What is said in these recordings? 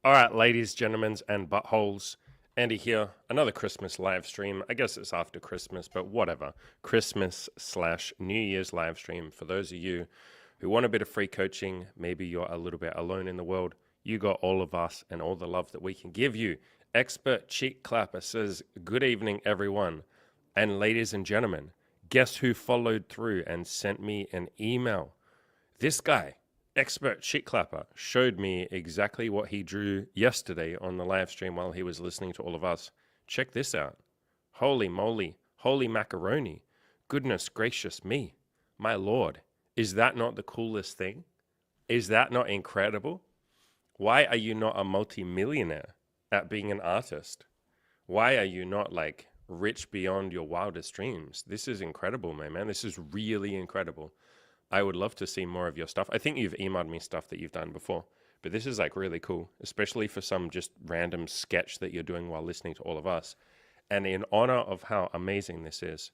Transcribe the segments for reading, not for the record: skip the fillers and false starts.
All right, ladies, gentlemen, and buttholes. Andy here. Another Christmas live stream. I guess it's after Christmas, but whatever. Christmas/New Year's live stream. For those of you who want a bit of free coaching, maybe you're a little bit alone in the world, you got all of us and all the love that we can give you. Expert Cheek Clapper says, good evening, everyone. And ladies and gentlemen, guess who followed through and sent me an email? This guy. Expert Cheek Clapper showed me exactly what he drew yesterday on the live stream while he was listening to all of us. Check this out. Holy moly, holy macaroni. Goodness gracious me, my lord. Is that not the coolest thing? Is that not incredible? Why are you not a multimillionaire at being an artist? Why are you not like rich beyond your wildest dreams? This is incredible, my man. This is really incredible. I would love to see more of your stuff. I think you've emailed me stuff that you've done before, but this is like really cool, especially for some just random sketch that you're doing while listening to all of us. And in honor of how amazing this is,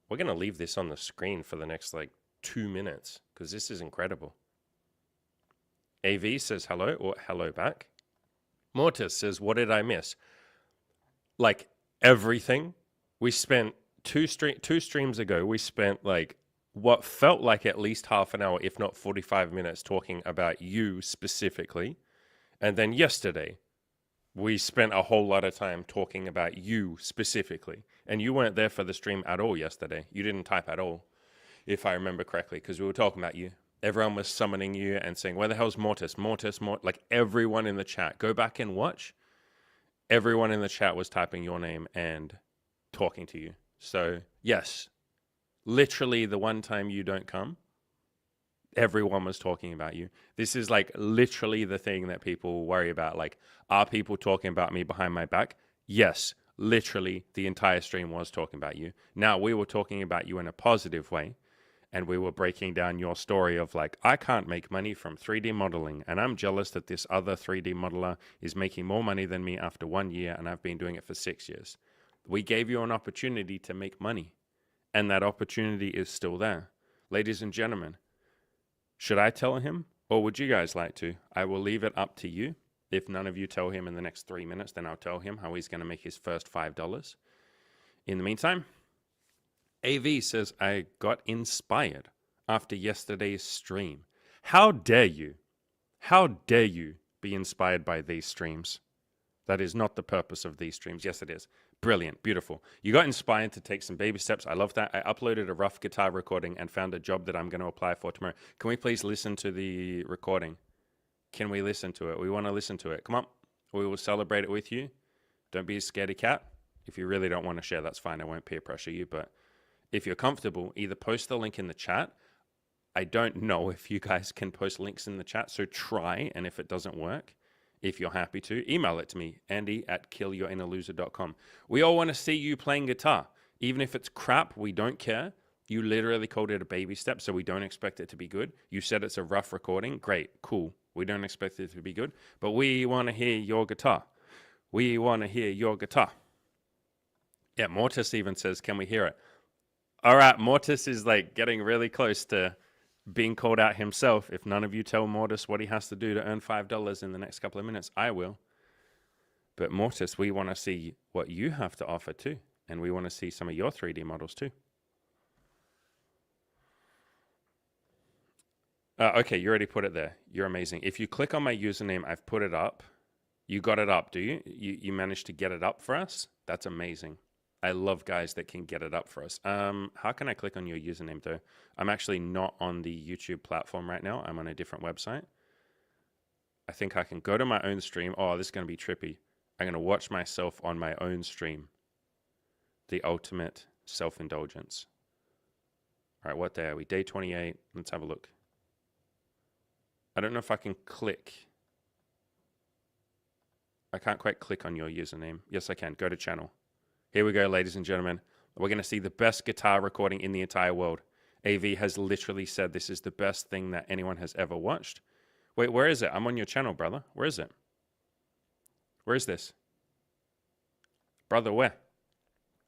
we're going to leave this on the screen for the next like 2 minutes because this is incredible. AV says hello or hello back. Mortis says, what did I miss? Like everything. We spent two streams ago, we spent like what felt like at least half an hour, if not 45 minutes, talking about you specifically. And then yesterday, we spent a whole lot of time talking about you specifically. And you weren't there for the stream at all yesterday. You didn't type at all, if I remember correctly, because we were talking about you. Everyone was summoning you and saying, where the hell's Mortis? Mortis, like everyone in the chat. Go back and watch. Everyone in the chat was typing your name and talking to you. So, yes. Literally the one time you don't come, everyone was talking about you. This is like literally the thing that people worry about. Like, are people talking about me behind my back? Yes, literally the entire stream was talking about you. Now, we were talking about you in a positive way, and we were breaking down your story of like, I can't make money from 3D modeling, and I'm jealous that this other 3D modeler is making more money than me after 1 year, and I've been doing it for 6 years. We gave you an opportunity to make money. And that opportunity is still there. Ladies and gentlemen, should I tell him or would you guys like to? I will leave it up to you. If none of you tell him in the next 3 minutes, then I'll tell him how he's going to make his first $5. In the meantime, AV says, I got inspired after yesterday's stream. How dare you? How dare you be inspired by these streams? That is not the purpose of these streams. Yes, it is. Brilliant. Beautiful. You got inspired to take some baby steps. I love that. I uploaded a rough guitar recording and found a job that I'm going to apply for tomorrow. Can we please listen to the recording? Can we listen to it? We want to listen to it. Come on. We will celebrate it with you. Don't be a scaredy cat. If you really don't want to share, that's fine. I won't peer pressure you. But if you're comfortable, either post the link in the chat. I don't know if you guys can post links in the chat, so try. And if it doesn't work, if you're happy to, email it to me, andy@killyourinnerloser.com. We all want to see you playing guitar. Even if it's crap, we don't care. You literally called it a baby step, so we don't expect it to be good. You said it's a rough recording. Great, cool. We don't expect it to be good, but we want to hear your guitar. We want to hear your guitar. Yeah, Mortis even says, can we hear it? All right, Mortis is like getting really close to being called out himself. If none of you tell Mortis what he has to do to earn $5 in the next couple of minutes, I will. But Mortis, we want to see what you have to offer too. And we want to see some of your 3D models too. Okay, you already put it there. You're amazing. If you click on my username, I've put it up. You got it up, do you? You managed to get it up for us? That's amazing. I love guys that can get it up for us. How can I click on your username though? I'm actually not on the YouTube platform right now. I'm on a different website. I think I can go to my own stream. Oh, this is going to be trippy. I'm going to watch myself on my own stream. The ultimate self-indulgence. All right, what day are we? Day 28. Let's have a look. I don't know if I can click. I can't quite click on your username. Yes, I can. Go to channel. Here we go, ladies and gentlemen. We're going to see the best guitar recording in the entire world. AV has literally said this is the best thing that anyone has ever watched. Wait, where is it? I'm on your channel, brother. Where is it? Where is this? Brother, where?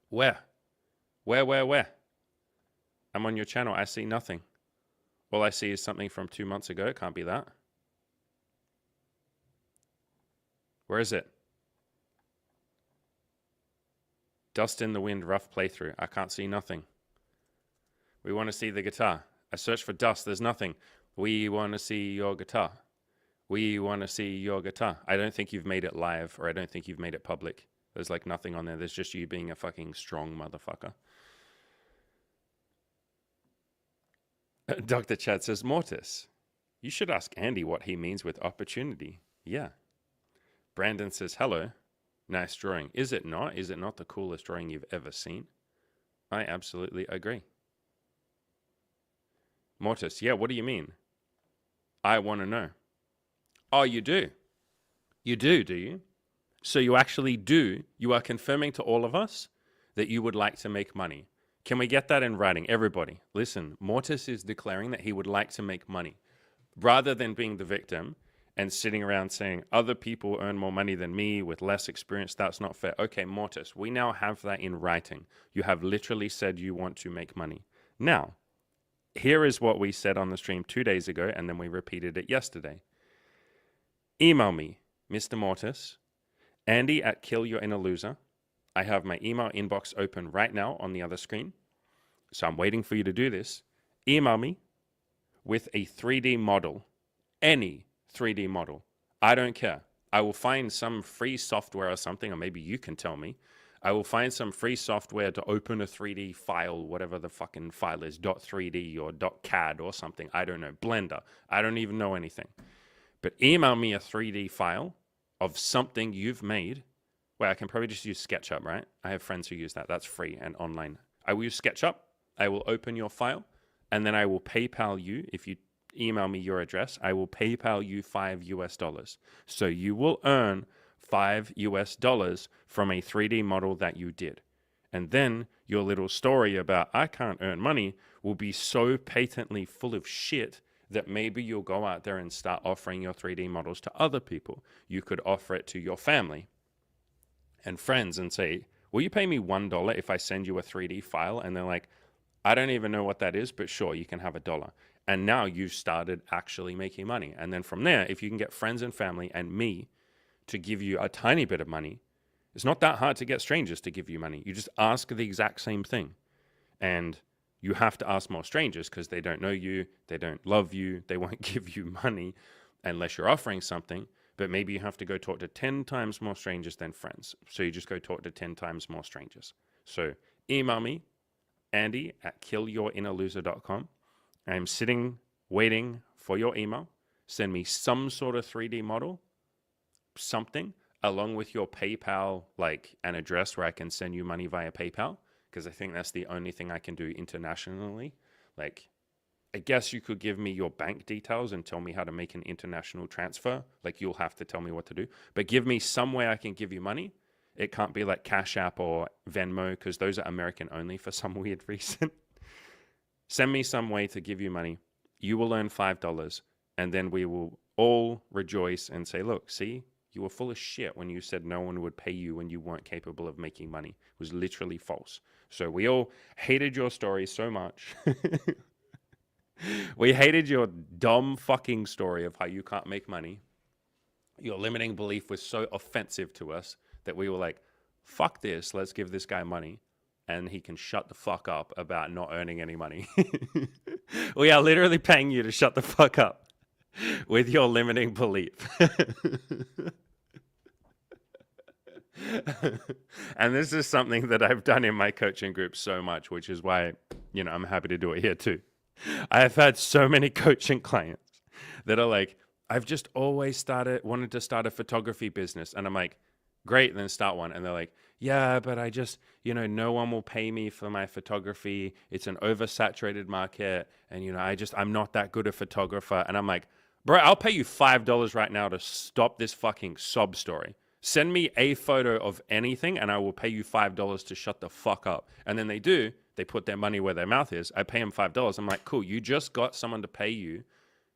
Where? Where? I'm on your channel. I see nothing. All I see is something from 2 months ago. It can't be that. Where is it? Dust in the Wind rough playthrough. I can't see nothing. We want to see the guitar. I searched for dust. There's nothing. We want to see your guitar. We want to see your guitar. I don't think you've made it live, or I don't think you've made it public. There's like nothing on there. There's just you being a fucking strong motherfucker. Dr. Chad says, Mortis, you should ask Andy what he means with opportunity. Yeah. Brandon says, hello. Nice drawing. Is it not? Is it not the coolest drawing you've ever seen? I absolutely agree. Mortis, yeah, what do you mean? I want to know. Oh, you do? You do you? So you actually do. You are confirming to all of us that you would like to make money. Can we get that in writing? Everybody, listen, Mortis is declaring that he would like to make money. Rather than being the victim and sitting around saying, other people earn more money than me with less experience, that's not fair. Okay, Mortis, we now have that in writing. You have literally said you want to make money. Now, here is what we said on the stream 2 days ago, and then we repeated it yesterday. Email me, Mr. Mortis, Andy@KillYourInnerLoser. I have my email inbox open right now on the other screen. So I'm waiting for you to do this. Email me with a 3D model, any 3D model. I don't care. I will find some free software or something, or maybe you can tell me. I will find some free software to open a 3D file, whatever the fucking file is, .3D or .cad or something. I don't know. Blender. I don't even know anything. But email me a 3D file of something you've made. Well, I can probably just use SketchUp, right? I have friends who use that. That's free and online. I will use SketchUp. I will open your file, and then I will PayPal you. If you email me your address, I will PayPal you $5. So you will earn $5 from a 3D model that you did. And then your little story about I can't earn money will be so patently full of shit that maybe you'll go out there and start offering your 3D models to other people. You could offer it to your family and friends and say, will you pay me $1 if I send you a 3D file? And they're like, I don't even know what that is, but sure, you can have $1. And now you've started actually making money. And then from there, if you can get friends and family and me to give you a tiny bit of money, it's not that hard to get strangers to give you money. You just ask the exact same thing. And you have to ask more strangers because they don't know you, they don't love you, they won't give you money unless you're offering something. But maybe you have to go talk to 10 times more strangers than friends. So you just go talk to 10 times more strangers. So email me, Andy@killyourinnerloser.com. I'm sitting waiting for your email. Send me some sort of 3D model, something, along with your PayPal, like an address where I can send you money via PayPal, because I think that's the only thing I can do internationally. Like, I guess you could give me your bank details and tell me how to make an international transfer. Like, you'll have to tell me what to do. But give me some way I can give you money. It can't be like Cash App or Venmo, because those are American only for some weird reason. Send me some way to give you money. You will earn $5. And then we will all rejoice and say, look, see, you were full of shit when you said no one would pay you when you weren't capable of making money. It was literally false. So we all hated your story so much. We hated your dumb fucking story of how you can't make money. Your limiting belief was so offensive to us that we were like, fuck this, let's give this guy money and he can shut the fuck up about not earning any money. We are literally paying you to shut the fuck up with your limiting belief. And this is something that I've done in my coaching group so much, which is why, I'm happy to do it here too. I have had so many coaching clients that are like, I've just always wanted to start a photography business. And I'm like, great, then start one. And they're like, yeah, but I just, no one will pay me for my photography. It's an oversaturated market. And, I'm not that good a photographer. And I'm like, bro, I'll pay you $5 right now to stop this fucking sob story. Send me a photo of anything and I will pay you $5 to shut the fuck up. And then they do. They put their money where their mouth is. I pay them $5. I'm like, cool, you just got someone to pay you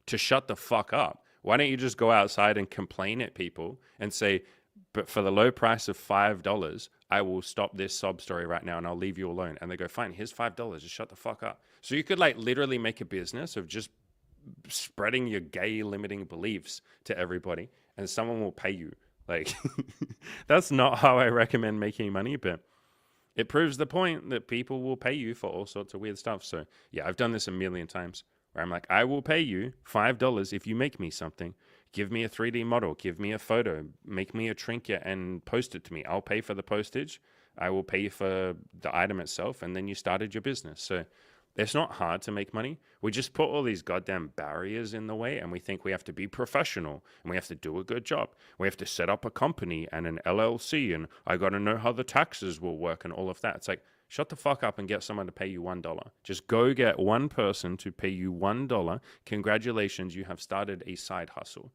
to shut the fuck up. Why don't you just go outside and complain at people and say, but for the low price of $5, I will stop this sob story right now and I'll leave you alone. And they go, fine, here's $5, just shut the fuck up. So you could like literally make a business of just spreading your gay limiting beliefs to everybody and someone will pay you Like, that's not how I recommend making money, but it proves the point that people will pay you for all sorts of weird stuff. So yeah, I've done this a million times where I'm like, I will pay you $5 if you make me something. Give me a 3D model, give me a photo, make me a trinket and post it to me. I'll pay for the postage. I will pay for the item itself. And then you started your business. So it's not hard to make money. We just put all these goddamn barriers in the way, and we think we have to be professional and we have to do a good job. We have to set up a company and an LLC, and I got to know how the taxes will work and all of that. It's like, shut the fuck up and get someone to pay you $1. Just go get one person to pay you $1. Congratulations, you have started a side hustle.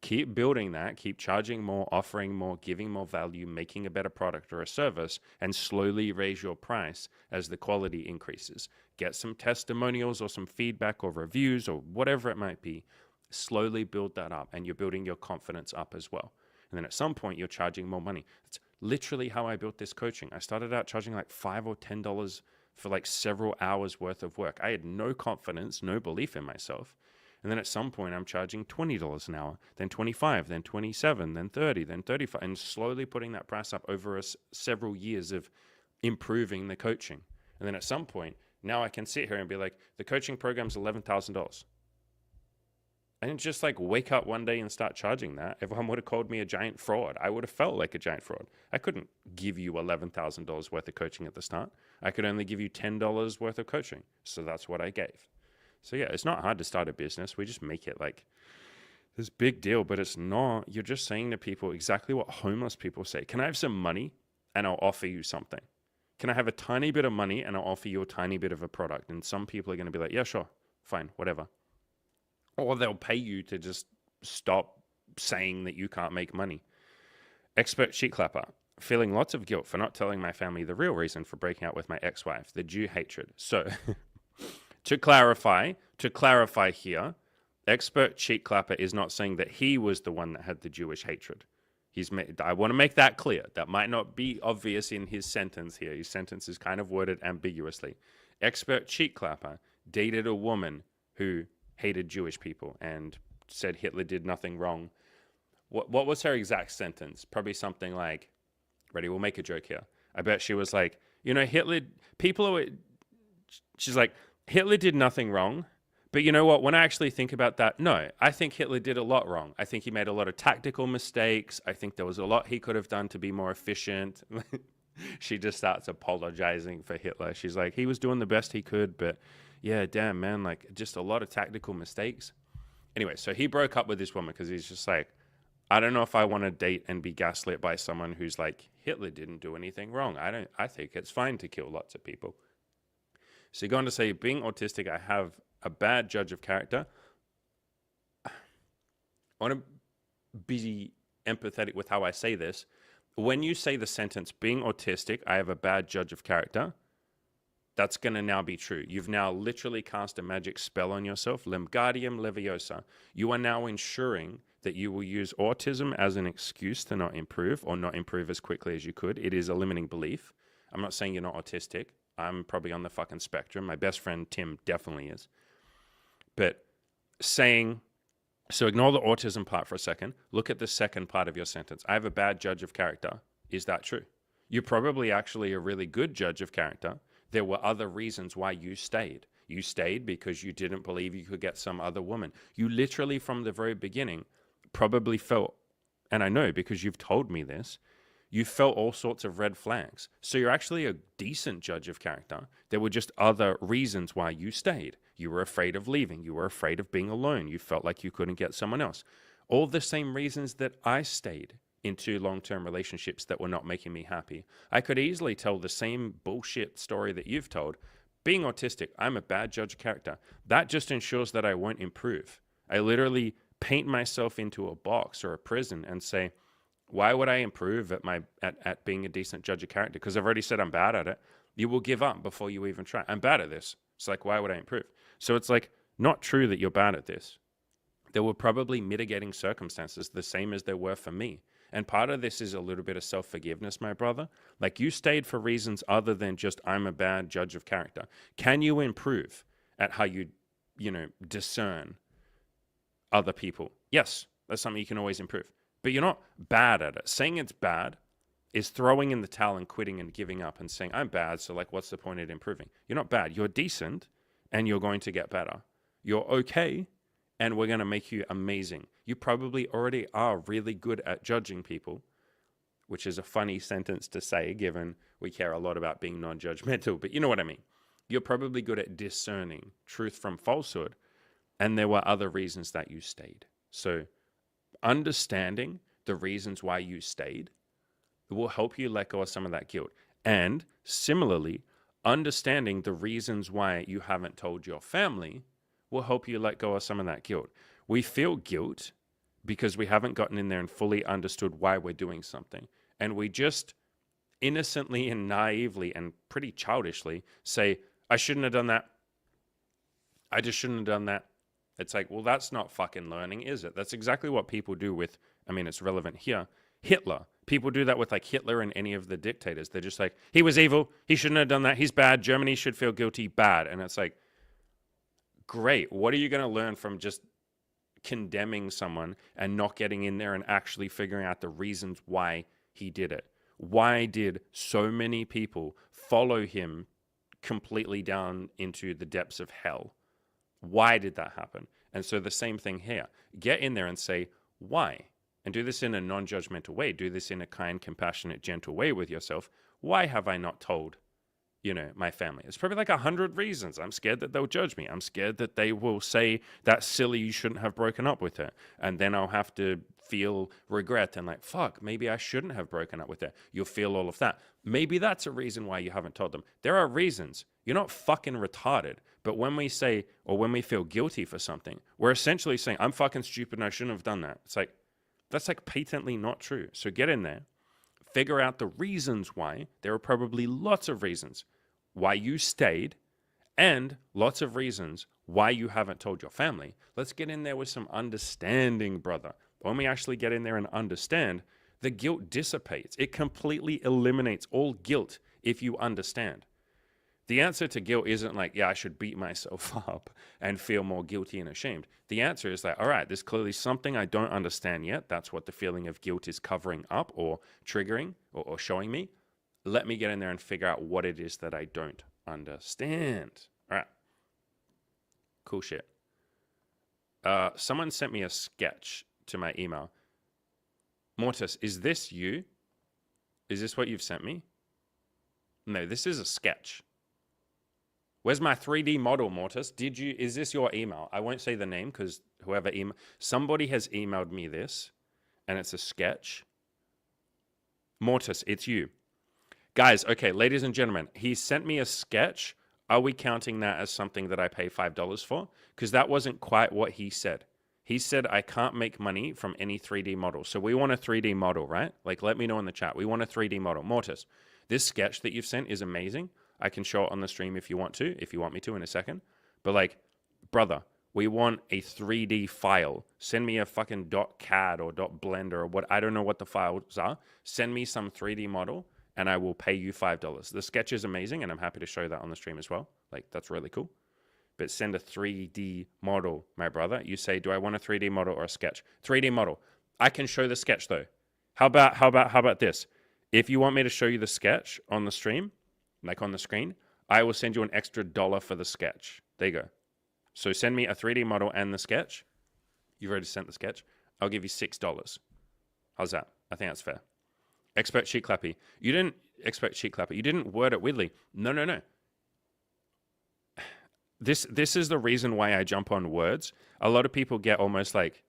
Keep building that, keep charging more, offering more, giving more value, making a better product or a service, and slowly raise your price as the quality increases. Get some testimonials or some feedback or reviews or whatever it might be. Slowly build that up, and you're building your confidence up as well. And then at some point, you're charging more money. That's literally how I built this coaching. I started out charging like $5 or $10 for like several hours worth of work. I had no confidence, no belief in myself. And then at some point, I'm charging $20 an hour, then 25, then 27, then 30, then 35, and slowly putting that price up over several years of improving the coaching. And then at some point, now I can sit here and be like, the coaching program's $11,000. I didn't just like wake up one day and start charging that. Everyone would have called me a giant fraud. I would have felt like a giant fraud. I couldn't give you $11,000 worth of coaching at the start. I could only give you $10 worth of coaching. So that's what I gave. So yeah, it's not hard to start a business. We just make it like this big deal, but it's not. You're just saying to people exactly what homeless people say. Can I have some money and I'll offer you something? Can I have a tiny bit of money and I'll offer you a tiny bit of a product? And some people are going to be like, yeah, sure, fine, whatever. Or they'll pay you to just stop saying that you can't make money. Expert sheet clapper. Feeling lots of guilt for not telling my family the real reason for breaking up with my ex-wife, the Jew hatred. So to clarify here, expert cheek clapper is not saying that he was the one that had the Jewish hatred. I want to make that clear. That might not be obvious in his sentence here. His sentence is kind of worded ambiguously. Expert cheek clapper dated a woman who hated Jewish people and said Hitler did nothing wrong. What was her exact sentence? Probably something like, ready, we'll make a joke here. I bet she was like, Hitler, she's like, Hitler did nothing wrong, but you know what? When I actually think about that, no, I think Hitler did a lot wrong. I think he made a lot of tactical mistakes. I think there was a lot he could have done to be more efficient. She just starts apologizing for Hitler. She's like, he was doing the best he could, but yeah, damn, man, like just a lot of tactical mistakes. Anyway, so he broke up with this woman because he's just like, I don't know if I want to date and be gaslit by someone who's like, Hitler didn't do anything wrong. I think it's fine to kill lots of people. So you go on to say, being autistic, I have a bad judge of character. I want to be empathetic with how I say this. When you say the sentence, being autistic, I have a bad judge of character, that's going to now be true. You've now literally cast a magic spell on yourself, Limgardium Leviosa. You are now ensuring that you will use autism as an excuse to not improve or not improve as quickly as you could. It is a limiting belief. I'm not saying you're not autistic. I'm probably on the fucking spectrum. My best friend, Tim, definitely is. But saying, so ignore the autism part for a second. Look at the second part of your sentence. I have a bad judge of character. Is that true? You're probably actually a really good judge of character. There were other reasons why you stayed. You stayed because you didn't believe you could get some other woman. You literally, from the very beginning, probably felt, and I know because you've told me this, you felt all sorts of red flags. So you're actually a decent judge of character. There were just other reasons why you stayed. You were afraid of leaving. You were afraid of being alone. You felt like you couldn't get someone else. All the same reasons that I stayed into long-term relationships that were not making me happy. I could easily tell the same bullshit story that you've told. Being autistic, I'm a bad judge of character. That just ensures that I won't improve. I literally paint myself into a box or a prison and say, why would I improve at being a decent judge of character? Because I've already said I'm bad at it. You will give up before you even try. I'm bad at this. It's like, why would I improve? So it's like, not true that you're bad at this. There were probably mitigating circumstances, the same as there were for me. And part of this is a little bit of self-forgiveness, my brother. Like, you stayed for reasons other than just, I'm a bad judge of character. Can you improve at how you discern other people? Yes. That's something you can always improve. But you're not bad at it. Saying it's bad is throwing in the towel and quitting and giving up and saying, I'm bad, so like, what's the point of improving? You're not bad. You're decent, and you're going to get better. You're okay, and we're going to make you amazing. You probably already are really good at judging people, which is a funny sentence to say, given we care a lot about being non-judgmental, but you know what I mean. You're probably good at discerning truth from falsehood, and there were other reasons that you stayed. So understanding the reasons why you stayed will help you let go of some of that guilt. And similarly, understanding the reasons why you haven't told your family will help you let go of some of that guilt. We feel guilt because we haven't gotten in there and fully understood why we're doing something. And we just innocently and naively and pretty childishly say, I shouldn't have done that. I just shouldn't have done that. It's like, well, that's not fucking learning, is it? That's exactly what people do with, I mean, it's relevant here, Hitler. People do that with like Hitler and any of the dictators. They're just like, he was evil. He shouldn't have done that. He's bad. Germany should feel guilty. Bad. And it's like, great. What are you going to learn from just condemning someone and not getting in there and actually figuring out the reasons why he did it? Why did so many people follow him completely down into the depths of hell? Why did that happen? And so the same thing here. Get in there and say, why? And do this in a non-judgmental way. Do this in a kind, compassionate, gentle way with yourself. Why have I not told, my family? It's probably like 100 reasons. I'm scared that they'll judge me. I'm scared that they will say, that's silly, you shouldn't have broken up with her. And then I'll have to feel regret and like, fuck, maybe I shouldn't have broken up with her. You'll feel all of that. Maybe that's a reason why you haven't told them. There are reasons. You're not fucking retarded. But when we say, or when we feel guilty for something, we're essentially saying, I'm fucking stupid and I shouldn't have done that. It's like, that's like patently not true. So get in there, figure out the reasons why. There are probably lots of reasons why you stayed and lots of reasons why you haven't told your family. Let's get in there with some understanding, brother. When we actually get in there and understand, the guilt dissipates. It completely eliminates all guilt if you understand. The answer to guilt isn't like, yeah, I should beat myself up and feel more guilty and ashamed. The answer is like, all right, there's clearly something I don't understand yet. That's what the feeling of guilt is covering up or triggering or showing me. Let me get in there and figure out what it is that I don't understand. All right. Cool shit. Someone sent me a sketch to my email. Mortis, is this you? Is this what you've sent me? No, this is a sketch. Where's my 3D model, Mortis? Is this your email? I won't say the name because somebody has emailed me this and it's a sketch. Mortis, it's you. Guys, okay, ladies and gentlemen, he sent me a sketch. Are we counting that as something that I pay $5 for? Because that wasn't quite what he said. He said, I can't make money from any 3D model. So we want a 3D model, right? Like, let me know in the chat. We want a 3D model. Mortis, this sketch that you've sent is amazing. I can show it on the stream if you want me to in a second. But like, brother, we want a 3D file. Send me a fucking .cad or .blender or what, I don't know what the files are. Send me some 3D model and I will pay you $5. The sketch is amazing and I'm happy to show that on the stream as well. Like, that's really cool. But send a 3D model, my brother. You say, do I want a 3D model or a sketch? 3D model. I can show the sketch though. How about this? If you want me to show you the sketch on the stream, like on the screen, I will send you an extra $1 for the sketch. There you go. So send me a 3D model and the sketch. You've already sent the sketch. I'll give you $6. How's that? I think that's fair. Expert cheek clappy. You didn't word it weirdly. No. This is the reason why I jump on words. A lot of people get almost like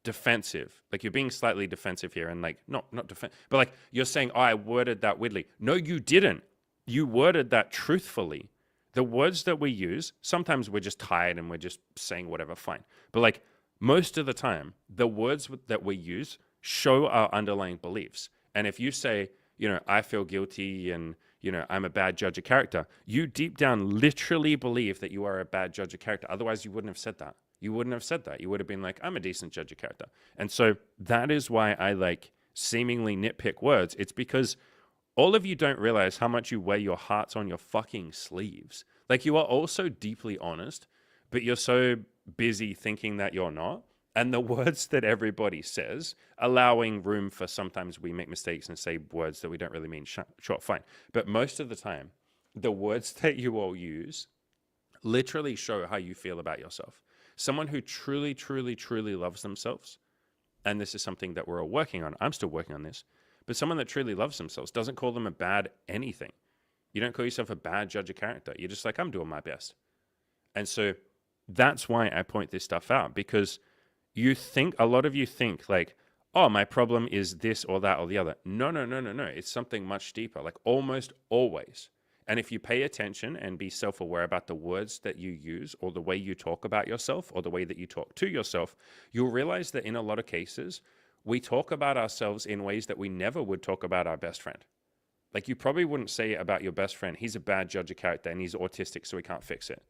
defensive. Like you're being slightly defensive here and like, not defensive, but like you're saying, oh, I worded that weirdly. No, you didn't. You worded that truthfully. The words that we use, sometimes we're just tired and we're just saying whatever, fine. But like most of the time, the words that we use show our underlying beliefs. And if you say, I feel guilty and, I'm a bad judge of character, you deep down literally believe that you are a bad judge of character. Otherwise, you wouldn't have said that. You wouldn't have said that. You would have been like, I'm a decent judge of character. And so that is why I like seemingly nitpick words. It's because all of you don't realize how much you wear your hearts on your fucking sleeves. Like you are all so deeply honest, but you're so busy thinking that you're not, And the words that everybody says, allowing room for sometimes we make mistakes and say words that we don't really mean, sure, fine. But most of the time, the words that you all use literally show how you feel about yourself. Someone who truly, truly, truly loves themselves, and this is something that we're all working on, I'm still working on this, but someone that truly loves themselves doesn't call them a bad anything. You don't call yourself a bad judge of character. You're just like, I'm doing my best. And so that's why I point this stuff out, because a lot of you think like, oh, my problem is this or that or the other. No, no, no, no, no. It's something much deeper, like almost always. And if you pay attention and be self-aware about the words that you use or the way you talk about yourself or the way that you talk to yourself, you'll realize that in a lot of cases, we talk about ourselves in ways that we never would talk about our best friend. Like you probably wouldn't say about your best friend, he's a bad judge of character and he's autistic, so he can't fix it.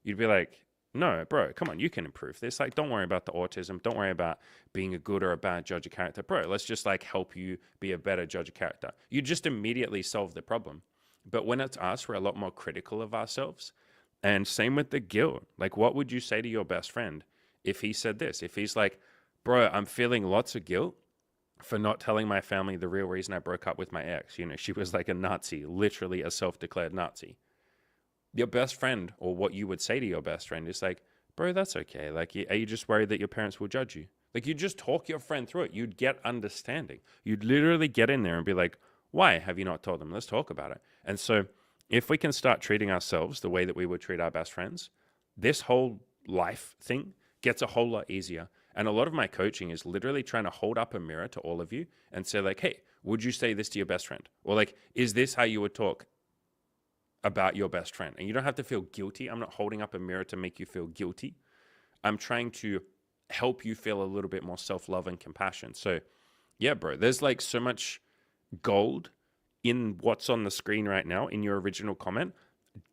You'd be like, no, bro, come on, you can improve this. Like, don't worry about the autism. Don't worry about being a good or a bad judge of character. Bro, let's just like help you be a better judge of character. You just immediately solve the problem. But when it's us, we're a lot more critical of ourselves. And same with the guilt. Like, what would you say to your best friend if he said this? If he's like, bro, I'm feeling lots of guilt for not telling my family the real reason I broke up with my ex. You know, she was like a Nazi, literally a self-declared Nazi. Your best friend, or what you would say to your best friend, is like, bro, that's okay. Like, are you just worried that your parents will judge you? Like, you just talk your friend through it. You'd get understanding. You'd literally get in there and be like, why have you not told them? Let's talk about it. And so if we can start treating ourselves the way that we would treat our best friends, this whole life thing gets a whole lot easier. And a lot of my coaching is literally trying to hold up a mirror to all of you and say like, hey, would you say this to your best friend? Or like, is this how you would talk about your best friend? And you don't have to feel guilty. I'm not holding up a mirror to make you feel guilty. I'm trying to help you feel a little bit more self-love and compassion. So yeah, bro, there's like so much gold in what's on the screen right now in your original comment.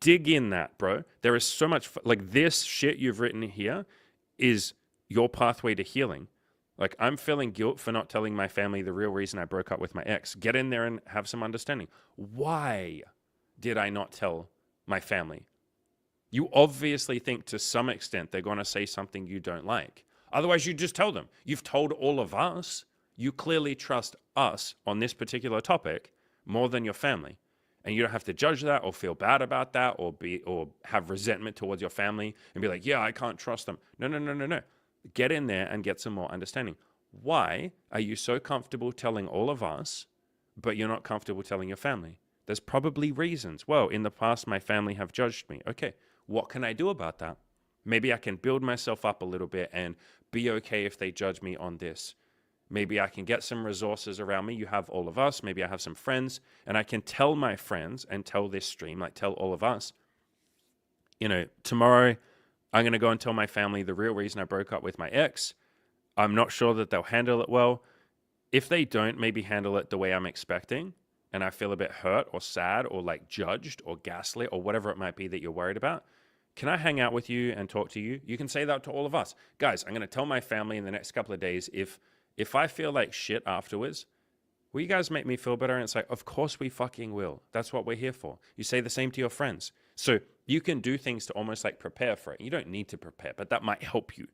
Dig in that, bro. There is so much, like this shit you've written here is your pathway to healing. Like, I'm feeling guilt for not telling my family the real reason I broke up with my ex. Get in there and have some understanding. Why did I not tell my family? You obviously think to some extent they're going to say something you don't like. Otherwise, you just tell them. You've told all of us. You clearly trust us on this particular topic more than your family. And you don't have to judge that or feel bad about that or have resentment towards your family and be like, yeah, I can't trust them. No, no, no, no, no. Get in there and get some more understanding. Why are you so comfortable telling all of us, but you're not comfortable telling your family? There's probably reasons. Well, in the past, my family have judged me. Okay, what can I do about that? Maybe I can build myself up a little bit and be okay if they judge me on this. Maybe I can get some resources around me. You have all of us. Maybe I have some friends, and I can tell my friends and tell this stream, like tell all of us, you know, tomorrow I'm going to go and tell my family the real reason I broke up with my ex. I'm not sure that they'll handle it well. If they don't maybe handle it the way I'm expecting, and I feel a bit hurt or sad or like judged or gaslit or whatever it might be that you're worried about, can I hang out with you and talk to you? You can say that to all of us. Guys, I'm going to tell my family in the next couple of days, if I feel like shit afterwards, will you guys make me feel better? And it's like, of course we fucking will. That's what we're here for. You say the same to your friends. So you can do things to almost like prepare for it. You don't need to prepare, but that might help you.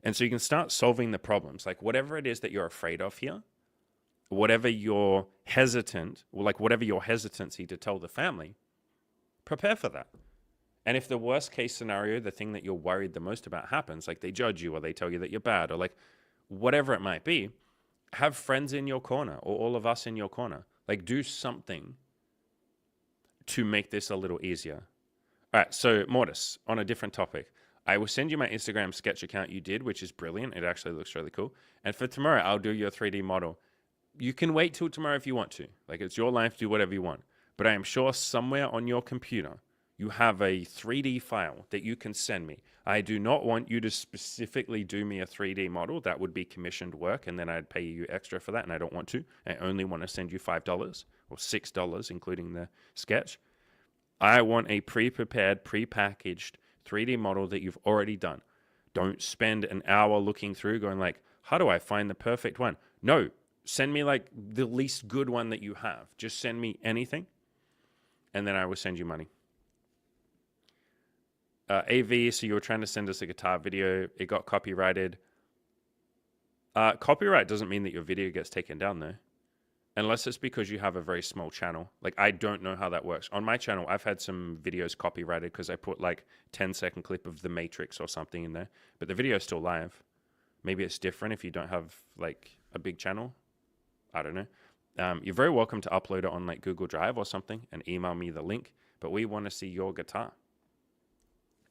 And so you can start solving the problems. Like whatever it is that you're afraid of here, whatever you're hesitant, or like whatever your hesitancy to tell the family, prepare for that. And if the worst case scenario, the thing that you're worried the most about happens, like they judge you or they tell you that you're bad or like whatever it might be, have friends in your corner or all of us in your corner. Like do something to make this a little easier. All right, so Mortis, on a different topic, I will send you my Instagram sketch account you did, which is brilliant. It actually looks really cool. And for tomorrow, I'll do your 3D model. You can wait till tomorrow if you want to. Like it's your life, do whatever you want. But I am sure somewhere on your computer, you have a 3D file that you can send me. I do not want you to specifically do me a 3D model. That would be commissioned work, and then I'd pay you extra for that, and I don't want to. I only want to send you $5 or $6, including the sketch. I want a pre-prepared, pre-packaged 3D model that you've already done. Don't spend an hour looking through going like, how do I find the perfect one? No, send me like the least good one that you have. Just send me anything, and then I will send you money. AV, so you were trying to send us a guitar video. It got copyrighted. Copyright doesn't mean that your video gets taken down though. Unless it's because you have a very small channel. Like, I don't know how that works. On my channel, I've had some videos copyrighted because I put like 10-second clip of The Matrix or something in there. But the video is still live. Maybe it's different if you don't have like a big channel. I don't know. You're very welcome to upload it on like Google Drive or something and email me the link. But we want to see your guitar.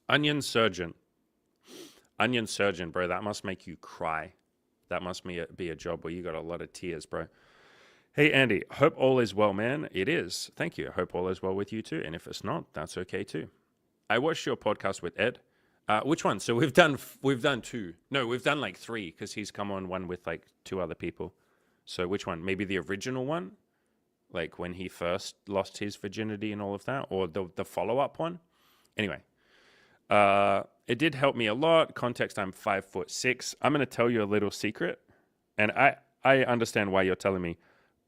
Onion Surgeon. Onion Surgeon, bro. That must make you cry. That must be a job where you got a lot of tears, bro. Hey, Andy, hope all is well, man. It is. Thank you. Hope all is well with you too. And if it's not, that's okay too. I watched your podcast with Ed. Which one? So we've done two. No, we've done like three because he's come on one with like two other people. So which one? Maybe the original one? Like when he first lost his virginity and all of that? Or the follow-up one? Anyway. It did help me a lot. Context, I'm 5'6". I'm going to tell you a little secret. And I understand why you're telling me,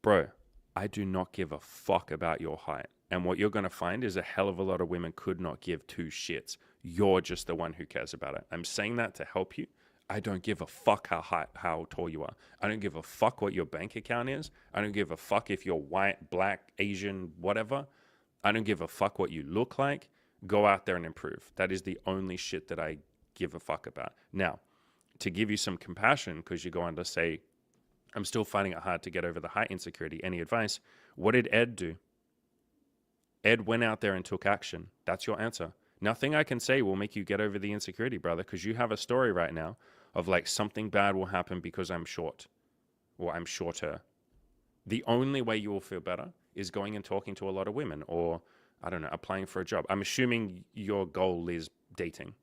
bro, I do not give a fuck about your height. And what you're going to find is a hell of a lot of women could not give two shits. You're just the one who cares about it. I'm saying that to help you. I don't give a fuck how tall you are. I don't give a fuck what your bank account is. I don't give a fuck if you're white, black, Asian, whatever. I don't give a fuck what you look like. Go out there and improve. That is the only shit that I give a fuck about. Now, to give you some compassion, because you go on to say, I'm still finding it hard to get over the height insecurity. Any advice? What did Ed do? Ed went out there and took action. That's your answer. Nothing I can say will make you get over the insecurity, brother, because you have a story right now of like something bad will happen because I'm short or I'm shorter. The only way you will feel better is going and talking to a lot of women or, I don't know, applying for a job. I'm assuming your goal is dating.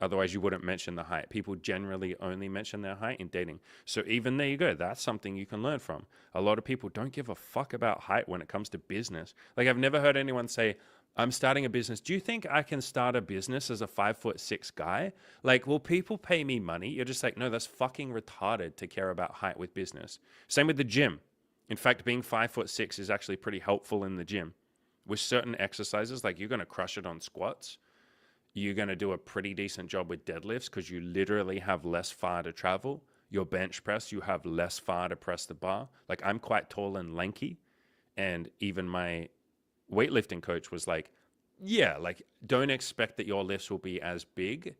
Otherwise, you wouldn't mention the height. People generally only mention their height in dating. So even there you go. That's something you can learn from. A lot of people don't give a fuck about height when it comes to business. Like, I've never heard anyone say, I'm starting a business. Do you think I can start a business as a 5'6" guy? Like, will people pay me money? You're just like, no, that's fucking retarded to care about height with business. Same with the gym. In fact, being 5'6" is actually pretty helpful in the gym. With certain exercises, like you're going to crush it on squats. You're going to do a pretty decent job with deadlifts because you literally have less far to travel. Your bench press, you have less far to press the bar. Like, I'm quite tall and lanky. And even my weightlifting coach was like, yeah, like, don't expect that your lifts will be as big.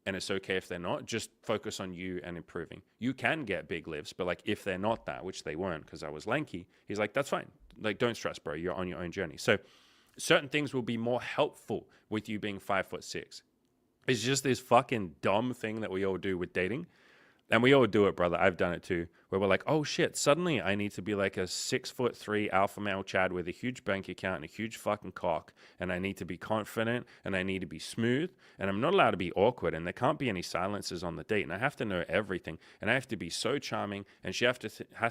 And it's okay if they're not. Just focus on you and improving. You can get big lifts, but like if they're not that, which they weren't because I was lanky, he's like, that's fine. Like, don't stress, bro. You're on your own journey. So certain things will be more helpful with you being 5'6". It's just this fucking dumb thing that we all do with dating. And we all do it, brother. I've done it too. Where we're like, oh shit, suddenly I need to be like a 6'3" alpha male Chad with a huge bank account and a huge fucking cock. And I need to be confident and I need to be smooth. And I'm not allowed to be awkward. And there can't be any silences on the date. And I have to know everything. And I have to be so charming. And she has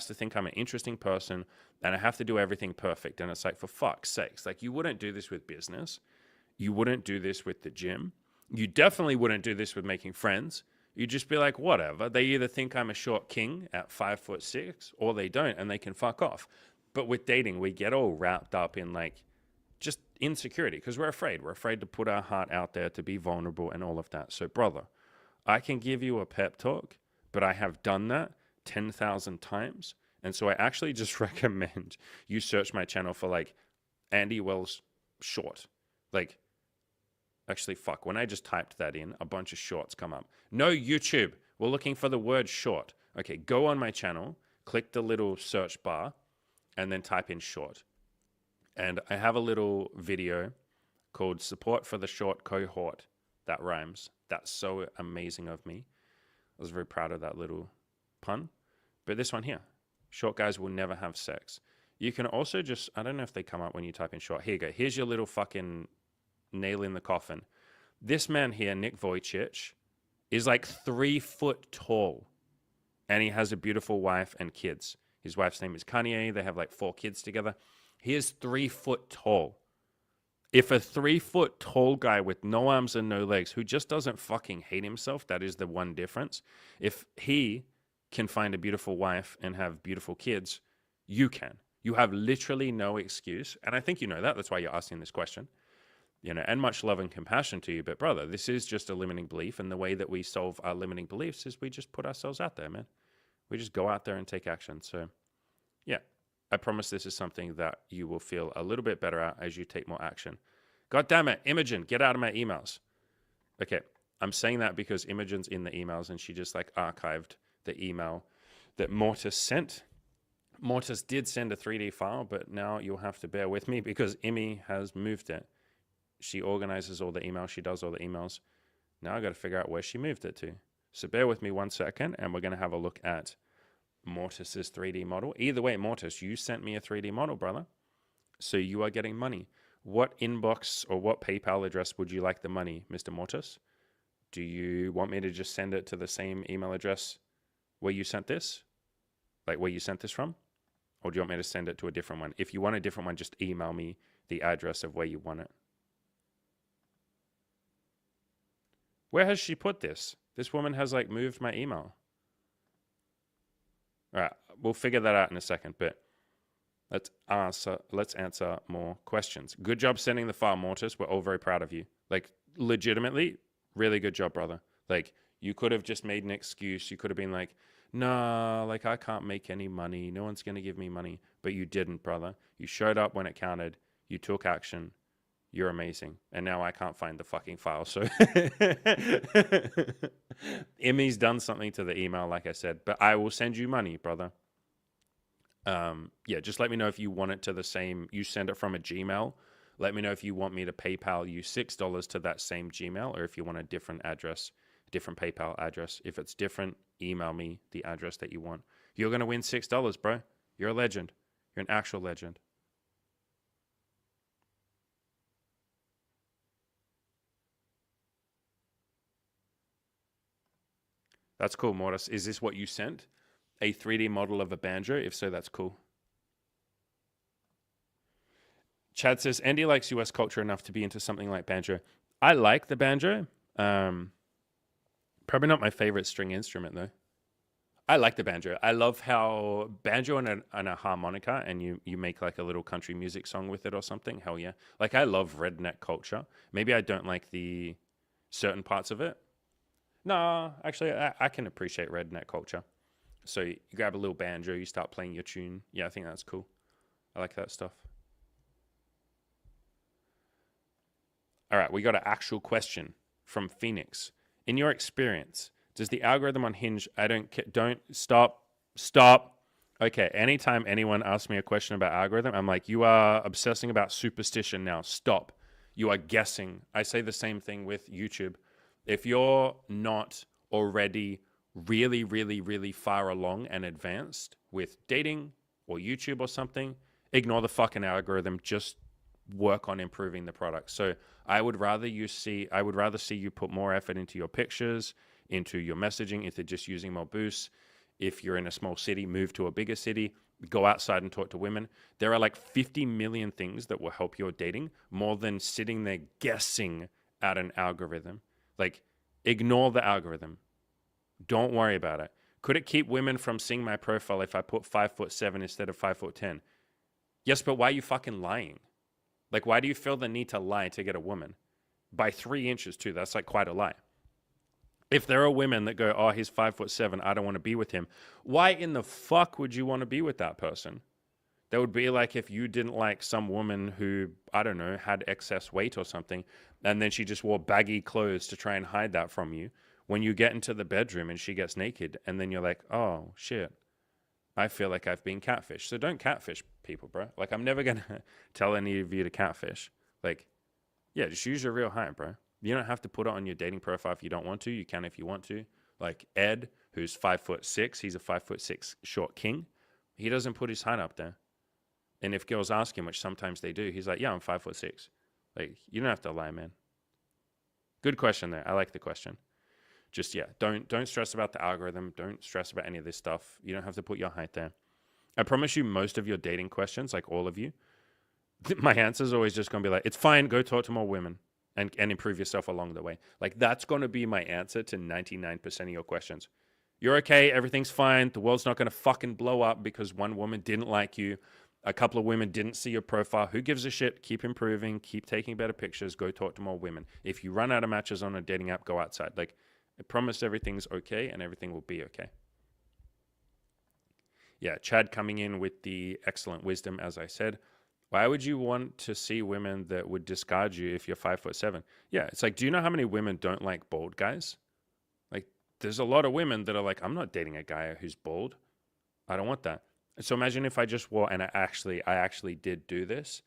to think I'm an interesting person. And I have to do everything perfect. And it's like, for fuck's sakes, like, you wouldn't do this with business. You wouldn't do this with the gym. You definitely wouldn't do this with making friends. You just be like, whatever. They either think I'm a short king at 5'6", or they don't, and they can fuck off. But with dating, we get all wrapped up in like just insecurity because we're afraid. We're afraid to put our heart out there, to be vulnerable and all of that. So, brother, I can give you a pep talk, but I have done that 10,000 times. And so I actually just recommend you search my channel for like Andy Wells short. Like, actually, fuck, when I just typed that in, a bunch of shorts come up. No, YouTube, we're looking for the word short. Okay, go on my channel, click the little search bar, and then type in short. And I have a little video called Support for the Short Cohort. That rhymes. That's so amazing of me. I was very proud of that little pun. But this one here, short guys will never have sex. You can also just, I don't know if they come up when you type in short. Here you go. Here's your little fucking nail in the coffin. This man here, Nick Vujicic, is like 3 foot tall. And he has a beautiful wife and kids. His wife's name is Kanye. They have like 4 kids together. He is 3 foot tall. If a 3 foot tall guy with no arms and no legs, who just doesn't fucking hate himself, that is the one difference. If he can find a beautiful wife and have beautiful kids, you can. You have literally no excuse. And I think you know that. That's why you're asking this question. You know, and much love and compassion to you. But brother, this is just a limiting belief. And the way that we solve our limiting beliefs is we just put ourselves out there, man. We just go out there and take action. So yeah, I promise this is something that you will feel a little bit better at as you take more action. God damn it, Imogen, get out of my emails. Okay, I'm saying that because Imogen's in the emails and she just like archived the email that Mortis sent. Mortis did send a 3D file, but now you'll have to bear with me because Imi has moved it. She organizes all the emails. She does all the emails. Now I got to figure out where she moved it to. So bear with me 1 second and we're going to have a look at Mortis's 3D model. Either way, Mortis, you sent me a 3D model, brother. So you are getting money. What inbox or what PayPal address would you like the money, Mr. Mortis? Do you want me to just send it to the same email address where you sent this? Like where you sent this from? Or do you want me to send it to a different one? If you want a different one, just email me the address of where you want it. Where has she put this? This woman has like moved my email. All right, we'll figure that out in a second, but let's answer more questions. Good job sending the file, Mortis. We're all very proud of you. Like legitimately, really good job, brother. Like you could have just made an excuse. You could have been like, nah, like I can't make any money. No one's going to give me money. But you didn't, brother. You showed up when it counted. You took action. You're amazing. And now I can't find the fucking file. So Emmy's done something to the email, like I said. But I will send you money, brother. Yeah, just let me know if you want it to the same. You send it from a Gmail. Let me know if you want me to PayPal you $6 to that same Gmail or if you want a different address, different PayPal address. If it's different, email me the address that you want. You're going to win $6, bro. You're a legend. You're an actual legend. That's cool, Mortis. Is this what you sent? A 3D model of a banjo? If so, that's cool. Chad says, Andy likes US culture enough to be into something like banjo. I like the banjo. Probably not my favorite string instrument, though. I like the banjo. I love how banjo and a harmonica, and you make like a little country music song with it or something. Hell yeah. Like I love redneck culture. Maybe I don't like the certain parts of it. No, actually, I can appreciate redneck culture. So you grab a little banjo, you start playing your tune. Yeah, I think that's cool. I like that stuff. All right, we got an actual question from Phoenix. In your experience, does the algorithm on Hinge, don't stop. Okay, anytime anyone asks me a question about algorithm, I'm like, you are obsessing about superstition now. Stop. You are guessing. I say the same thing with YouTube. If you're not already really, really, really far along and advanced with dating or YouTube or something, ignore the fucking algorithm. Just work on improving the product. So I would rather see you put more effort into your pictures, into your messaging, into just using more boosts. If you're in a small city, move to a bigger city, go outside and talk to women. There are like 50 million things that will help your dating more than sitting there guessing at an algorithm. Like, ignore the algorithm. Don't worry about it. Could it keep women from seeing my profile if I put 5'7" instead of 5'10"? Yes, but why are you fucking lying? Like, why do you feel the need to lie to get a woman? By 3 inches, too. That's like quite a lie. If there are women that go, oh, he's 5'7", I don't want to be with him. Why in the fuck would you want to be with that person? That would be like if you didn't like some woman who, I don't know, had excess weight or something, and then she just wore baggy clothes to try and hide that from you. When you get into the bedroom and she gets naked, and then you're like, oh, shit, I feel like I've been catfished. So don't catfish people, bro. Like, I'm never going to tell any of you to catfish. Like, yeah, just use your real height, bro. You don't have to put it on your dating profile if you don't want to. You can if you want to. Like Ed, who's 5'6", he's a 5'6" short king. He doesn't put his height up there. And if girls ask him, which sometimes they do, he's like, yeah, I'm 5'6". Like, you don't have to lie, man. Good question there. I like the question. Just, yeah, don't stress about the algorithm. Don't stress about any of this stuff. You don't have to put your height there. I promise you most of your dating questions, like all of you, my answer is always just going to be like, it's fine, go talk to more women and improve yourself along the way. Like, that's going to be my answer to 99% of your questions. You're okay, everything's fine, the world's not going to fucking blow up because one woman didn't like you, a couple of women didn't see your profile. Who gives a shit? Keep improving, keep taking better pictures, go talk to more women. If you run out of matches on a dating app, go outside. Like, I promise everything's okay and everything will be okay. Yeah, Chad coming in with the excellent wisdom, as I said. Why would you want to see women that would discard you if you're 5'7"? Yeah, it's like, do you know how many women don't like bald guys? Like, there's a lot of women that are like, I'm not dating a guy who's bald. I don't want that. So imagine if I just wore, and I actually did do this.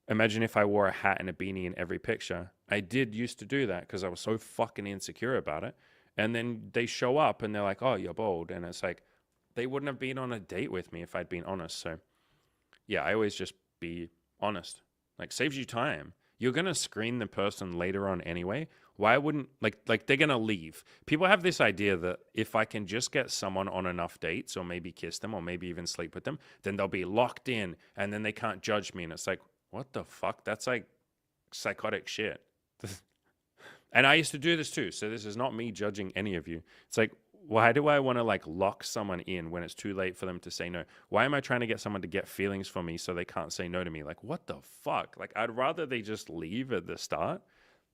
Imagine if I wore a hat and a beanie in every picture. I did used to do that because I was so fucking insecure about it. And then they show up and they're like, oh, you're bald. And it's like, they wouldn't have been on a date with me if I'd been honest. So yeah, I always just be honest. Like, saves you time. You're gonna screen the person later on anyway. Why wouldn't like they're gonna leave? People have this idea that if I can just get someone on enough dates, or maybe kiss them, or maybe even sleep with them, then they'll be locked in, and then they can't judge me. And it's like, what the fuck? That's like psychotic shit. And I used to do this too. So this is not me judging any of you. It's like, why do I want to like lock someone in when it's too late for them to say no? Why am I trying to get someone to get feelings for me so they can't say no to me? Like, what the fuck? Like, I'd rather they just leave at the start,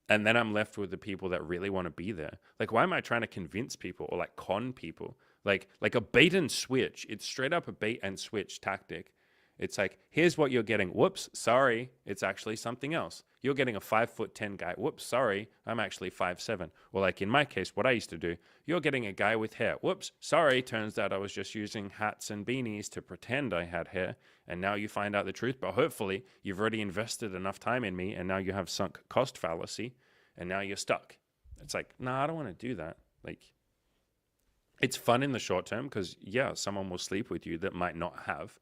and then I'm left with the people that really want to be there. Like, why am I trying to convince people or like con people? Like a bait and switch. It's straight up a bait and switch tactic. It's like, here's what you're getting. Whoops, sorry, it's actually something else. You're getting a 5'10" guy. Whoops, sorry, I'm actually 5'7". Or like in my case, what I used to do, you're getting a guy with hair. Whoops, sorry, turns out I was just using hats and beanies to pretend I had hair. And now you find out the truth. But hopefully you've already invested enough time in me, and now you have sunk cost fallacy, and now you're stuck. It's like, nah, I don't want to do that. Like, it's fun in the short term because, yeah, someone will sleep with you that might not have.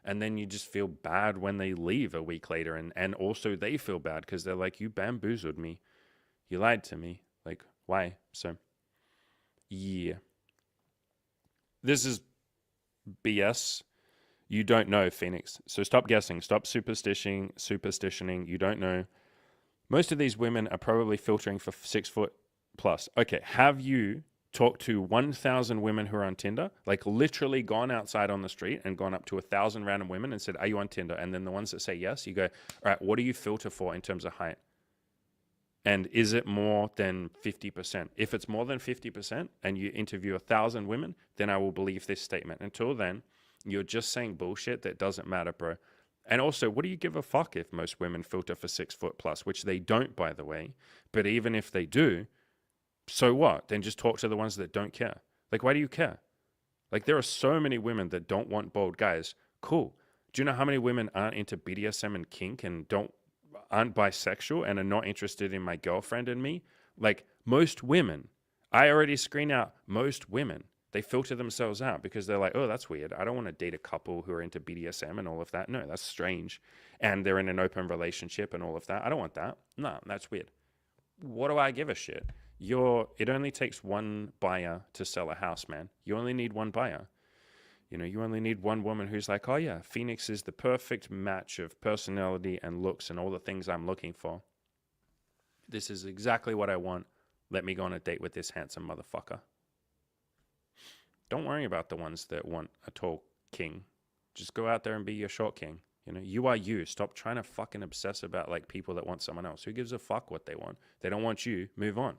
And then you just feel bad when they leave a week later. And also they feel bad because they're like, you bamboozled me. You lied to me. Like, why? So, yeah. This is BS. You don't know, Phoenix. So stop guessing. Stop superstitioning. You don't know. Most of these women are probably filtering for 6 foot plus. Okay, have you talked to 1,000 women who are on Tinder, like literally gone outside on the street and gone up to 1,000 random women and said, are you on Tinder? And then the ones that say yes, you go, all right, what do you filter for in terms of height? And is it more than 50%? If it's more than 50% and you interview 1,000 women, then I will believe this statement. Until then, you're just saying bullshit that doesn't matter, bro. And also, what do you give a fuck if most women filter for 6 foot plus, which they don't, by the way. But even if they do, so what? Then just talk to the ones that don't care. Like, why do you care? Like, there are so many women that don't want bald guys. Cool. Do you know how many women aren't into BDSM and kink and aren't bisexual and are not interested in my girlfriend and me? Like, most women, I already screen out most women. They filter themselves out because they're like, oh, that's weird. I don't want to date a couple who are into BDSM and all of that. No, that's strange. And they're in an open relationship and all of that. I don't want that. No, that's weird. What do I give a shit? It only takes one buyer to sell a house, man. You only need one buyer. You know, you only need one woman who's like, oh yeah, Phoenix is the perfect match of personality and looks and all the things I'm looking for. This is exactly what I want. Let me go on a date with this handsome motherfucker. Don't worry about the ones that want a tall king. Just go out there and be your short king. You know, you are you. Stop trying to fucking obsess about like people that want someone else. Who gives a fuck what they want? They don't want you. Move on.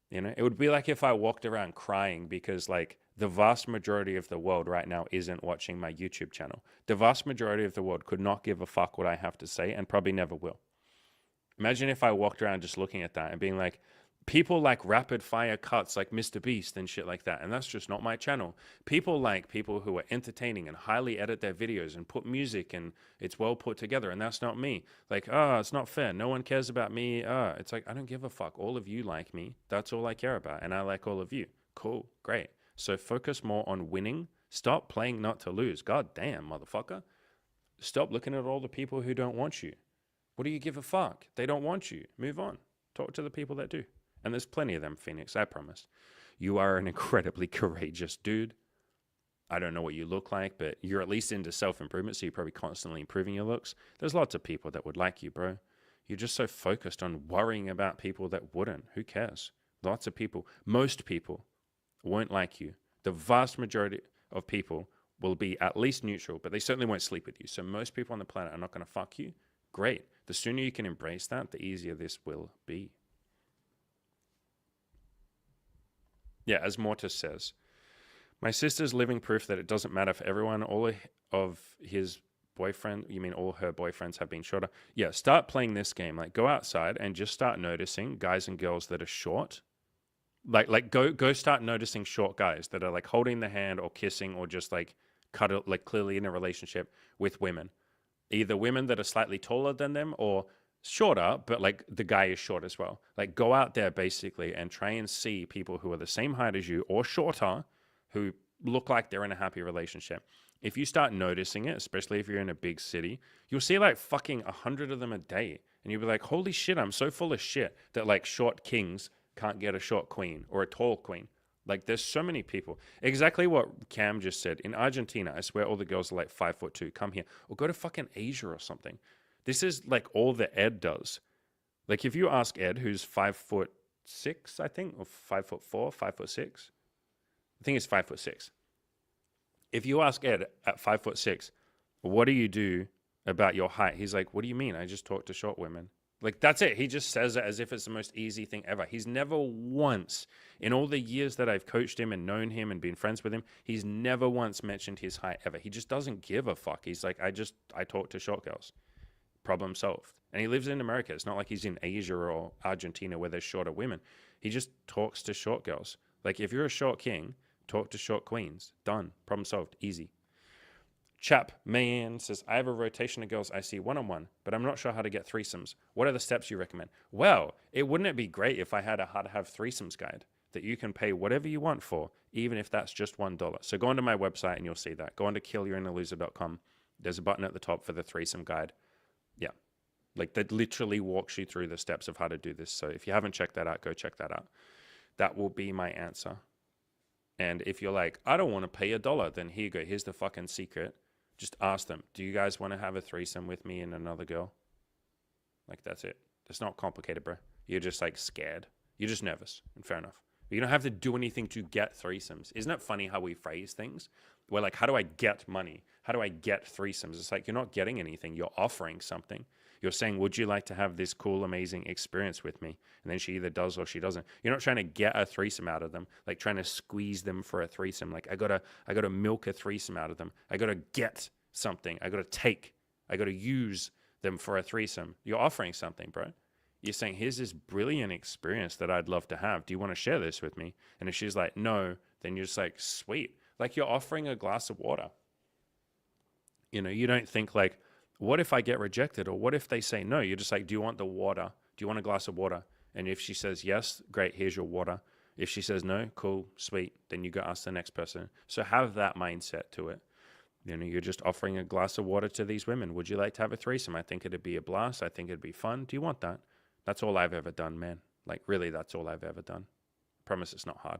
You know, it would be like if I walked around crying because like the vast majority of the world right now isn't watching my YouTube channel. The vast majority of the world could not give a fuck what I have to say and probably never will. Imagine if I walked around just looking at that and being like, people like rapid fire cuts like Mr. Beast and shit like that. And that's just not my channel. People like people who are entertaining and highly edit their videos and put music and it's well put together. And that's not me. Like, it's not fair. No one cares about me. It's like, I don't give a fuck. All of you like me. That's all I care about. And I like all of you. Cool. Great. So focus more on winning. Stop playing not to lose. God damn, motherfucker. Stop looking at all the people who don't want you. What do you give a fuck? They don't want you. Move on. Talk to the people that do. And there's plenty of them, Phoenix, I promise. You are an incredibly courageous dude. I don't know what you look like, but you're at least into self-improvement, so you're probably constantly improving your looks. There's lots of people that would like you, bro. You're just so focused on worrying about people that wouldn't. Who cares? Lots of people, most people won't like you. The vast majority of people will be at least neutral, but they certainly won't sleep with you. So most people on the planet are not going to fuck you. Great. The sooner you can embrace that, the easier this will be. Yeah, as Mortis says, My sister's living proof that it doesn't matter for everyone. All of his boyfriend, you mean all her boyfriends have been shorter? Yeah, start playing this game. Like, go outside and just start noticing guys and girls that are short. Like go start noticing short guys that are like holding the hand or kissing or just like cuddle, like clearly in a relationship with women. Either women that are slightly taller than them or shorter, but like the guy is short as well. Like, go out there basically and try and see people who are the same height as you or shorter who look like they're in a happy relationship. If you start noticing it, especially if you're in a big city, you'll see like fucking 100 of them a day. And you'll be like, holy shit, I'm so full of shit that like short kings can't get a short queen or a tall queen. Like, there's so many people. Exactly what Cam just said. In Argentina, I swear all the girls are like 5'2". Come here. Or go to fucking Asia or something. This is like all that Ed does. Like, if you ask Ed, who's 5'6", I think, or 5'4", 5'6", I think it's 5'6". If you ask Ed at 5'6", what do you do about your height? He's like, what do you mean? I just talk to short women. Like, that's it. He just says it as if it's the most easy thing ever. He's never once, in all the years that I've coached him and known him and been friends with him, he's never once mentioned his height ever. He just doesn't give a fuck. He's like, I talk to short girls. Problem solved. And he lives in America. It's not like he's in Asia or Argentina where there's shorter women. He just talks to short girls. Like, if you're a short king, talk to short queens. Done. Problem solved. Easy. Chap Man says, I have a rotation of girls I see one-on-one, but I'm not sure how to get threesomes. What are the steps you recommend? Well, wouldn't it be great if I had a how to have threesomes guide that you can pay whatever you want for, even if that's just $1. So go onto my website and you'll see that. Go onto killyourinaloser.com. There's a button at the top for the threesome guide. Yeah. Like, that literally walks you through the steps of how to do this. So if you haven't checked that out, go check that out. That will be my answer. And if you're like, I don't want to pay $1, then here you go. Here's the fucking secret. Just ask them, do you guys want to have a threesome with me and another girl? Like, that's it. It's not complicated, bro. You're just like scared. You're just nervous, and fair enough. But you don't have to do anything to get threesomes. Isn't it funny how we phrase things? We're like, how do I get money? How do I get threesomes? It's like, you're not getting anything. You're offering something. You're saying, would you like to have this cool, amazing experience with me? And then she either does or she doesn't. You're not trying to get a threesome out of them, like trying to squeeze them for a threesome. Like, I gotta milk a threesome out of them. I gotta get something. I gotta use them for a threesome. You're offering something, bro. You're saying, here's this brilliant experience that I'd love to have. Do you want to share this with me? And if she's like, no, then you're just like, sweet. Like, you're offering a glass of water. You know, you don't think like, what if I get rejected? Or what if they say no? You're just like, do you want the water? Do you want a glass of water? And if she says yes, great, here's your water. If she says no, cool, sweet, then you go ask the next person. So have that mindset to it. You know, you're just offering a glass of water to these women. Would you like to have a threesome? I think it'd be a blast. I think it'd be fun. Do you want that? That's all I've ever done, man. Like, really, that's all I've ever done. Promise it's not hard.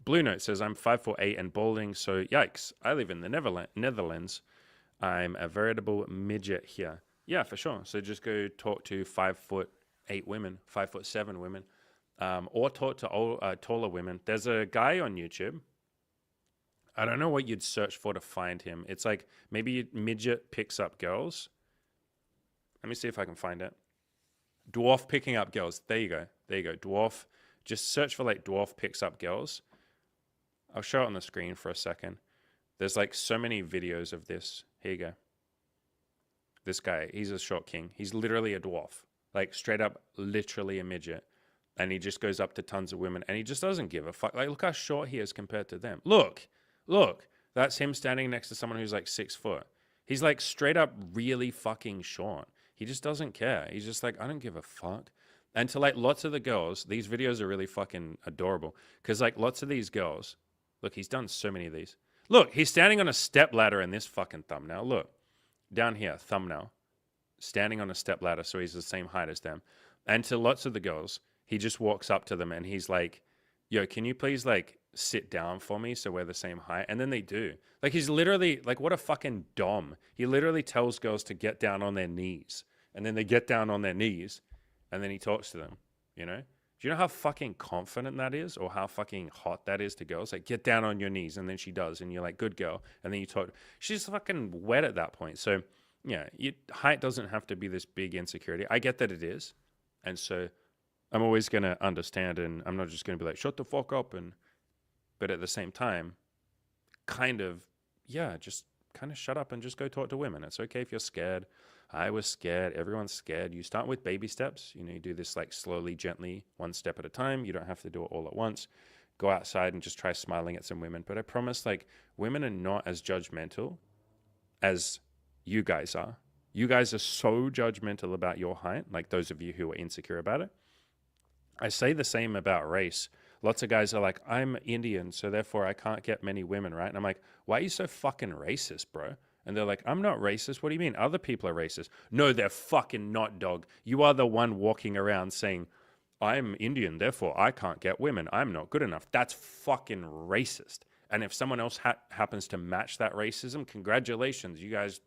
Blue Note says, I'm 5'8" and balding, so yikes. I live in the Netherlands. I'm a veritable midget here. Yeah, for sure. So just go talk to 5'8" women, 5'7" women, or talk to taller women. There's a guy on YouTube. I don't know what you'd search for to find him. It's like, maybe midget picks up girls. Let me see if I can find it. Dwarf picking up girls. There you go. There you go. Dwarf. Just search for like dwarf picks up girls. I'll show it on the screen for a second. There's like so many videos of this. Here you go. This guy, he's a short king. He's literally a dwarf. Like, straight up, literally a midget. And he just goes up to tons of women and he just doesn't give a fuck. Like, look how short he is compared to them. Look. That's him standing next to someone who's like 6 foot. He's like straight up really fucking short. He just doesn't care. He's just like, I don't give a fuck. And to like lots of the girls, these videos are really fucking adorable. Because like lots of these girls, look, he's done so many of these. Look, he's standing on a step ladder in this fucking thumbnail. Look, down here, thumbnail. Standing on a step ladder so he's the same height as them. And to lots of the girls, he just walks up to them and he's like, yo, can you please like sit down for me so we're the same height? And then they do. Like, he's literally like, what a fucking dom. He literally tells girls to get down on their knees. And then they get down on their knees and then he talks to them, you know? Do you know how fucking confident that is, or how fucking hot that is to girls? Like, get down on your knees, and then she does, and you're like, good girl. And then you talk. She's fucking wet at that point. So, yeah, height doesn't have to be this big insecurity. I get that it is. And so I'm always going to understand, and I'm not just going to be like, shut the fuck up and But at the same time, kind of, yeah, just kind of shut up and just go talk to women. It's okay if you're scared. I was scared. Everyone's scared. You start with baby steps. You know, you do this like slowly, gently, one step at a time. You don't have to do it all at once. Go outside and just try smiling at some women. But I promise, like, women are not as judgmental as you guys are. You guys are so judgmental about your height, like those of you who are insecure about it. I say the same about race. Lots of guys are like, I'm Indian, so therefore I can't get many women, right? And I'm like, why are you so fucking racist, bro? And they're like, I'm not racist. What do you mean? Other people are racist. No, they're fucking not, dog. You are the one walking around saying, I'm Indian, therefore I can't get women. I'm not good enough. That's fucking racist. And if someone else happens to match that racism, congratulations. You guys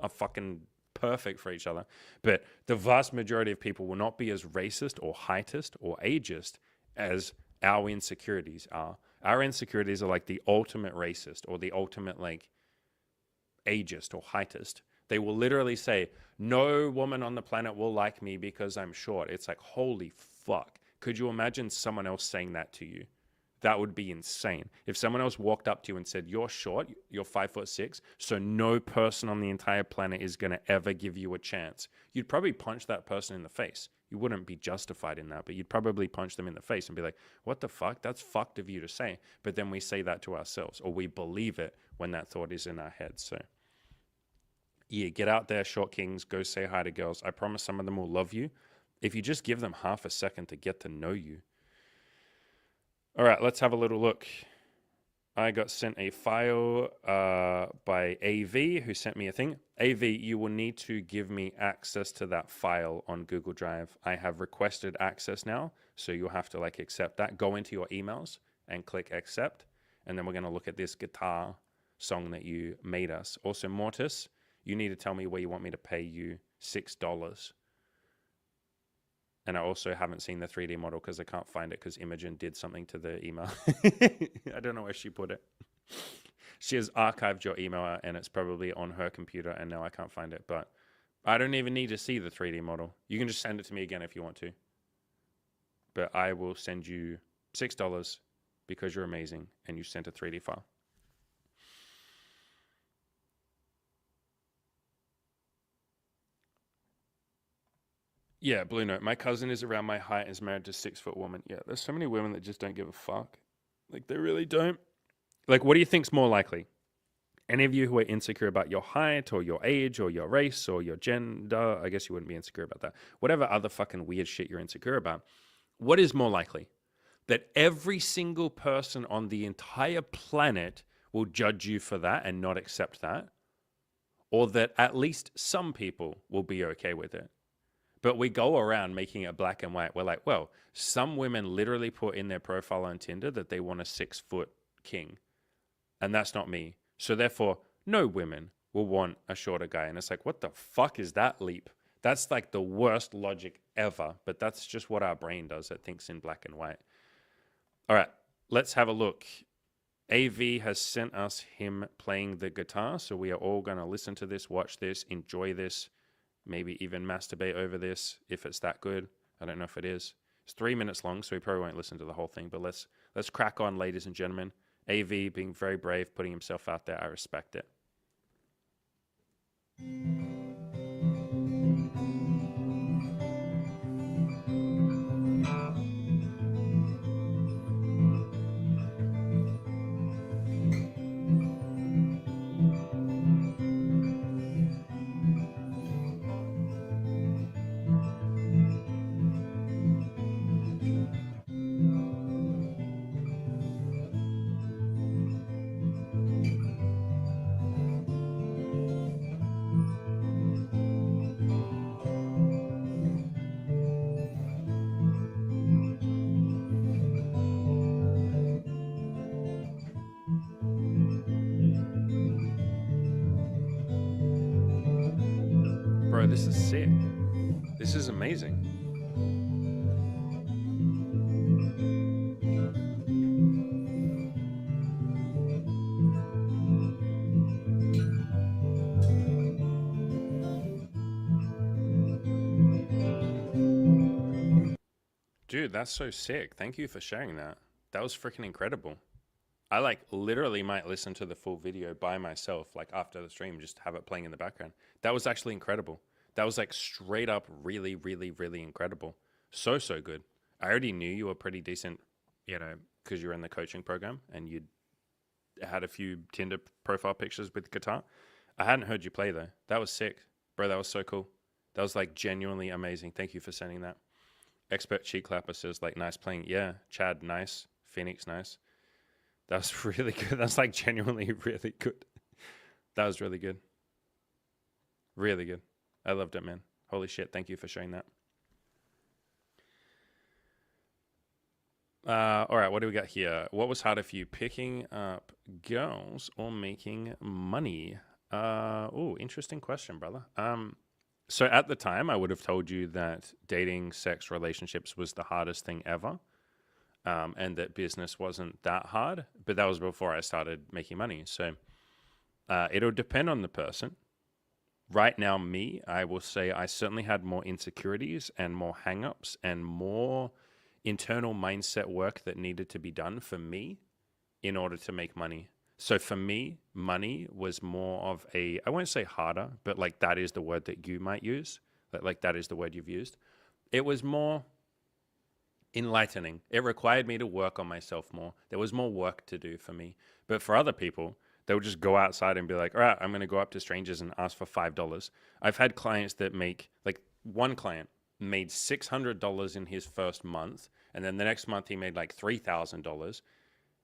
are fucking perfect for each other. But the vast majority of people will not be as racist or heightist or ageist as our insecurities are. Our insecurities are like the ultimate racist or the ultimate like ageist or heightist. They will literally say, no woman on the planet will like me because I'm short. It's like, holy fuck. Could you imagine someone else saying that to you? That would be insane. If someone else walked up to you and said, you're short, you're 5'6", so no person on the entire planet is going to ever give you a chance, you'd probably punch that person in the face. You wouldn't be justified in that, but you'd probably punch them in the face and be like, what the fuck? That's fucked of you to say. But then we say that to ourselves, or we believe it when that thought is in our heads. So yeah, get out there, short kings, go say hi to girls. I promise some of them will love you if you just give them half a second to get to know you. All right, let's have a little look. I got sent a file by AV, who sent me a thing. AV, you will need to give me access to that file on Google Drive. I have requested access now, so you'll have to like accept that. Go into your emails and click accept, and then we're going to look at this guitar song that you made us. Also, Mortis, you need to tell me where you want me to pay you $6. And I also haven't seen the 3D model because I can't find it because Imogen did something to the email. I don't know where she put it. She has archived your email and it's probably on her computer and now I can't find it. But I don't even need to see the 3D model. You can just send it to me again if you want to. But I will send you $6 because you're amazing and you sent a 3D file. Yeah, Blue Note. My cousin is around my height and is married to a 6-foot woman. Yeah, there's so many women that just don't give a fuck. Like, they really don't. Like, what do you think's more likely? Any of you who are insecure about your height or your age or your race or your gender, I guess you wouldn't be insecure about that. Whatever other fucking weird shit you're insecure about, what is more likely? That every single person on the entire planet will judge you for that and not accept that? Or that at least some people will be okay with it? But we go around making it black and white. We're like, well, some women literally put in their profile on Tinder that they want a 6-foot king. And that's not me. So therefore, no women will want a shorter guy. And it's like, what the fuck is that leap? That's like the worst logic ever. But that's just what our brain does. It thinks in black and white. All right, let's have a look. AV has sent us him playing the guitar. So we are all going to listen to this, watch this, enjoy this. Maybe even masturbate over this if it's that good. I don't know if it is. It's 3 minutes long, so we probably won't listen to the whole thing. But let's crack on, ladies and gentlemen. AV being very brave, putting himself out there. I respect it. Bro, this is sick. This is amazing. Dude, that's so sick. Thank you for sharing that. That was freaking incredible. I like literally might listen to the full video by myself, like after the stream, just have it playing in the background. That was actually incredible. That was like straight up really, really, really incredible. So, so good. I already knew you were pretty decent, because you're in the coaching program and you had a few Tinder profile pictures with guitar. I hadn't heard you play though. That was sick. Bro, that was so cool. That was like genuinely amazing. Thank you for sending that. Expert cheek clapper says like nice playing. Yeah, Chad, nice. Phoenix, nice. That was really good. That's like genuinely really good. That was really good. Really good. I loved it, man. Holy shit. Thank you for sharing that. All right, what do we got here? What was harder for you, picking up girls or making money? Oh, interesting question, brother. So at the time, I would have told you that dating, sex, relationships was the hardest thing ever, and that business wasn't that hard. But that was before I started making money. So it'll depend on the person. Right now, I will say I certainly had more insecurities and more hang-ups and more internal mindset work that needed to be done for me in order to make money. So for me, money was more of I won't say harder, but like that is the word that you might use. Like that is the word you've used. It was more enlightening. It required me to work on myself more. There was more work to do for me. But for other people, they would just go outside and be like, all right, I'm going to go up to strangers and ask for $5. I've had clients that make, like one client made $600 in his first month. And then the next month he made like $3,000.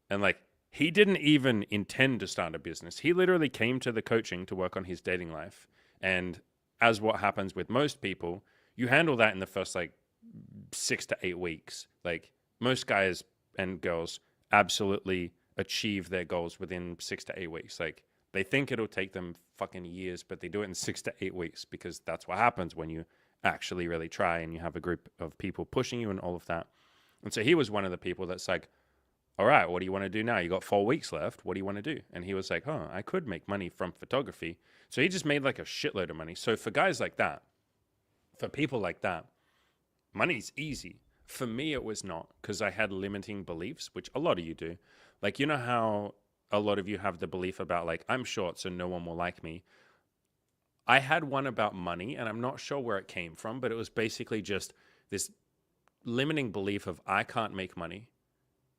And like, he didn't even intend to start a business. He literally came to the coaching to work on his dating life. And as what happens with most people, you handle that in the first like 6 to 8 weeks. Like most guys and girls absolutely achieve their goals within 6 to 8 weeks. Like they think it'll take them fucking years, but they do it in 6 to 8 weeks because that's what happens when you actually really try and you have a group of people pushing you and all of that. And so he was one of the people that's like, all right, what do you want to do now? You got 4 weeks left. What do you want to do? And he was like, oh, I could make money from photography. So he just made like a shitload of money. So for guys like that, for people like that, money's easy. For me, it was not, because I had limiting beliefs, which a lot of you do. Like, you know how a lot of you have the belief about like, I'm short, so no one will like me. I had one about money, and I'm not sure where it came from, but it was basically just this limiting belief of I can't make money.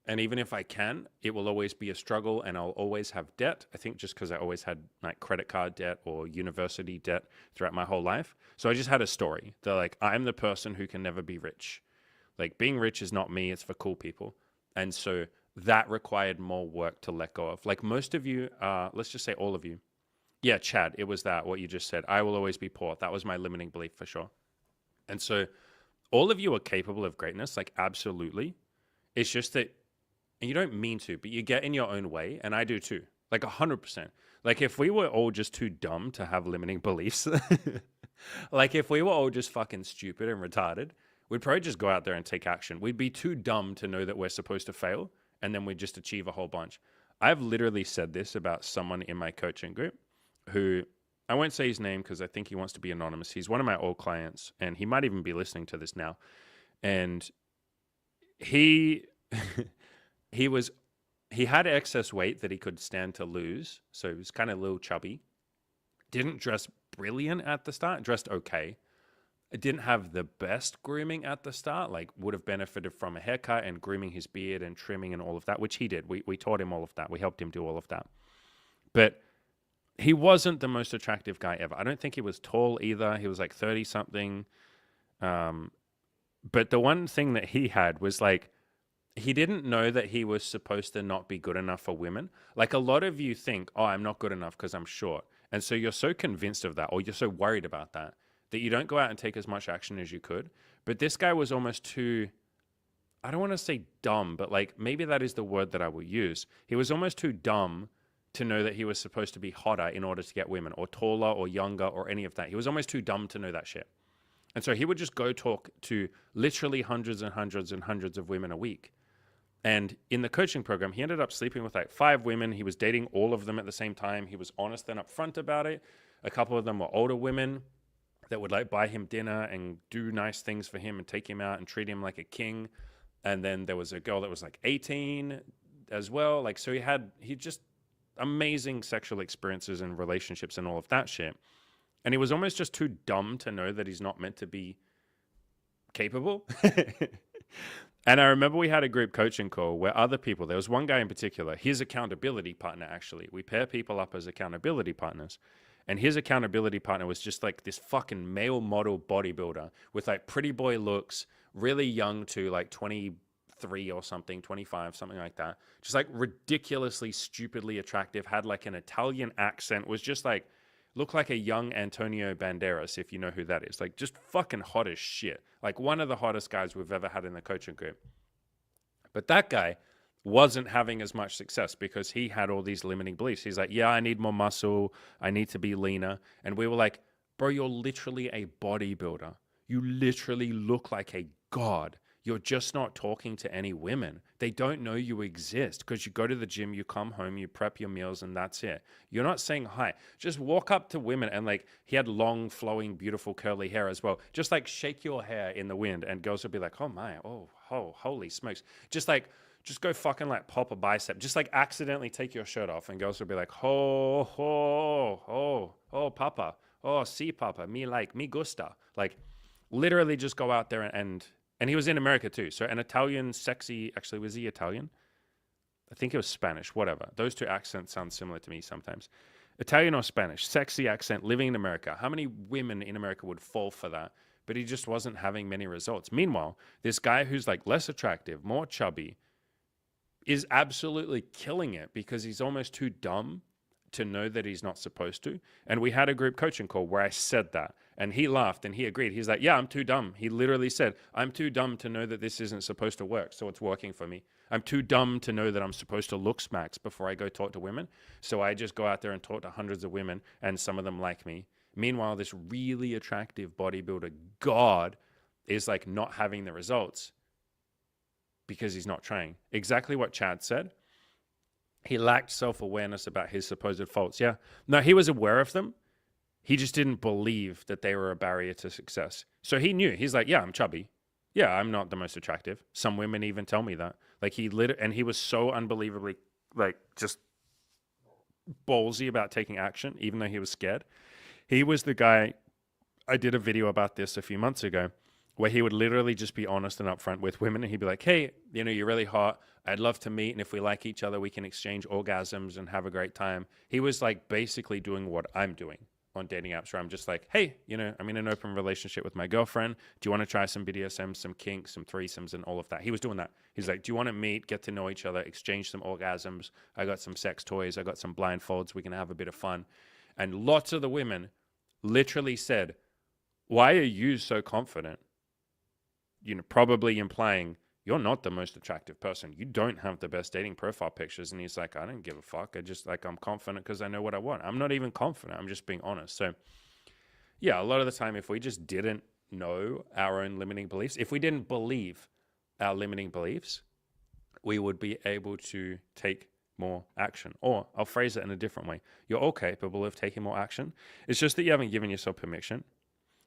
And even if I can, it will always be a struggle and I'll always have debt. I think just because I always had like credit card debt or university debt throughout my whole life. So I just had a story that like, I'm the person who can never be rich. Like being rich is not me, it's for cool people. And so that required more work to let go of. Like most of you, let's just say all of you. Yeah, Chad, it was that, what you just said. I will always be poor. That was my limiting belief for sure. And so all of you are capable of greatness, like absolutely. It's just that, and you don't mean to, but you get in your own way, and I do too, like 100%. Like if we were all just too dumb to have limiting beliefs, like if we were all just fucking stupid and retarded, we'd probably just go out there and take action. We'd be too dumb to know that we're supposed to fail, and then we'd just achieve a whole bunch. I've literally said this about someone in my coaching group who, I won't say his name because I think he wants to be anonymous. He's one of my old clients, and he might even be listening to this now. And he he had excess weight that he could stand to lose, so he was kind of a little chubby. Didn't dress brilliant at the start, dressed okay. Didn't have the best grooming at the start, like would have benefited from a haircut and grooming his beard and trimming and all of that, which he did. We taught him all of that. We helped him do all of that. But he wasn't the most attractive guy ever. I don't think he was tall either. He was like 30 something. But the one thing that he had was like, he didn't know that he was supposed to not be good enough for women. Like a lot of you think, oh, I'm not good enough because I'm short. And so you're so convinced of that, or you're so worried about that, that you don't go out and take as much action as you could. But this guy was almost too, I don't want to say dumb, but like maybe that is the word that I will use. He was almost too dumb to know that he was supposed to be hotter in order to get women, or taller or younger or any of that. He was almost too dumb to know that shit. And so he would just go talk to literally hundreds and hundreds and hundreds of women a week. And in the coaching program, he ended up sleeping with like 5 women. He was dating all of them at the same time. He was honest and upfront about it. A couple of them were older women that would like buy him dinner and do nice things for him and take him out and treat him like a king. And then there was a girl that was like 18 as well. Like, so he just amazing sexual experiences and relationships and all of that shit. And he was almost just too dumb to know that he's not meant to be capable. And I remember we had a group coaching call where other people, there was one guy in particular, his accountability partner, actually. We pair people up as accountability partners. And his accountability partner was just like this fucking male model bodybuilder with like pretty boy looks, really young too, like 23 or something, 25, something like that. Just like ridiculously, stupidly attractive, had like an Italian accent, was just like, looked like a young Antonio Banderas, if you know who that is. Like, just fucking hot as shit. Like, one of the hottest guys we've ever had in the coaching group. But that guy wasn't having as much success because he had all these limiting beliefs. He's like, yeah, I need more muscle. I need to be leaner. And we were like, bro, you're literally a bodybuilder. You literally look like a god. You're just not talking to any women. They don't know you exist because you go to the gym, you come home, you prep your meals, and that's it. You're not saying hi. Just walk up to women and like, he had long, flowing, beautiful, curly hair as well. Just like shake your hair in the wind and girls would be like, oh my, oh, holy smokes. Just go fucking like pop a bicep. Just like accidentally take your shirt off and girls would be like, oh, papa. Oh, si, papa. Me gusta. Like literally just go out there and he was in America too. So an Italian sexy, actually, was he Italian? I think it was Spanish, whatever. Those two accents sound similar to me sometimes. Italian or Spanish, sexy accent, living in America. How many women in America would fall for that? But he just wasn't having many results. Meanwhile, this guy who's like less attractive, more chubby, is absolutely killing it because he's almost too dumb to know that he's not supposed to. And we had a group coaching call where I said that. And he laughed and he agreed. He's like, yeah, I'm too dumb. He literally said, I'm too dumb to know that this isn't supposed to work. So it's working for me. I'm too dumb to know that I'm supposed to look smacks before I go talk to women. So I just go out there and talk to hundreds of women and some of them like me. Meanwhile, this really attractive bodybuilder god is like not having the results because he's not trying. Exactly what Chad said. He lacked self-awareness about his supposed faults. Yeah. No, he was aware of them. He just didn't believe that they were a barrier to success. So he knew. He's like, yeah, I'm chubby. Yeah, I'm not the most attractive. Some women even tell me that. Like and he was so unbelievably like just ballsy about taking action, even though he was scared. He was the guy, I did a video about this a few months ago, where he would literally just be honest and upfront with women. And he'd be like, hey, you're really hot. I'd love to meet. And if we like each other, we can exchange orgasms and have a great time. He was like basically doing what I'm doing on dating apps, where I'm just like, hey, I'm in an open relationship with my girlfriend. Do you want to try some BDSM, some kinks, some threesomes, and all of that? He was doing that. He's like, do you want to meet, get to know each other, exchange some orgasms? I got some sex toys. I got some blindfolds. We can have a bit of fun. And lots of the women literally said, why are you so confident? Probably implying you're not the most attractive person. You don't have the best dating profile pictures. And he's like, I don't give a fuck. I'm confident because I know what I want. I'm not even confident. I'm just being honest. So yeah, a lot of the time, if we just didn't know our own limiting beliefs, if we didn't believe our limiting beliefs, we would be able to take more action. Or I'll phrase it in a different way. You're all capable of taking more action. It's just that you haven't given yourself permission.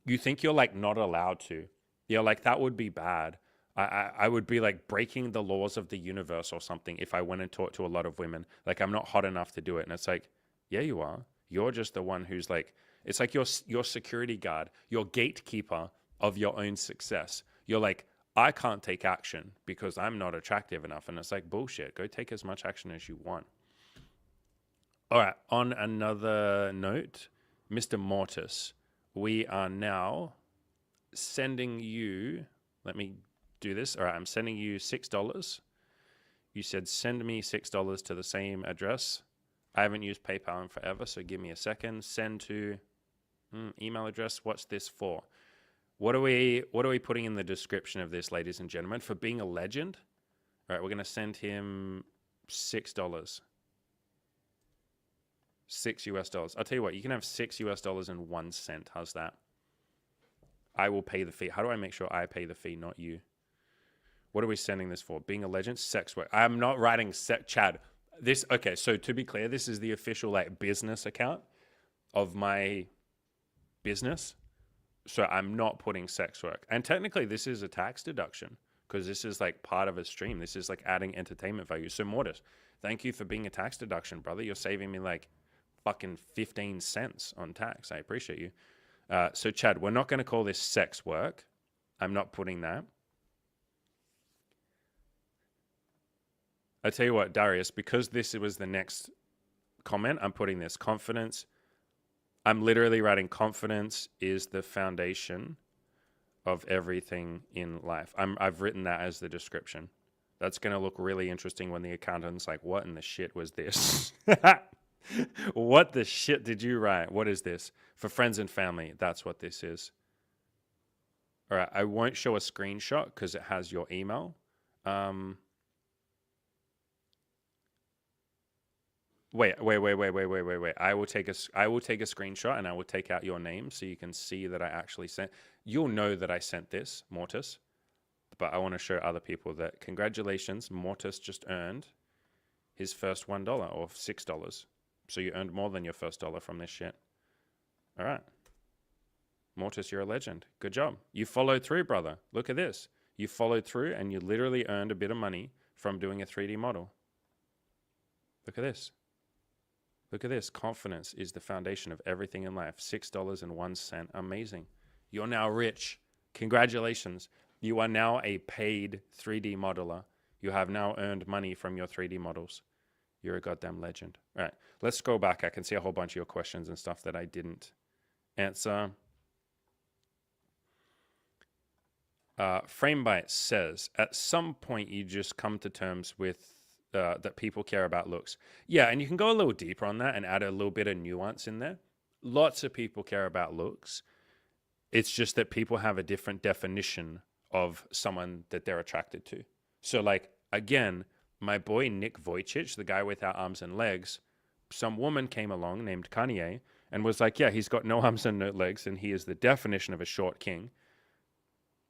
You think you're like not allowed to. You're like, that would be bad. I would be like breaking the laws of the universe or something if I went and talked to a lot of women. Like, I'm not hot enough to do it. And it's like, yeah, you are. You're just the one who's like, it's like your security guard, your gatekeeper of your own success. You're like, I can't take action because I'm not attractive enough. And it's like, bullshit. Go take as much action as you want. All right. On another note, Mr. Mortis, we are now sending you, let me do this. All right, I'm sending you $6. You said send me $6 to the same address. I haven't used PayPal in forever, so give me a second. Send to email address. What's this for? What are we putting in the description of this, ladies and gentlemen? For being a legend? All right, we're going to send him $6. $6. I'll tell you what, you can have $6 and 1 cent. How's that? I will pay the fee. How do I make sure I pay the fee, not you? What are we sending this for? Being a legend? Sex work. I'm not writing Chad. Okay, so to be clear, this is the official like business account of my business. So I'm not putting sex work. And technically this is a tax deduction because this is like part of a stream. This is like adding entertainment value. So Mortis, thank you for being a tax deduction, brother. You're saving me like fucking 15 cents on tax. I appreciate you. So Chad, we're not going to call this sex work. I'm not putting that. I tell you what, Darius, because this was the next comment, I'm putting this confidence. I'm literally writing confidence is the foundation of everything in life. I've written that as the description. That's going to look really interesting when the accountant's like, what in the shit was this? What the shit did you write? What is this? For friends and family, that's what this is. All right, I won't show a screenshot because it has your email. Wait. I will take a screenshot and I will take out your name so you can see that I actually sent. You'll know that I sent this, Mortis. But I want to show other people that congratulations, Mortis just earned his first $1 or $6. So you earned more than your first dollar from this shit. All right. Mortis, you're a legend. Good job. You followed through, brother. Look at this. You followed through and you literally earned a bit of money from doing a 3D model. Look at this. Look at this. Confidence is the foundation of everything in life. $6.01. Amazing. You're now rich. Congratulations. You are now a paid 3D modeler. You have now earned money from your 3D models. You're a goddamn legend. All right. Let's scroll back. I can see a whole bunch of your questions and stuff that I didn't answer. Framebite says, at some point you just come to terms with that people care about looks. Yeah, and you can go a little deeper on that and add a little bit of nuance in there. Lots of people care about looks. It's just that people have a different definition of someone that they're attracted to. So like, again, my boy Nick Vujicic, the guy without arms and legs, some woman came along named Kanye and was like, yeah, he's got no arms and no legs and he is the definition of a short king.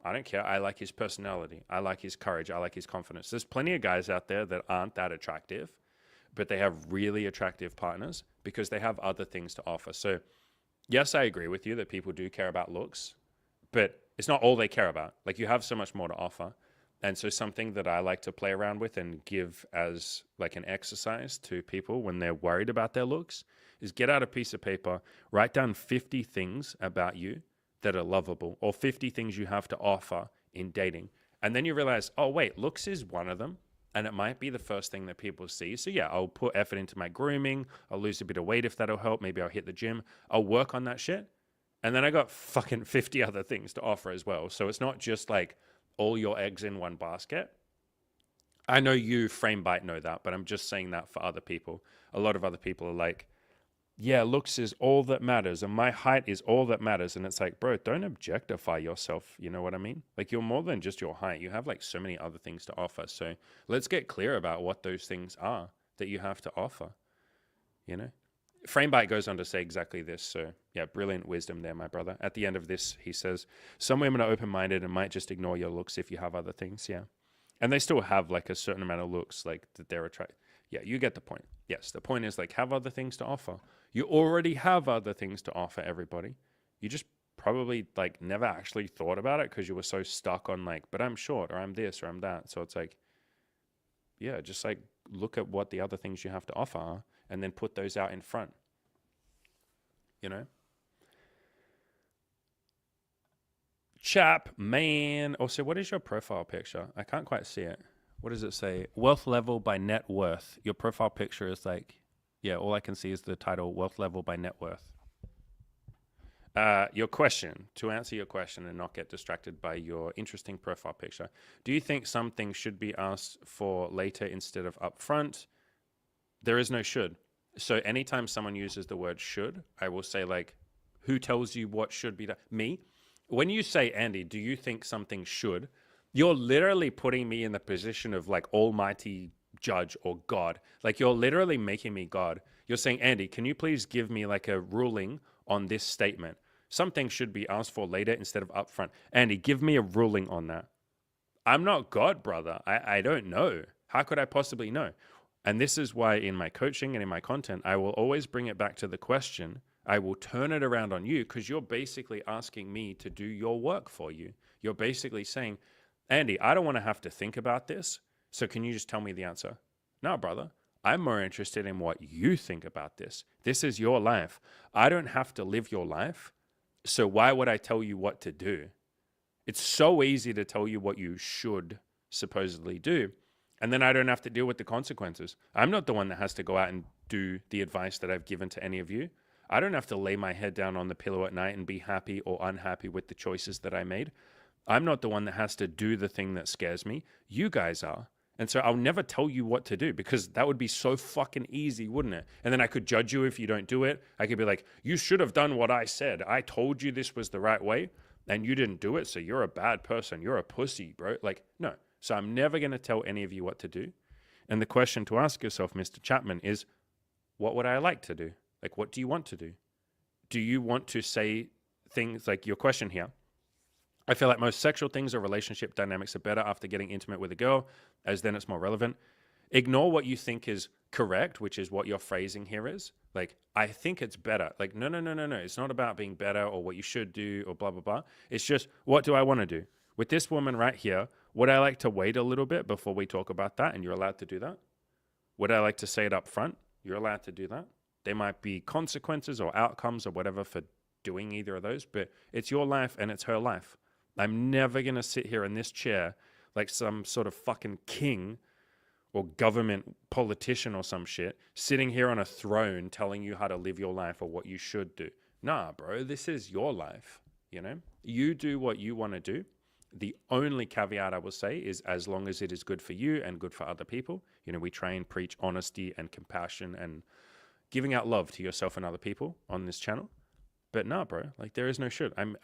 I don't care. I like his personality. I like his courage. I like his confidence. There's plenty of guys out there that aren't that attractive, but they have really attractive partners because they have other things to offer. So yes, I agree with you that people do care about looks, but it's not all they care about. Like you have so much more to offer. And so something that I like to play around with and give as like an exercise to people when they're worried about their looks is get out a piece of paper, write down 50 things about you that are lovable or 50 things you have to offer in dating. And then you realize, oh, wait, looks is one of them. And it might be the first thing that people see. So yeah, I'll put effort into my grooming. I'll lose a bit of weight if that'll help. Maybe I'll hit the gym. I'll work on that shit. And then I got fucking 50 other things to offer as well. So it's not just like all your eggs in one basket. I know you, Framebite, know that, but I'm just saying that for other people. A lot of other people are like, yeah, looks is all that matters and my height is all that matters. And it's like, bro, don't objectify yourself. You know what I mean? Like you're more than just your height. You have like so many other things to offer. So let's get clear about what those things are that you have to offer, you know? Framebite goes on to say exactly this. So yeah, brilliant wisdom there, my brother. At the end of this, he says, some women are open-minded and might just ignore your looks if you have other things. Yeah. And they still have like a certain amount of looks like that they're attracted. Yeah, you get the point. Yes, the point is like have other things to offer. You already have other things to offer everybody. You just probably like never actually thought about it because you were so stuck on like, but I'm short or I'm this or I'm that. So it's like, yeah, just like look at what the other things you have to offer are and then put those out in front, you know? Chap, man. Also, what is your profile picture? I can't quite see it. What does it say? Wealth level by net worth. Your profile picture is like, yeah, all I can see is the title, wealth level by net worth. Your question, to answer your question and not get distracted by your interesting profile picture, do you think some things should be asked for later instead of upfront? There is no should. So anytime someone uses the word should, I will say like, who tells you what should be done? Me? When you say, Andy, do you think something should? You're literally putting me in the position of like almighty judge or God. Like you're literally making me God. You're saying, Andy, can you please give me like a ruling on this statement? Something should be asked for later instead of upfront. Andy, give me a ruling on that. I'm not God, brother. I don't know. How could I possibly know? And this is why in my coaching and in my content, I will always bring it back to the question. I will turn it around on you because you're basically asking me to do your work for you. You're basically saying, Andy, I don't want to have to think about this. So can you just tell me the answer? No, brother. I'm more interested in what you think about this. This is your life. I don't have to live your life. So why would I tell you what to do? It's so easy to tell you what you should supposedly do. And then I don't have to deal with the consequences. I'm not the one that has to go out and do the advice that I've given to any of you. I don't have to lay my head down on the pillow at night and be happy or unhappy with the choices that I made. I'm not the one that has to do the thing that scares me. You guys are. And so I'll never tell you what to do because that would be so fucking easy, wouldn't it? And then I could judge you if you don't do it. I could be like, you should have done what I said. I told you this was the right way and you didn't do it. So you're a bad person. You're a pussy, bro. Like, no. So I'm never going to tell any of you what to do. And the question to ask yourself, Mr. Chapman, is what would I like to do? Like, what do you want to do? Do you want to say things like your question here? I feel like most sexual things or relationship dynamics are better after getting intimate with a girl, as then it's more relevant. Ignore what you think is correct, which is what your phrasing here is. Like, I think it's better. Like, no. It's not about being better or what you should do or blah, blah, blah. It's just, what do I want to do? With this woman right here, would I like to wait a little bit before we talk about that? And you're allowed to do that. Would I like to say it up front? You're allowed to do that. There might be consequences or outcomes or whatever for doing either of those, but it's your life and it's her life. I'm never going to sit here in this chair like some sort of fucking king or government politician or some shit, sitting here on a throne telling you how to live your life or what you should do. Nah, bro, this is your life, you know? You do what you want to do. The only caveat I will say is as long as it is good for you and good for other people. You know, we try and preach honesty and compassion and giving out love to yourself and other people on this channel. But nah, bro, like there is no should. I'm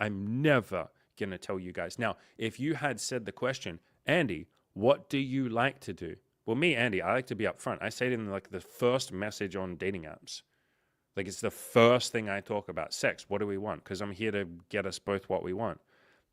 never going to tell you guys. Now, if you had said the question, Andy, what do you like to do? Well, me, Andy, I like to be upfront. I say it in like the first message on dating apps. Like it's the first thing I talk about. Sex, what do we want? Because I'm here to get us both what we want.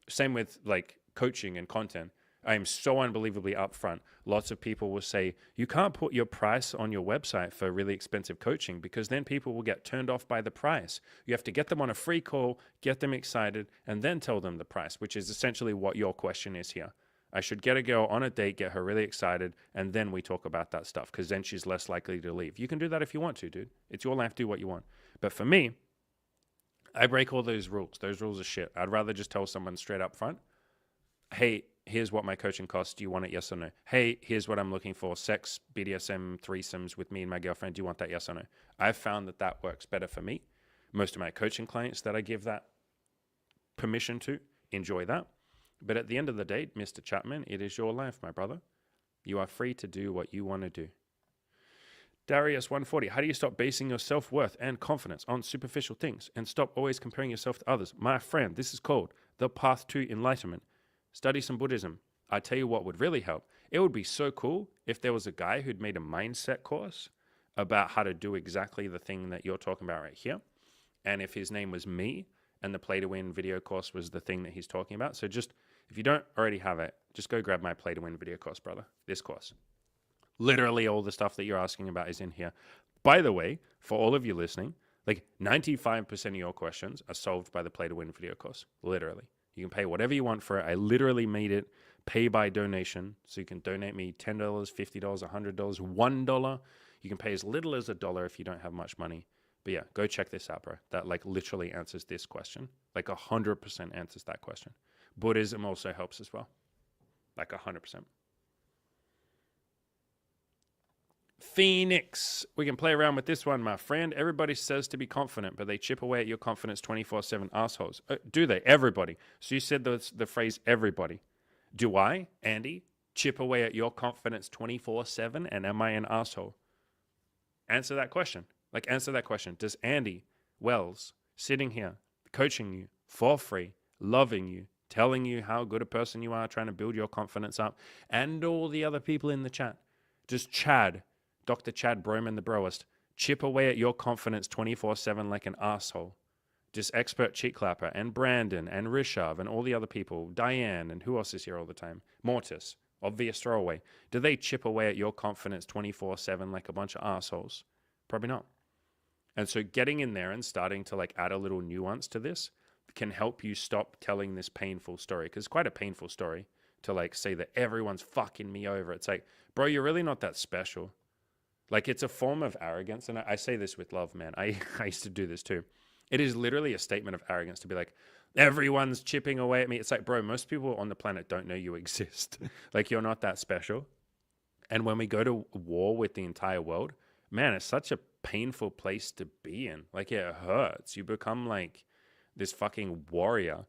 Same with like coaching and content. I am so unbelievably upfront. Lots of people will say, you can't put your price on your website for really expensive coaching because then people will get turned off by the price. You have to get them on a free call, get them excited, and then tell them the price, which is essentially what your question is here. I should get a girl on a date, get her really excited, and then we talk about that stuff because then she's less likely to leave. You can do that if you want to, dude. It's your life, do what you want. But for me, I break all those rules. Those rules are shit. I'd rather just tell someone straight up front, hey, here's what my coaching costs. Do you want it? Yes or no? Hey, here's what I'm looking for. Sex, BDSM, threesomes with me and my girlfriend. Do you want that? Yes or no? I've found that that works better for me. Most of my coaching clients that I give that permission to enjoy that. But at the end of the day, Mr. Chapman, it is your life, my brother. You are free to do what you want to do. Darius 140, how do you stop basing your self-worth and confidence on superficial things and stop always comparing yourself to others? My friend, this is called the path to enlightenment. Study some Buddhism. I tell you what would really help. It would be so cool if there was a guy who'd made a mindset course about how to do exactly the thing that you're talking about right here. And if his name was me and the Play to Win video course was the thing that he's talking about. So just, if you don't already have it, just go grab my Play to Win video course, brother. This course. Literally all the stuff that you're asking about is in here. By the way, for all of you listening, like 95% of your questions are solved by the Play to Win video course. Literally. You can pay whatever you want for it. I literally made it pay by donation. So you can donate me $10, $50, $100, $1. You can pay as little as $1 if you don't have much money. But yeah, go check this out, bro. That like literally answers this question. Like 100% answers that question. Buddhism also helps as well. Like 100%. Phoenix. We can play around with this one, my friend. Everybody says to be confident, but they chip away at your confidence 24/7 assholes. Do they? Everybody. So you said the phrase everybody. Do I, Andy, chip away at your confidence 24/7 and am I an asshole? Answer that question. Like answer that question. Does Andy Wells sitting here coaching you for free, loving you, telling you how good a person you are, trying to build your confidence up, and all the other people in the chat, does Chad, Dr. Chad Broman, the broest, chip away at your confidence 24/7 like an asshole? Just expert cheek clapper and Brandon and Rishav and all the other people, Diane and who else is here all the time? Mortis, obvious throwaway. Do they chip away at your confidence 24/7 like a bunch of assholes? Probably not. And so getting in there and starting to like add a little nuance to this can help you stop telling this painful story, because it's quite a painful story to like say that everyone's fucking me over. It's like, bro, you're really not that special. Like, it's a form of arrogance. And I say this with love, man. I used to do this too. It is literally a statement of arrogance to be like, everyone's chipping away at me. It's like, bro, most people on the planet don't know you exist. Like, you're not that special. And when we go to war with the entire world, man, it's such a painful place to be in. Like, it hurts. You become like this fucking warrior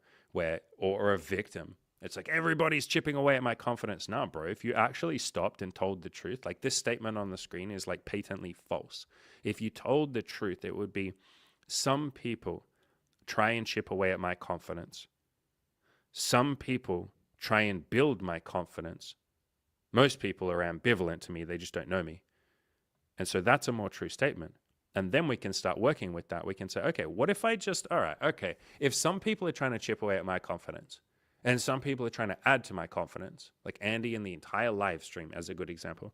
or a victim. It's like, everybody's chipping away at my confidence. No, bro, if you actually stopped and told the truth, like this statement on the screen is like patently false. If you told the truth, it would be, some people try and chip away at my confidence. Some people try and build my confidence. Most people are ambivalent to me. They just don't know me. And so that's a more true statement. And then we can start working with that. We can say, okay, what if I just, all right, okay, if some people are trying to chip away at my confidence and some people are trying to add to my confidence, like Andy in the entire live stream as a good example,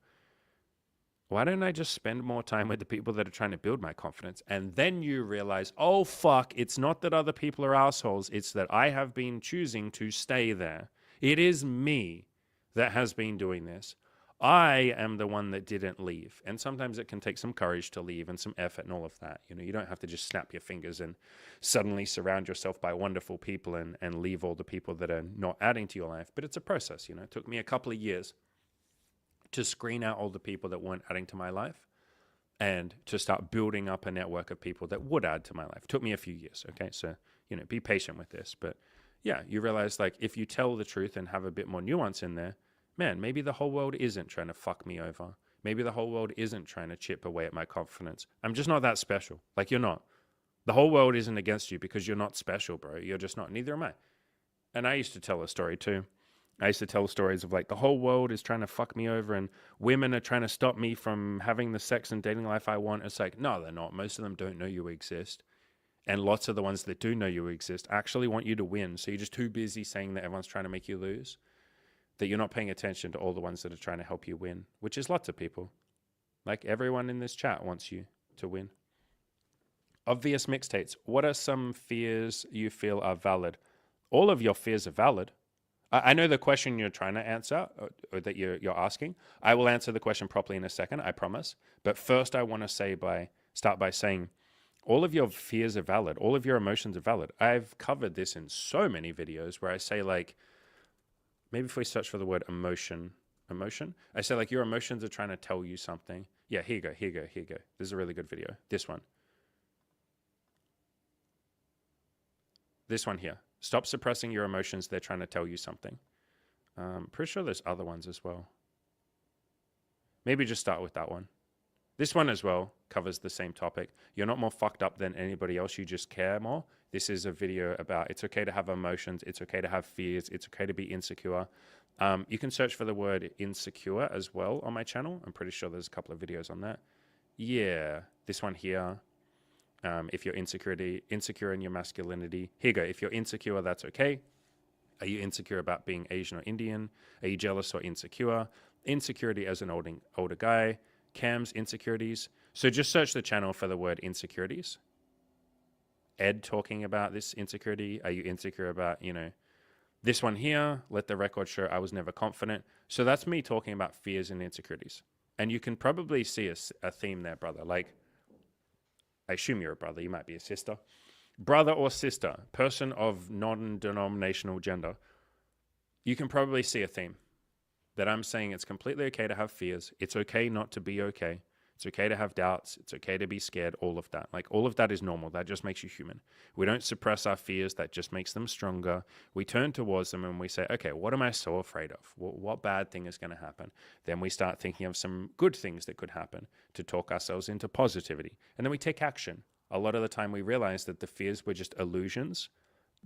why don't I just spend more time with the people that are trying to build my confidence? And then you realize, oh, fuck, it's not that other people are assholes. It's that I have been choosing to stay there. It is me that has been doing this. I am the one that didn't leave. And sometimes it can take some courage to leave and some effort and all of that. You know, you don't have to just snap your fingers and suddenly surround yourself by wonderful people and leave all the people that are not adding to your life. But it's a process, you know. It took me a couple of years to screen out all the people that weren't adding to my life and to start building up a network of people that would add to my life. It took me a few years, okay? So, you know, be patient with this. But yeah, you realize like if you tell the truth and have a bit more nuance in there, man, maybe the whole world isn't trying to fuck me over. Maybe the whole world isn't trying to chip away at my confidence. I'm just not that special. Like, you're not. The whole world isn't against you because you're not special, bro. You're just not. Neither am I. And I used to tell a story too. I used to tell stories of like the whole world is trying to fuck me over and women are trying to stop me from having the sex and dating life I want. It's like, no, they're not. Most of them don't know you exist. And lots of the ones that do know you exist actually want you to win. So you're just too busy saying that everyone's trying to make you lose, that you're not paying attention to all the ones that are trying to help you win, which is lots of people. Like everyone in this chat wants you to win. Obvious mixtapes. What are some fears you feel are valid? All of your fears are valid. I know the question you're trying to answer or that you're asking. I will answer the question properly in a second, I promise. But first I want to start by saying all of your fears are valid. All of your emotions are valid. I've covered this in so many videos where I say like, maybe if we search for the word emotion, I say like your emotions are trying to tell you something. Yeah, here you go. This is a really good video. This one here. Stop suppressing your emotions. They're trying to tell you something. Pretty sure there's other ones as well. Maybe just start with that one. This one as well covers the same topic. You're not more fucked up than anybody else. You just care more. This is a video about it's okay to have emotions. It's okay to have fears. It's okay to be insecure. You can search for the word insecure as well on my channel. I'm pretty sure there's a couple of videos on that. Yeah, this one here. If you're insecure in your masculinity, here you go. If you're insecure, that's okay. Are you insecure about being Asian or Indian? Are you jealous or insecure? Insecurity as an older guy. Cam's insecurities. So just search the channel for the word insecurities. Ed talking about this insecurity. Are you insecure about, you know, this one here? Let the record show I was never confident. So that's me talking about fears and insecurities. And you can probably see a theme there, brother. Like, I assume you're a brother. You might be a sister. Brother or sister, person of non-denominational gender. You can probably see a theme that I'm saying it's completely okay to have fears. It's okay not to be okay. It's okay to have doubts. It's okay to be scared. All of that. Like, all of that is normal. That just makes you human. We don't suppress our fears. That just makes them stronger. We turn towards them and we say, okay, what am I so afraid of? What bad thing is going to happen? Then we start thinking of some good things that could happen to talk ourselves into positivity. And then we take action. A lot of the time we realize that the fears were just illusions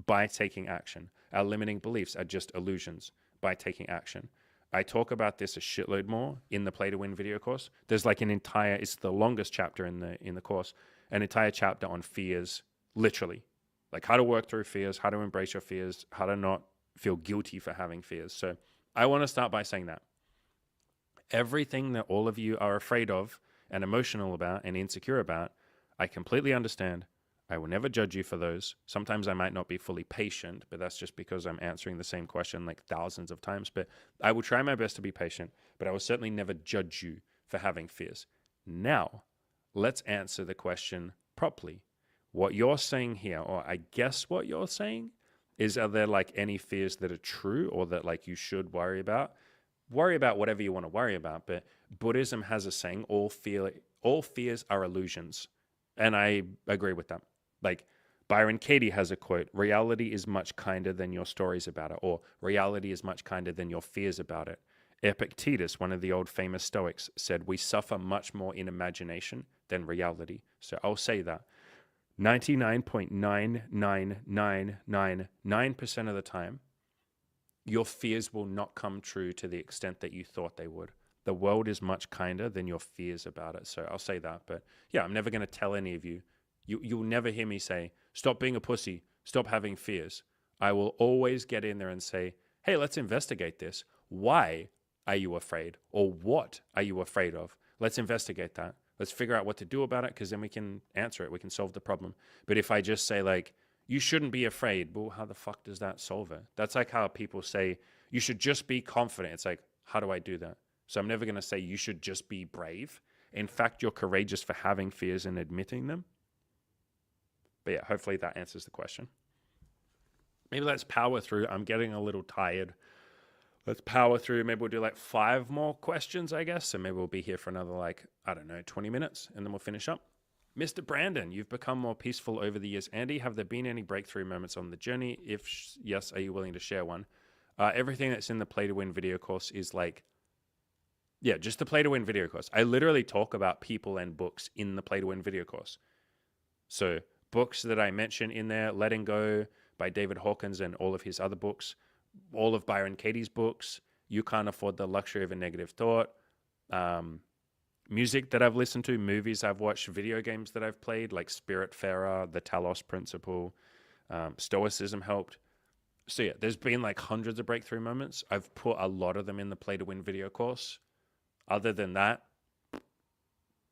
by taking action. Our limiting beliefs are just illusions by taking action. I talk about this a shitload more in the Play to Win video course. There's like it's the longest chapter in the course, an entire chapter on fears, literally. Like how to work through fears, how to embrace your fears, how to not feel guilty for having fears. So I want to start by saying that everything that all of you are afraid of and emotional about and insecure about, I completely understand. I will never judge you for those. Sometimes I might not be fully patient, but that's just because I'm answering the same question like thousands of times. But I will try my best to be patient, but I will certainly never judge you for having fears. Now, let's answer the question properly. What you're saying here, or I guess what you're saying, is are there like any fears that are true or that like you should worry about? Worry about whatever you want to worry about, but Buddhism has a saying, all fears are illusions. And I agree with that. Like Byron Katie has a quote, reality is much kinder than your stories about it, or reality is much kinder than your fears about it. Epictetus, one of the old famous Stoics, said, we suffer much more in imagination than reality. So I'll say that. 99.99999% of the time, your fears will not come true to the extent that you thought they would. The world is much kinder than your fears about it. So I'll say that. But yeah, I'm never going to tell any of you. You'll never hear me say, stop being a pussy, stop having fears. I will always get in there and say, hey, let's investigate this. Why are you afraid? Or what are you afraid of? Let's investigate that. Let's figure out what to do about it, because then we can answer it. We can solve the problem. But if I just say like, you shouldn't be afraid, well, how the fuck does that solve it? That's like how people say, you should just be confident. It's like, how do I do that? So I'm never going to say you should just be brave. In fact, you're courageous for having fears and admitting them. But yeah, hopefully that answers the question. Maybe let's power through. I'm getting a little tired. Let's power through. Maybe we'll do like 5 more questions, I guess. So maybe we'll be here for another 20 minutes, and then we'll finish up. Mr. Brandon, you've become more peaceful over the years. Andy, have there been any breakthrough moments on the journey? If yes, are you willing to share one? Everything that's in the Play to Win video course is just the Play to Win video course. I literally talk about people and books in the Play to Win video course. So books that I mention in there, Letting Go by David Hawkins and all of his other books, all of Byron Katie's books, You Can't Afford the Luxury of a Negative Thought, music that I've listened to, movies I've watched, video games that I've played, like Spiritfarer, The Talos Principle, Stoicism helped. So yeah, there's been like hundreds of breakthrough moments. I've put a lot of them in the Play to Win video course. Other than that,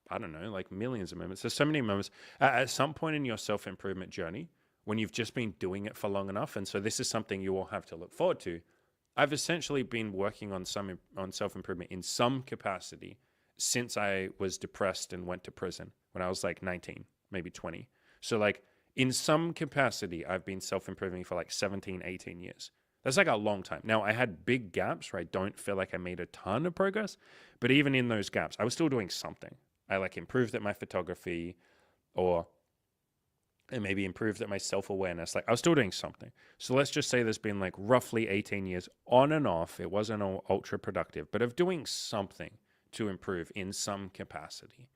I don't know, like millions of moments. There's so many moments. At some point in your self-improvement journey, when you've just been doing it for long enough, and so this is something you will have to look forward to, I've essentially been working on self-improvement in some capacity since I was depressed and went to prison when I was like 19, maybe 20. So like in some capacity, I've been self-improving for like 17, 18 years. That's like a long time. Now, I had big gaps where I don't feel like I made a ton of progress, but even in those gaps, I was still doing something. I like improved at my photography, or and maybe improved at my self-awareness. Like I was still doing something. So let's just say there's been like roughly 18 years on and off. It wasn't all ultra productive, but of doing something to improve in some capacity.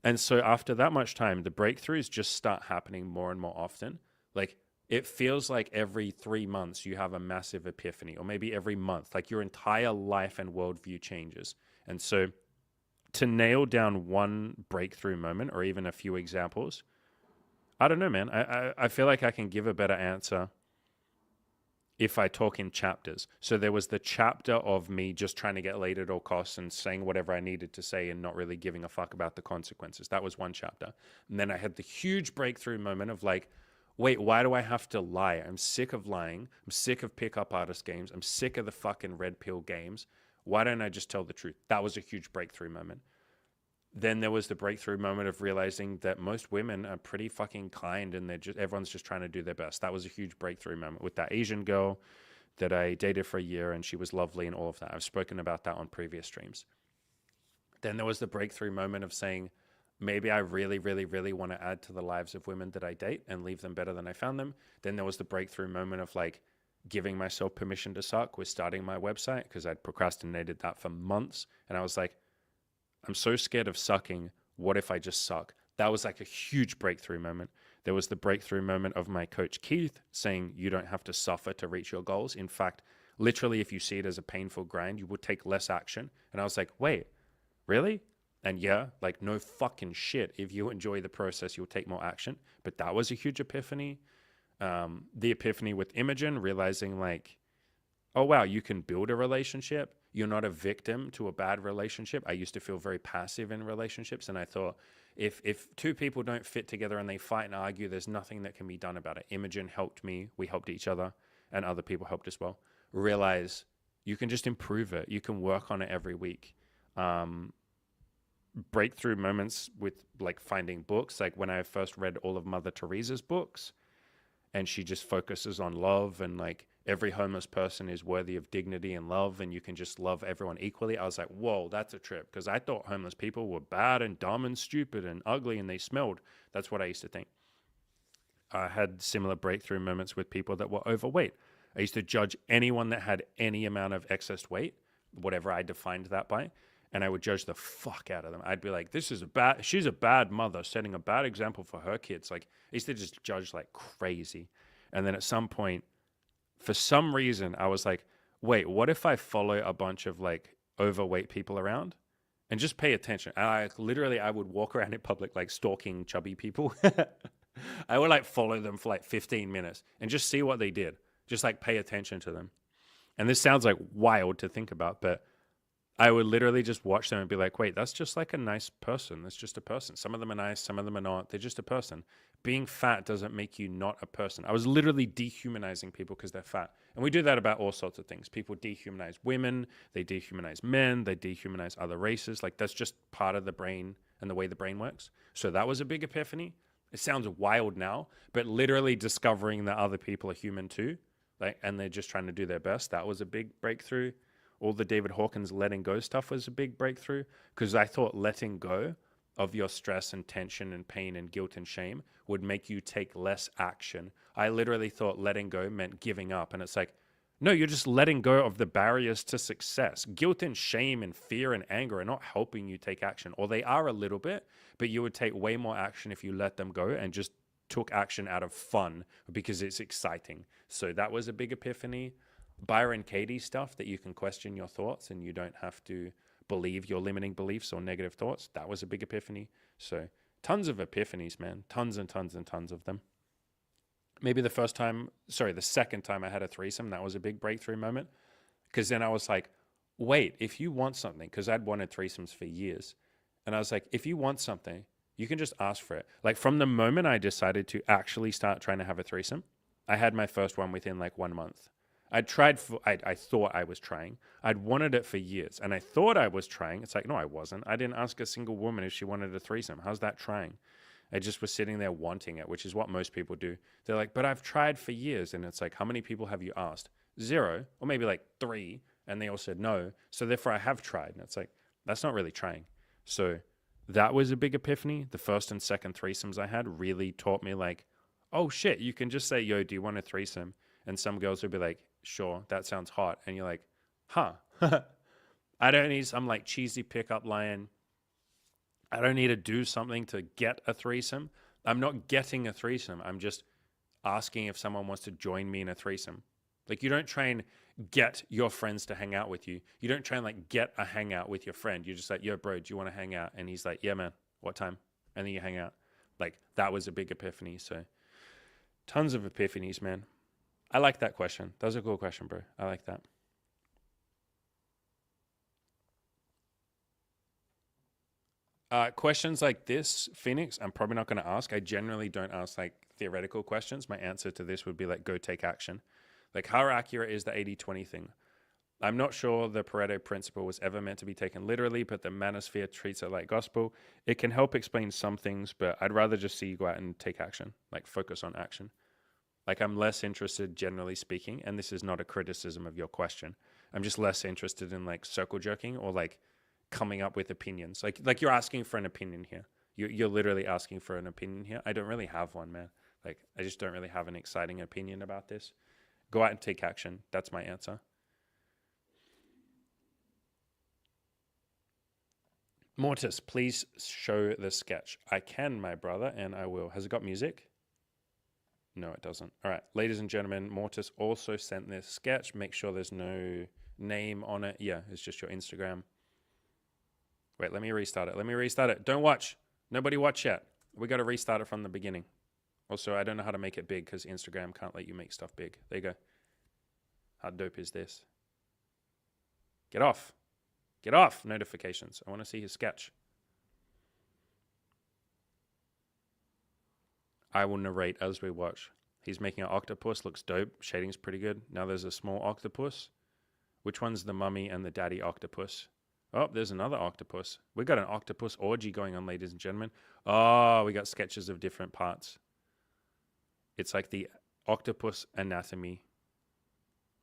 And so after that much time, the breakthroughs just start happening more and more often. Like it feels like every 3 months you have a massive epiphany, or maybe every month, like your entire life and worldview changes. And so to nail down one breakthrough moment or even a few examples, I don't know, man. I feel like I can give a better answer if I talk in chapters. So there was the chapter of me just trying to get laid at all costs and saying whatever I needed to say and not really giving a fuck about the consequences. That was one chapter. And then I had the huge breakthrough moment of like, wait, why do I have to lie? I'm sick of lying. I'm sick of pickup artist games. I'm sick of the fucking red pill games. Why don't I just tell the truth? That was a huge breakthrough moment. Then there was the breakthrough moment of realizing that most women are pretty fucking kind and everyone's just trying to do their best. That was a huge breakthrough moment with that Asian girl that I dated for a year, and she was lovely and all of that. I've spoken about that on previous streams. Then there was the breakthrough moment of saying, maybe I really, really, really want to add to the lives of women that I date and leave them better than I found them. Then there was the breakthrough moment of like giving myself permission to suck with starting my website, because I'd procrastinated that for months. And I was like, I'm so scared of sucking. What if I just suck? That was like a huge breakthrough moment. There was the breakthrough moment of my coach, Keith, saying you don't have to suffer to reach your goals. In fact, literally, if you see it as a painful grind, you would take less action. And I was like, wait, really? And yeah, like no fucking shit. If you enjoy the process, you'll take more action. But that was a huge epiphany. The epiphany with Imogen, realizing like, oh, wow, you can build a relationship. You're not a victim to a bad relationship. I used to feel very passive in relationships. And I thought, If two people don't fit together and they fight and argue, there's nothing that can be done about it. Imogen helped me. We helped each other, and other people helped as well. Realize you can just improve it. You can work on it every week. Breakthrough moments with like finding books. Like when I first read all of Mother Teresa's books, and she just focuses on love and like every homeless person is worthy of dignity and love, and you can just love everyone equally. I was like, whoa, that's a trip, because I thought homeless people were bad and dumb and stupid and ugly and they smelled. That's what I used to think. I had similar breakthrough moments with people that were overweight. I used to judge anyone that had any amount of excess weight, whatever I defined that by, and I would judge the fuck out of them. I'd be like, she's a bad mother setting a bad example for her kids. Like, I used to just judge like crazy. And then at some point, for some reason, I was like, wait, what if I follow a bunch of like overweight people around and just pay attention? And I would walk around in public like stalking chubby people. I would like follow them for like 15 minutes and just see what they did. Just like pay attention to them. And this sounds like wild to think about, but I would literally just watch them and be like, wait, that's just like a nice person. That's just a person. Some of them are nice, some of them are not. They're just a person. Being fat doesn't make you not a person. I was literally dehumanizing people because they're fat. And we do that about all sorts of things. People dehumanize women, they dehumanize men, they dehumanize other races. Like that's just part of the brain and the way the brain works. So that was a big epiphany. It sounds wild now, but literally discovering that other people are human too, like, and they're just trying to do their best. That was a big breakthrough. All the David Hawkins letting go stuff was a big breakthrough, because I thought letting go of your stress and tension and pain and guilt and shame would make you take less action. I literally thought letting go meant giving up. And it's like, no, you're just letting go of the barriers to success. Guilt and shame and fear and anger are not helping you take action, or they are a little bit, but you would take way more action if you let them go and just took action out of fun because it's exciting. So that was a big epiphany. Byron Katie stuff, that you can question your thoughts and you don't have to believe your limiting beliefs or negative thoughts. That was a big epiphany. So tons of epiphanies, man. Tons and tons and tons of them. Maybe the second time I had a threesome, that was a big breakthrough moment. Because then I was like, wait, if you want something, because I'd wanted threesomes for years. And I was like, if you want something, you can just ask for it. Like from the moment I decided to actually start trying to have a threesome, I had my first one within like 1 month. I thought I was trying. I'd wanted it for years, and I thought I was trying. It's like, no, I wasn't. I didn't ask a single woman if she wanted a threesome. How's that trying? I just was sitting there wanting it, which is what most people do. They're like, but I've tried for years. And it's like, how many people have you asked? 0, or maybe like 3, and they all said no. So therefore I have tried. And it's like, that's not really trying. So that was a big epiphany. The first and second threesomes I had really taught me like, oh shit, you can just say, yo, do you want a threesome? And some girls would be like, sure, that sounds hot. And you're like, huh. I don't need some like cheesy pickup line. I don't need to do something to get a threesome. I'm not getting a threesome. I'm just asking if someone wants to join me in a threesome. Like you don't try and get your friends to hang out with you. You don't try and like get a hangout with your friend. You're just like, yo, bro, do you want to hang out? And he's like, yeah, man, what time? And then you hang out. Like that was a big epiphany. So tons of epiphanies, man. I like that question. That was a cool question, bro. I like that. Questions like this, Phoenix, I'm probably not going to ask. I generally don't ask like theoretical questions. My answer to this would be like, go take action. Like how accurate is the 80-20 thing? I'm not sure the Pareto principle was ever meant to be taken literally, but the manosphere treats it like gospel. It can help explain some things, but I'd rather just see you go out and take action, like focus on action. Like I'm less interested, generally speaking, and this is not a criticism of your question. I'm just less interested in like circle jerking or like coming up with opinions. Like you're asking for an opinion here. You're literally asking for an opinion here. I don't really have one, man. Like I just don't really have an exciting opinion about this. Go out and take action. That's my answer. Mortis, please show the sketch. I can, my brother, and I will. Has it got music? No, it doesn't. All right, ladies and gentlemen, Mortis also sent this sketch. Make sure there's no name on it. Yeah, it's just your Instagram. Wait, let me restart it. Don't watch. Nobody watch yet. We got to restart it from the beginning. Also, I don't know how to make it big because Instagram can't let you make stuff big. There you go. How dope is this? Get off. Get off notifications. I want to see his sketch. I will narrate as we watch. He's making an octopus. Looks dope. Shading's pretty good. Now there's a small octopus. Which one's the mummy and the daddy octopus? Oh, there's another octopus. We got an octopus orgy going on, ladies and gentlemen. Oh, we got sketches of different parts. It's like the octopus anatomy.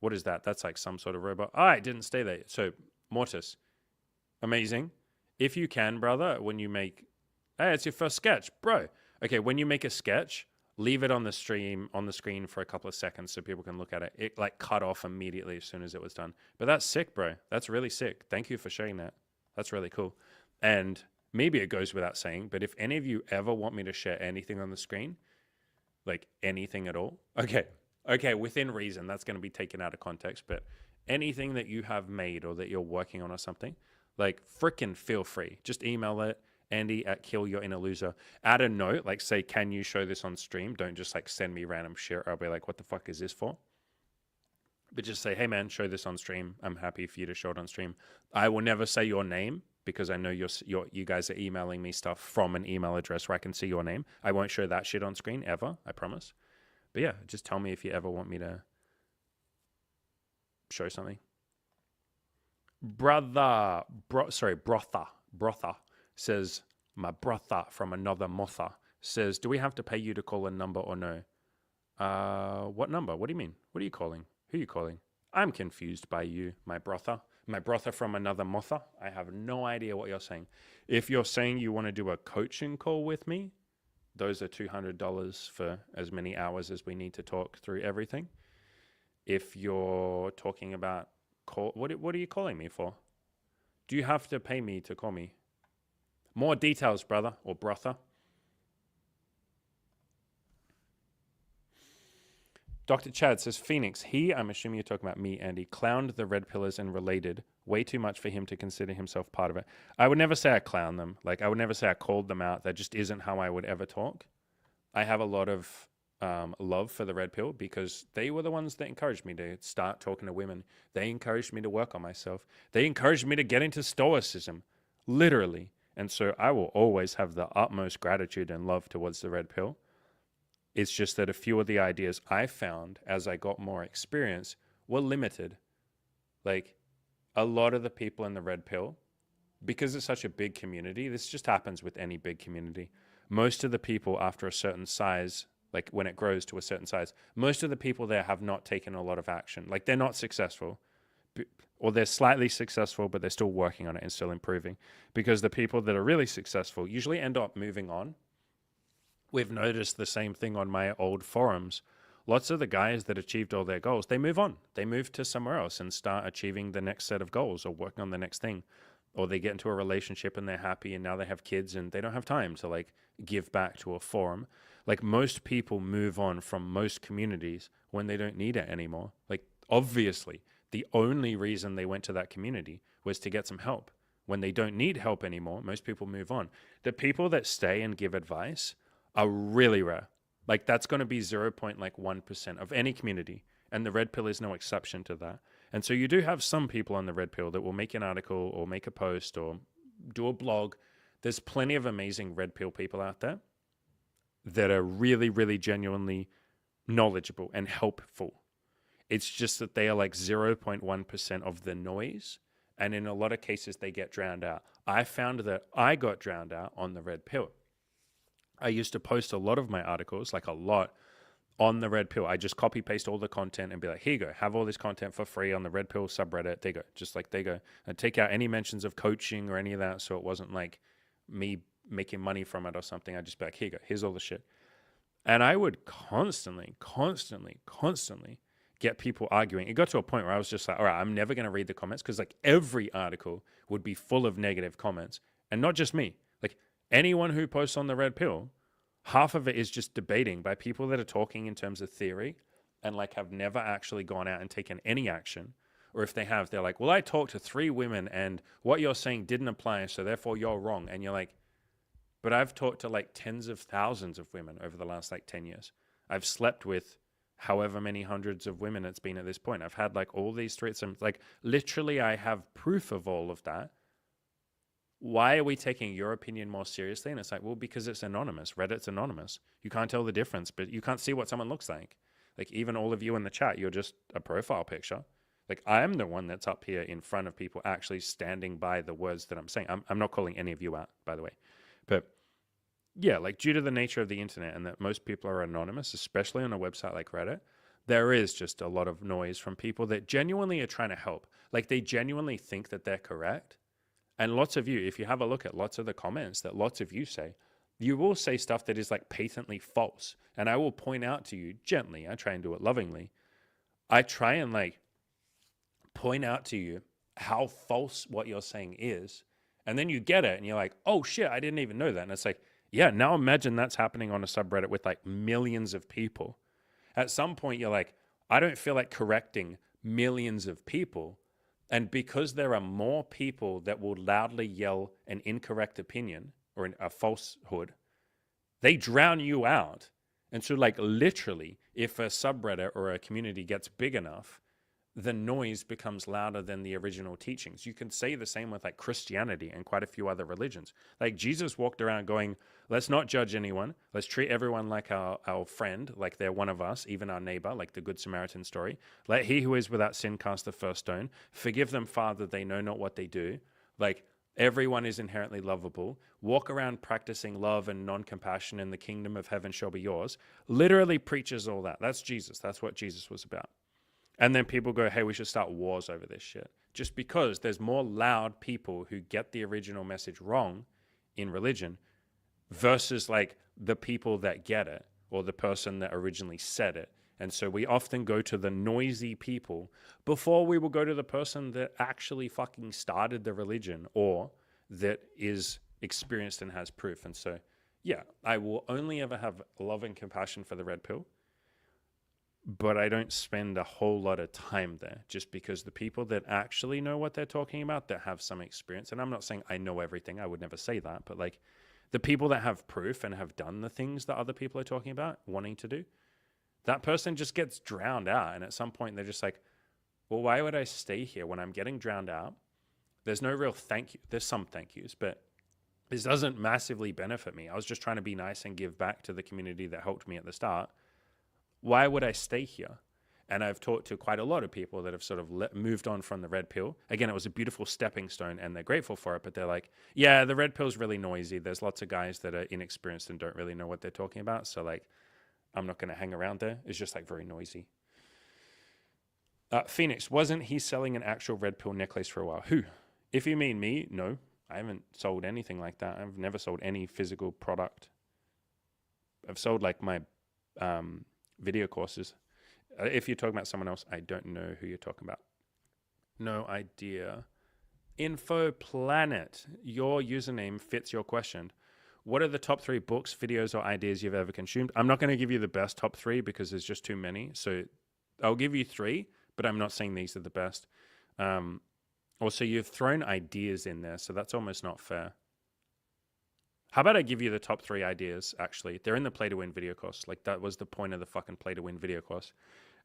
What is that? That's like some sort of robot. Ah, it didn't stay there. So, Mortis. Amazing. If you can, brother, when you make... Hey, it's your first sketch, bro. Okay, when you make a sketch, leave it on the stream, on the screen for a couple of seconds so people can look at it. It like cut off immediately as soon as it was done. But that's sick, bro. That's really sick. Thank you for sharing that. That's really cool. And maybe it goes without saying, but if any of you ever want me to share anything on the screen, like anything at all, okay, within reason, that's going to be taken out of context, but anything that you have made or that you're working on or something, like frickin' feel free. Just email it, Andy@killyourinnerloser. Add a note, like say, can you show this on stream? Don't just like send me random shit. I'll be like, what the fuck is this for? But just say, hey man, show this on stream. I'm happy for you to show it on stream. I will never say your name because I know you guys are emailing me stuff from an email address where I can see your name. I won't show that shit on screen ever, I promise. But yeah, just tell me if you ever want me to show something. Brother says, my brother from another mother says, do we have to pay you to call a number or no? What number? What do you mean? What are you calling? Who are you calling? I'm confused by you, my brother. My brother from another mother. I have no idea what you're saying. If you're saying you want to do a coaching call with me, those are $200 for as many hours as we need to talk through everything. If you're talking about what are you calling me for? Do you have to pay me to call me? More details, brother or brother. Dr. Chad says, Phoenix, I'm assuming you're talking about me, Andy, clowned the red pillars and related way too much for him to consider himself part of it. I would never say I clowned them. Like, I would never say I called them out. That just isn't how I would ever talk. I have a lot of love for the red pill because they were the ones that encouraged me to start talking to women. They encouraged me to work on myself. They encouraged me to get into stoicism, literally. And so I will always have the utmost gratitude and love towards the red pill. It's just that a few of the ideas I found as I got more experience were limited. Like a lot of the people in the red pill, because it's such a big community, this just happens with any big community. Most of the people after a certain size, like when it grows to a certain size, most of the people there have not taken a lot of action. Like they're not successful, or they're slightly successful, but they're still working on it and still improving. Because the people that are really successful usually end up moving on. We've noticed the same thing on my old forums. Lots of the guys that achieved all their goals, they move on. They move to somewhere else and start achieving the next set of goals or working on the next thing. Or they get into a relationship and they're happy and now they have kids and they don't have time to like give back to a forum. Like most people move on from most communities when they don't need it anymore. Like obviously, the only reason they went to that community was to get some help. When they don't need help anymore, most people move on. The people that stay and give advice are really rare. Like that's going to be 0.1% of any community. And the red pill is no exception to that. And so you do have some people on the red pill that will make an article or make a post or do a blog. There's plenty of amazing red pill people out there that are really, really genuinely knowledgeable and helpful. It's just that they are like 0.1% of the noise. And in a lot of cases, they get drowned out. I found that I got drowned out on the red pill. I used to post a lot of my articles, like a lot, on the red pill. I just copy paste all the content and be like, here you go, have all this content for free on the red pill subreddit. There you go, just like there you go. And take out any mentions of coaching or any of that, so it wasn't like me making money from it or something. I'd just be like, here you go, here's all the shit. And I would constantly get people arguing. It got to a point where I was just like, all right, I'm never going to read the comments because like every article would be full of negative comments. And not just me. Like anyone who posts on the red pill, half of it is just debating by people that are talking in terms of theory and like have never actually gone out and taken any action. Or if they have, they're like, well, I talked to 3 women and what you're saying didn't apply, so therefore you're wrong. And you're like, but I've talked to like tens of thousands of women over the last like 10 years. I've slept with however many hundreds of women it's been at this point. I've had like all these threats and like literally I have proof of all of that. why are we taking your opinion more seriously? And it's like, well, because it's anonymous. Reddit's anonymous. You can't tell the difference, but you can't see what someone looks like. Like, even all of you in the chat, you're just a profile picture. Like, I'm the one that's up here in front of people actually standing by the words that I'm saying. I'm not calling any of you out, by the way. But yeah, like, due to the nature of the internet and that most people are anonymous, especially on a website like Reddit, there is just a lot of noise from people that genuinely are trying to help. Like, they genuinely think that they're correct. And lots of you, if you have a look at lots of the comments that lots of you say, you will say stuff that is like patently false. And I will point out to you gently, I try and do it lovingly. I try and like point out to you how false what you're saying is. And then you get it and you're like, oh shit, I didn't even know that. And it's like, yeah, now imagine that's happening on a subreddit with like millions of people. At some point, you're like, I don't feel like correcting millions of people. And because there are more people that will loudly yell an incorrect opinion or a falsehood, they drown you out. And so, like, literally, if a subreddit or a community gets big enough, the noise becomes louder than the original teachings. You can say the same with like Christianity and quite a few other religions. Like, Jesus walked around going, let's not judge anyone. Let's treat everyone like our friend, like they're one of us, even our neighbor, like the Good Samaritan story. Let he who is without sin cast the first stone. Forgive them, Father, they know not what they do. Like, everyone is inherently lovable. Walk around practicing love and non-compassion, and the kingdom of heaven shall be yours. Literally preaches all that. That's Jesus. That's what Jesus was about. And then people go, hey, we should start wars over this shit. Just because there's more loud people who get the original message wrong in religion versus like the people that get it or the person that originally said it. And so we often go to the noisy people before we will go to the person that actually fucking started the religion or that is experienced and has proof. And so, yeah, I will only ever have love and compassion for the red pill. But I don't spend a whole lot of time there just because the people that actually know what they're talking about, that have some experience, and I'm not saying I know everything, I would never say that, but like the people that have proof and have done the things that other people are talking about, wanting to do, that person just gets drowned out. And at some point they're just like, well, why would I stay here when I'm getting drowned out? There's no real thank you. There's some thank yous, but this doesn't massively benefit me. I was just trying to be nice and give back to the community that helped me at the start. Why would I stay here? And I've talked to quite a lot of people that have sort of moved on from the red pill. Again, it was a beautiful stepping stone and they're grateful for it, but they're like, yeah, the red pill's really noisy. There's lots of guys that are inexperienced and don't really know what they're talking about. So like, I'm not going to hang around there. It's just like very noisy. Phoenix, wasn't he selling an actual red pill necklace for a while? Who? If you mean me, no. I haven't sold anything like that. I've never sold any physical product. I've sold like my video courses. If you're talking about someone else, I don't know who you're talking about. No idea. Info Planet, your username fits your question. What are the top 3 books, videos, or ideas you've ever consumed? I'm not going to give you the best top 3 because there's just too many. So I'll give you 3, but I'm not saying these are the best. Also, you've thrown ideas in there, so that's almost not fair. How about I give you the top 3 ideas, actually? They're in the Play to Win video course. Like, that was the point of the fucking Play to Win video course.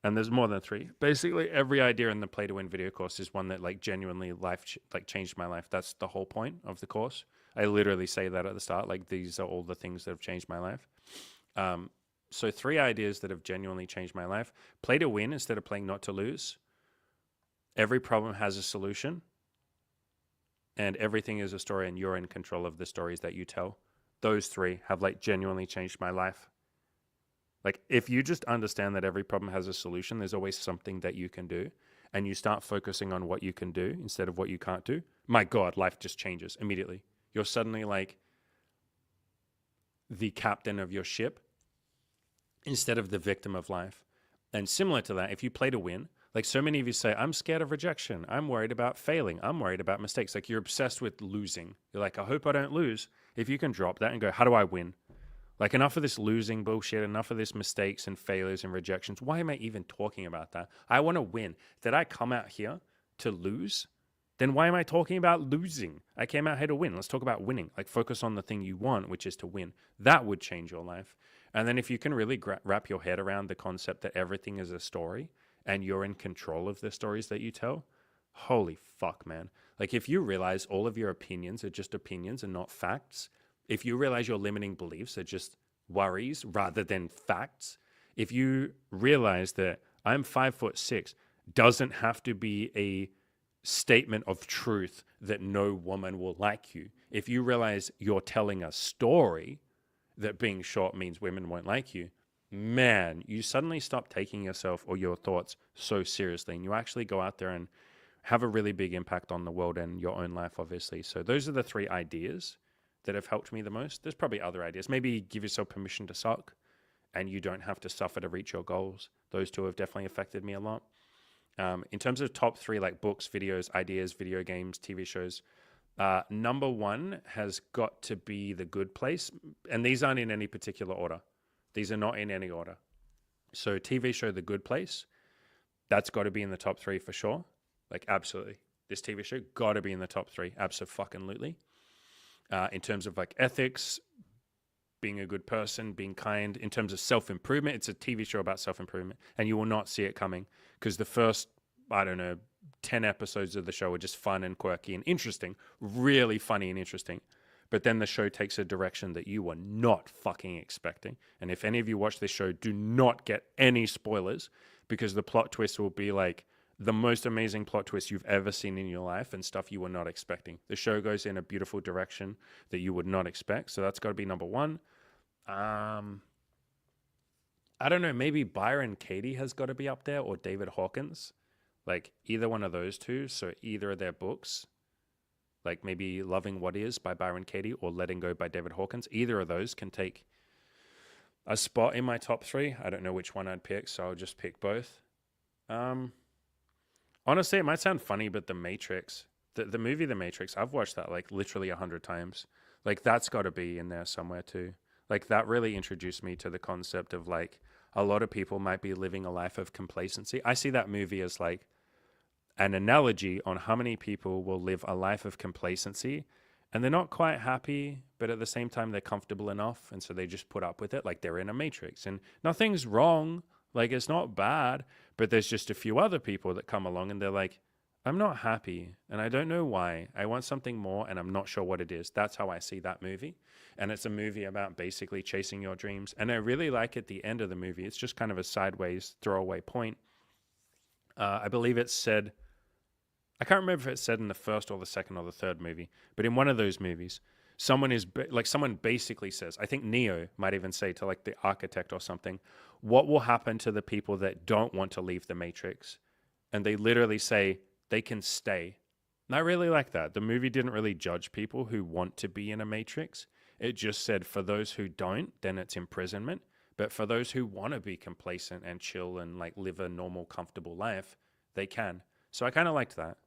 And there's more than 3. Basically, every idea in the Play to Win video course is one that, like, genuinely changed my life. That's the whole point of the course. I literally say that at the start. Like, these are all the things that have changed my life. So 3 ideas that have genuinely changed my life. Play to win instead of playing not to lose. Every problem has a solution. And everything is a story, and you're in control of the stories that you tell. Those 3 have like genuinely changed my life. Like, if you just understand that every problem has a solution, there's always something that you can do, and you start focusing on what you can do instead of what you can't do, my God, life just changes immediately. You're suddenly like the captain of your ship instead of the victim of life. And similar to that, if you play to win, like so many of you say, I'm scared of rejection. I'm worried about failing. I'm worried about mistakes. Like, you're obsessed with losing. You're like, I hope I don't lose. If you can drop that and go, how do I win? Like, enough of this losing bullshit, enough of this mistakes and failures and rejections. Why am I even talking about that? I want to win. Did I come out here to lose? Then why am I talking about losing? I came out here to win. Let's talk about winning. Like, focus on the thing you want, which is to win. That would change your life. And then if you can really wrap your head around the concept that everything is a story and you're in control of the stories that you tell, Holy fuck, man. Like, if you realize all of your opinions are just opinions and not facts, if you realize your limiting beliefs are just worries rather than facts, if you realize that I'm 5'6" doesn't have to be a statement of truth that no woman will like you. If you realize you're telling a story that being short means women won't like you, man, you suddenly stop taking yourself or your thoughts so seriously, and you actually go out there and have a really big impact on the world and your own life, obviously. So those are the 3 ideas that have helped me the most. There's probably other ideas. Maybe give yourself permission to suck and you don't have to suffer to reach your goals. Those 2 have definitely affected me a lot. In terms of top 3, like books, videos, ideas, video games, TV shows, number 1 has got to be The Good Place. And these aren't in any particular order. These are not in any order. So TV show The Good Place, that's got to be in the top 3 for sure. Like, absolutely. This TV show got to be in the top 3. Abso-fucking-lutely. In terms of like ethics, being a good person, being kind, in terms of self-improvement, it's a TV show about self-improvement, and you will not see it coming because the first, I don't know, 10 episodes of the show are just fun and quirky and interesting, really funny and interesting. But then the show takes a direction that you were not fucking expecting. And if any of you watch this show, do not get any spoilers because the plot twist will be like the most amazing plot twist you've ever seen in your life and stuff you were not expecting. The show goes in a beautiful direction that you would not expect. So that's got to be number 1. I don't know. Maybe Byron Katie has got to be up there, or David Hawkins. Like either one of those 2. So either of their books, like maybe Loving What Is by Byron Katie or Letting Go by David Hawkins. Either of those can take a spot in my top 3. I don't know which one I'd pick, so I'll just pick both. Honestly, it might sound funny, but The Matrix, the movie The Matrix, I've watched that like literally 100 times. Like that's got to be in there somewhere too. Like that really introduced me to the concept of like a lot of people might be living a life of complacency. I see that movie as like an analogy on how many people will live a life of complacency and they're not quite happy, but at the same time they're comfortable enough. And so they just put up with it like they're in a matrix and nothing's wrong. Like it's not bad, but there's just a few other people that come along and they're like, I'm not happy and I don't know why. I want something more and I'm not sure what it is. That's how I see that movie. And it's a movie about basically chasing your dreams. And I really like at the end of the movie, it's just kind of a sideways throwaway point. I believe it said, I can't remember if it said in the first or the second or the third movie, but in one of those movies, someone basically says, I think Neo might even say to like the architect or something, what will happen to the people that don't want to leave the Matrix? And they literally say they can stay. And I really like that. The movie didn't really judge people who want to be in a Matrix. It just said for those who don't, then it's imprisonment. But for those who want to be complacent and chill and like live a normal, comfortable life, they can. So I kind of liked that.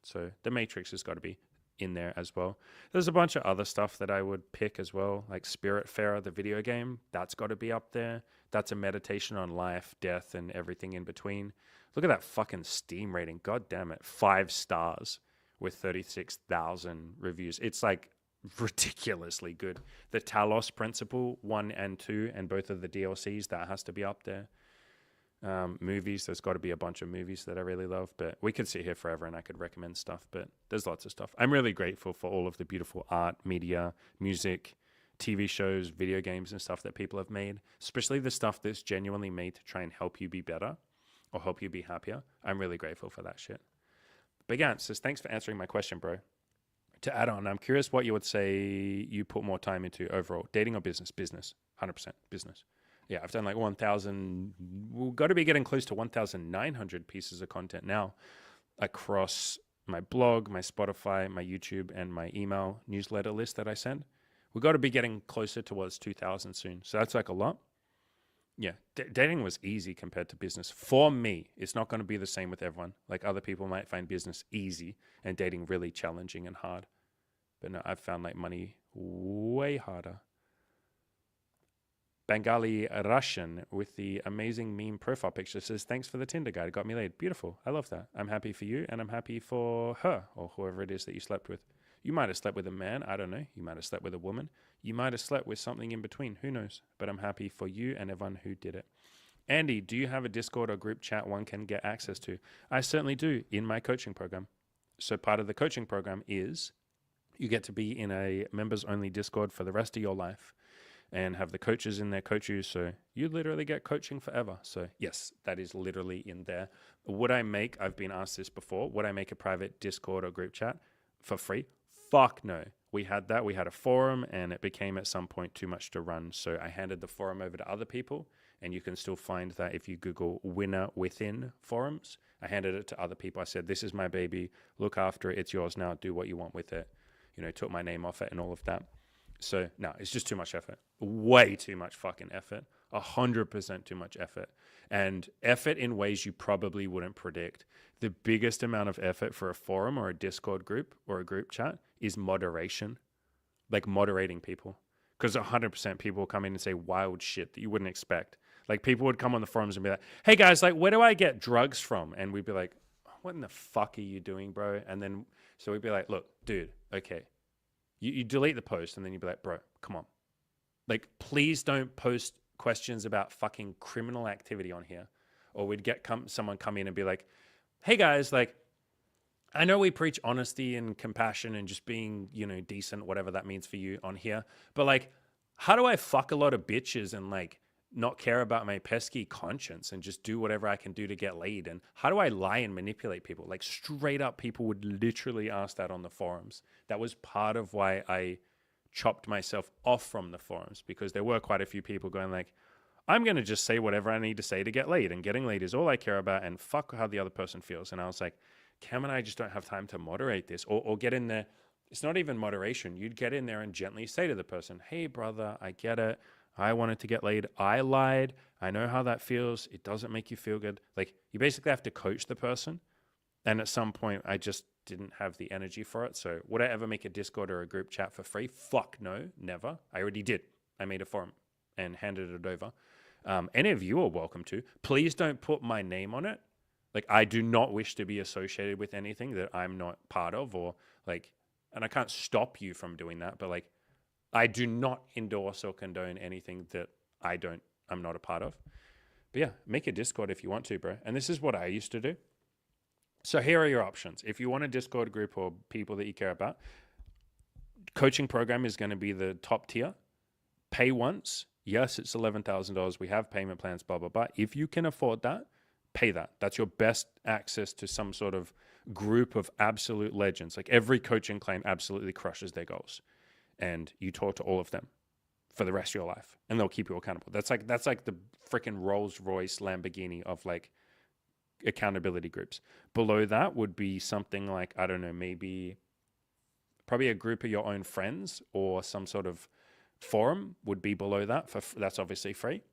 So The Matrix has got to be in there as well. There's a bunch of other stuff that I would pick as well, like Spiritfarer, the video game. That's got to be up there. That's a meditation on life, death, and everything in between. Look at that fucking Steam rating. God damn it. 5 stars with 36,000 reviews. It's like ridiculously good. The Talos Principle 1 and 2 and both of the DLCs, that has to be up there. Movies, there's got to be a bunch of movies that I really love, but we could sit here forever and I could recommend stuff, but there's lots of stuff. I'm really grateful for all of the beautiful art, media, music, TV shows, video games and stuff that people have made, especially the stuff that's genuinely made to try and help you be better or help you be happier. I'm really grateful for that shit. Big Ant says, thanks for answering my question, bro. To add on, I'm curious what you would say you put more time into overall, dating or business? Business, 100% business. Yeah, I've done like 1,000, we've got to be getting close to 1,900 pieces of content now across my blog, my Spotify, my YouTube, and my email newsletter list that I send. We've got to be getting closer towards 2,000 soon. So that's like a lot. Yeah, dating was easy compared to business. For me, it's not going to be the same with everyone. Like other people might find business easy and dating really challenging and hard. But no, I've found like money way harder. Bengali Russian with the amazing meme profile picture says, thanks for the Tinder guide. It got me laid. Beautiful. I love that. I'm happy for you and I'm happy for her or whoever it is that you slept with. You might have slept with a man. I don't know. You might have slept with a woman. You might have slept with something in between. Who knows? But I'm happy for you and everyone who did it. Andy, do you have a Discord or group chat one can get access to? I certainly do in my coaching program. So part of the coaching program is you get to be in a members only Discord for the rest of your life and have the coaches in there coach you. So you literally get coaching forever. So yes, that is literally in there. Would I make, I've been asked this before, would I make a private Discord or group chat for free? Fuck no. We had that. We had a forum and it became at some point too much to run. So I handed the forum over to other people, and you can still find that if you Google winner within forums. I handed it to other people. I said, this is my baby. Look after it. It's yours now. Do what you want with it. You know, took my name off it and all of that. So no, it's just too much effort. Way too much fucking effort. 100% too much effort. And effort in ways you probably wouldn't predict. The biggest amount of effort for a forum or a Discord group or a group chat is moderation. Like moderating people. Because 100% people will come in and say wild shit that you wouldn't expect. Like people would come on the forums and be like, hey guys, like where do I get drugs from? And we'd be like, what in the fuck are you doing, bro? And then, so we'd be like, look, dude, okay. You delete the post and then you'd be like, bro, come on. Like, please don't post questions about fucking criminal activity on here. Or we'd get someone come in and be like, hey guys, like, I know we preach honesty and compassion and just being, you know, decent, whatever that means for you on here. But like, how do I fuck a lot of bitches and like not care about my pesky conscience and just do whatever I can do to get laid? And how do I lie and manipulate people? Like straight up, people would literally ask that on the forums. That was part of why I chopped myself off from the forums, because there were quite a few people going like, I'm going to just say whatever I need to say to get laid, and getting laid is all I care about, and fuck how the other person feels. And I was like, Cam and I just don't have time to moderate this or get in there. It's not even moderation. You'd get in there and gently say to the person, hey brother, I get it. I wanted to get laid. I lied. I know how that feels. It doesn't make you feel good. Like you basically have to coach the person. And at some point I just didn't have the energy for it. So would I ever make a Discord or a group chat for free? Fuck no, never. I already did. I made a forum and handed it over. Any of you are welcome to. Please don't put my name on it. Like I do not wish to be associated with anything that I'm not part of, or like, and I can't stop you from doing that, but like, I do not endorse or condone anything that I'm not a part of. But yeah, make a Discord if you want to, bro. And this is what I used to do. So here are your options. If you want a Discord group or people that you care about, coaching program is going to be the top tier. Pay once. Yes, it's $11,000. We have payment plans, blah, blah, blah. If you can afford that, pay that. That's your best access to some sort of group of absolute legends. Like every coaching client absolutely crushes their goals. And you talk to all of them for the rest of your life, and they'll keep you accountable. That's like the freaking Rolls Royce Lamborghini of like accountability groups. Below that would be something like, I don't know, maybe probably a group of your own friends or some sort of forum would be below that. That's obviously free.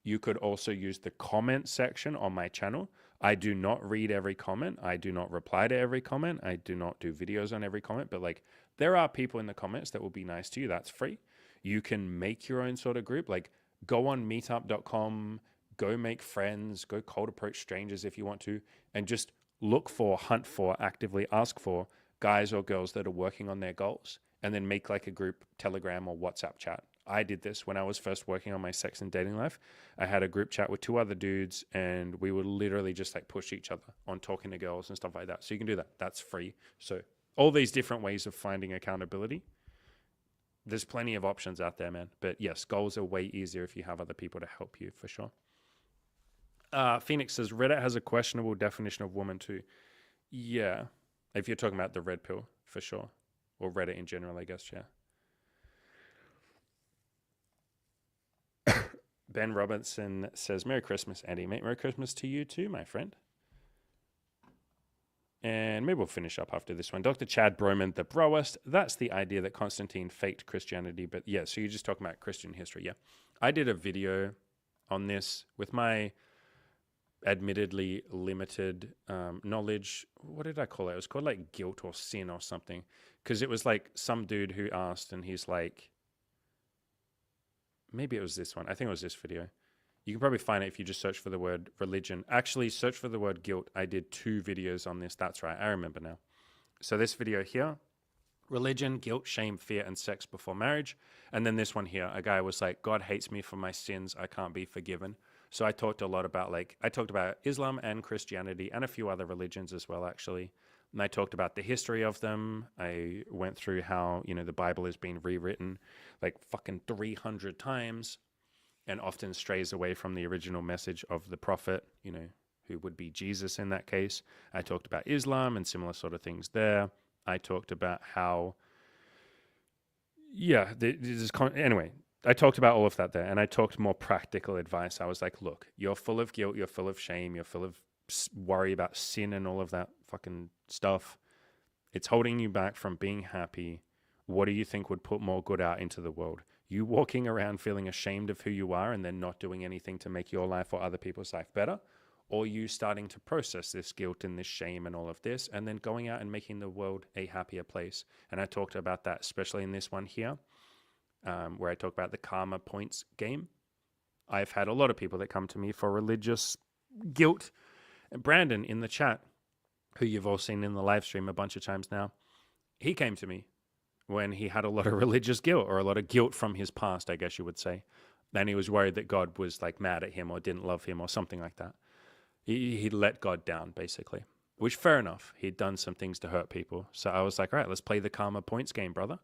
You could also use the comment section on my channel. I do not read every comment. I do not reply to every comment. I do not do videos on every comment, but like there are people in the comments that will be nice to you. That's free. You can make your own sort of group. Like go on meetup.com, go make friends, go cold approach strangers if you want to, and just look for, hunt for, actively ask for guys or girls that are working on their goals, and then make like a group Telegram or WhatsApp chat. I did this when I was first working on my sex and dating life. I had a group chat with 2 other dudes, and we would literally just like push each other on talking to girls and stuff like that. So you can do that. That's free. So all these different ways of finding accountability. There's plenty of options out there, man. But yes, goals are way easier if you have other people to help you, for sure. Phoenix says, Reddit has a questionable definition of woman too. Yeah. If you're talking about the red pill, for sure. Or Reddit in general, I guess, yeah. Ben Robinson says, Merry Christmas, Andy, mate. Merry Christmas to you too, my friend. And maybe we'll finish up after this one. Dr. Chad Broman, the broest. That's the idea that Constantine faked Christianity. But yeah, so you're just talking about Christian history. Yeah. I did a video on this with my admittedly limited knowledge. What did I call it? It was called like guilt or sin or something. Because it was like some dude who asked, and he's like, maybe it was this one. I think it was this video. You can probably find it if you just search for the word religion. Actually, search for the word guilt. I did 2 videos on this. That's right. I remember now. So this video here, religion, guilt, shame, fear, and sex before marriage. And then this one here, a guy was like, God hates me for my sins. I can't be forgiven. So I talked a lot about I talked about Islam and Christianity and a few other religions as well, actually. And I talked about the history of them. I went through how, the Bible has been rewritten like fucking 300 times and often strays away from the original message of the prophet, who would be Jesus in that case. I talked about Islam and similar sort of things there. I talked about how, anyway, I talked about all of that there, and I talked more practical advice. I was like, look, you're full of guilt, you're full of shame, you're full of worry about sin and all of that fucking stuff. It's holding you back from being happy. What do you think would put more good out into the world? You walking around feeling ashamed of who you are and then not doing anything to make your life or other people's life better? Or you starting to process this guilt and this shame and all of this and then going out and making the world a happier place? And I talked about that, especially in this one here, where I talk about the karma points game. I've had a lot of people that come to me for religious guilt. And Brandon in the chat, who you've all seen in the live stream a bunch of times now, he came to me when he had a lot of religious guilt, or a lot of guilt from his past, I guess you would say. And he was worried that God was like mad at him or didn't love him or something like that. He let God down, basically, which fair enough. He'd done some things to hurt people. So I was like, all right, let's play the karma points game, brother.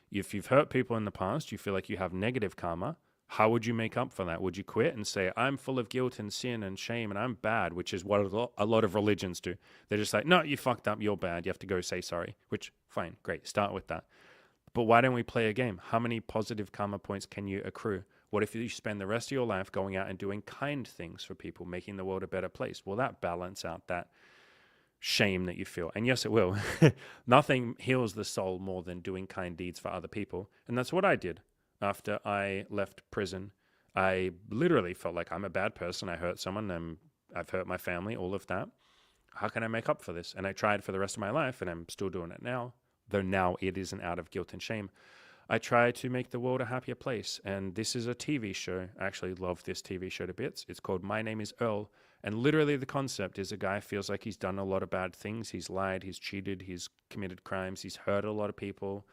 If you've hurt people in the past, you feel like you have negative karma. How would you make up for that? Would you quit and say, I'm full of guilt and sin and shame and I'm bad, which is what a lot of religions do. They're just like, no, you fucked up, you're bad. You have to go say sorry, which fine, great, start with that. But why don't we play a game? How many positive karma points can you accrue? What if you spend the rest of your life going out and doing kind things for people, making the world a better place? Will that balance out that shame that you feel? And yes, it will. Nothing heals the soul more than doing kind deeds for other people. And that's what I did. After I left prison, I literally felt like I'm a bad person. I hurt someone. I've hurt my family, all of that. How can I make up for this? And I tried for the rest of my life, and I'm still doing it now, though now it isn't out of guilt and shame. I try to make the world a happier place. And this is a TV show. I actually love this TV show to bits. It's called My Name is Earl. And literally the concept is a guy feels like he's done a lot of bad things. He's lied, he's cheated, he's committed crimes, he's hurt a lot of people,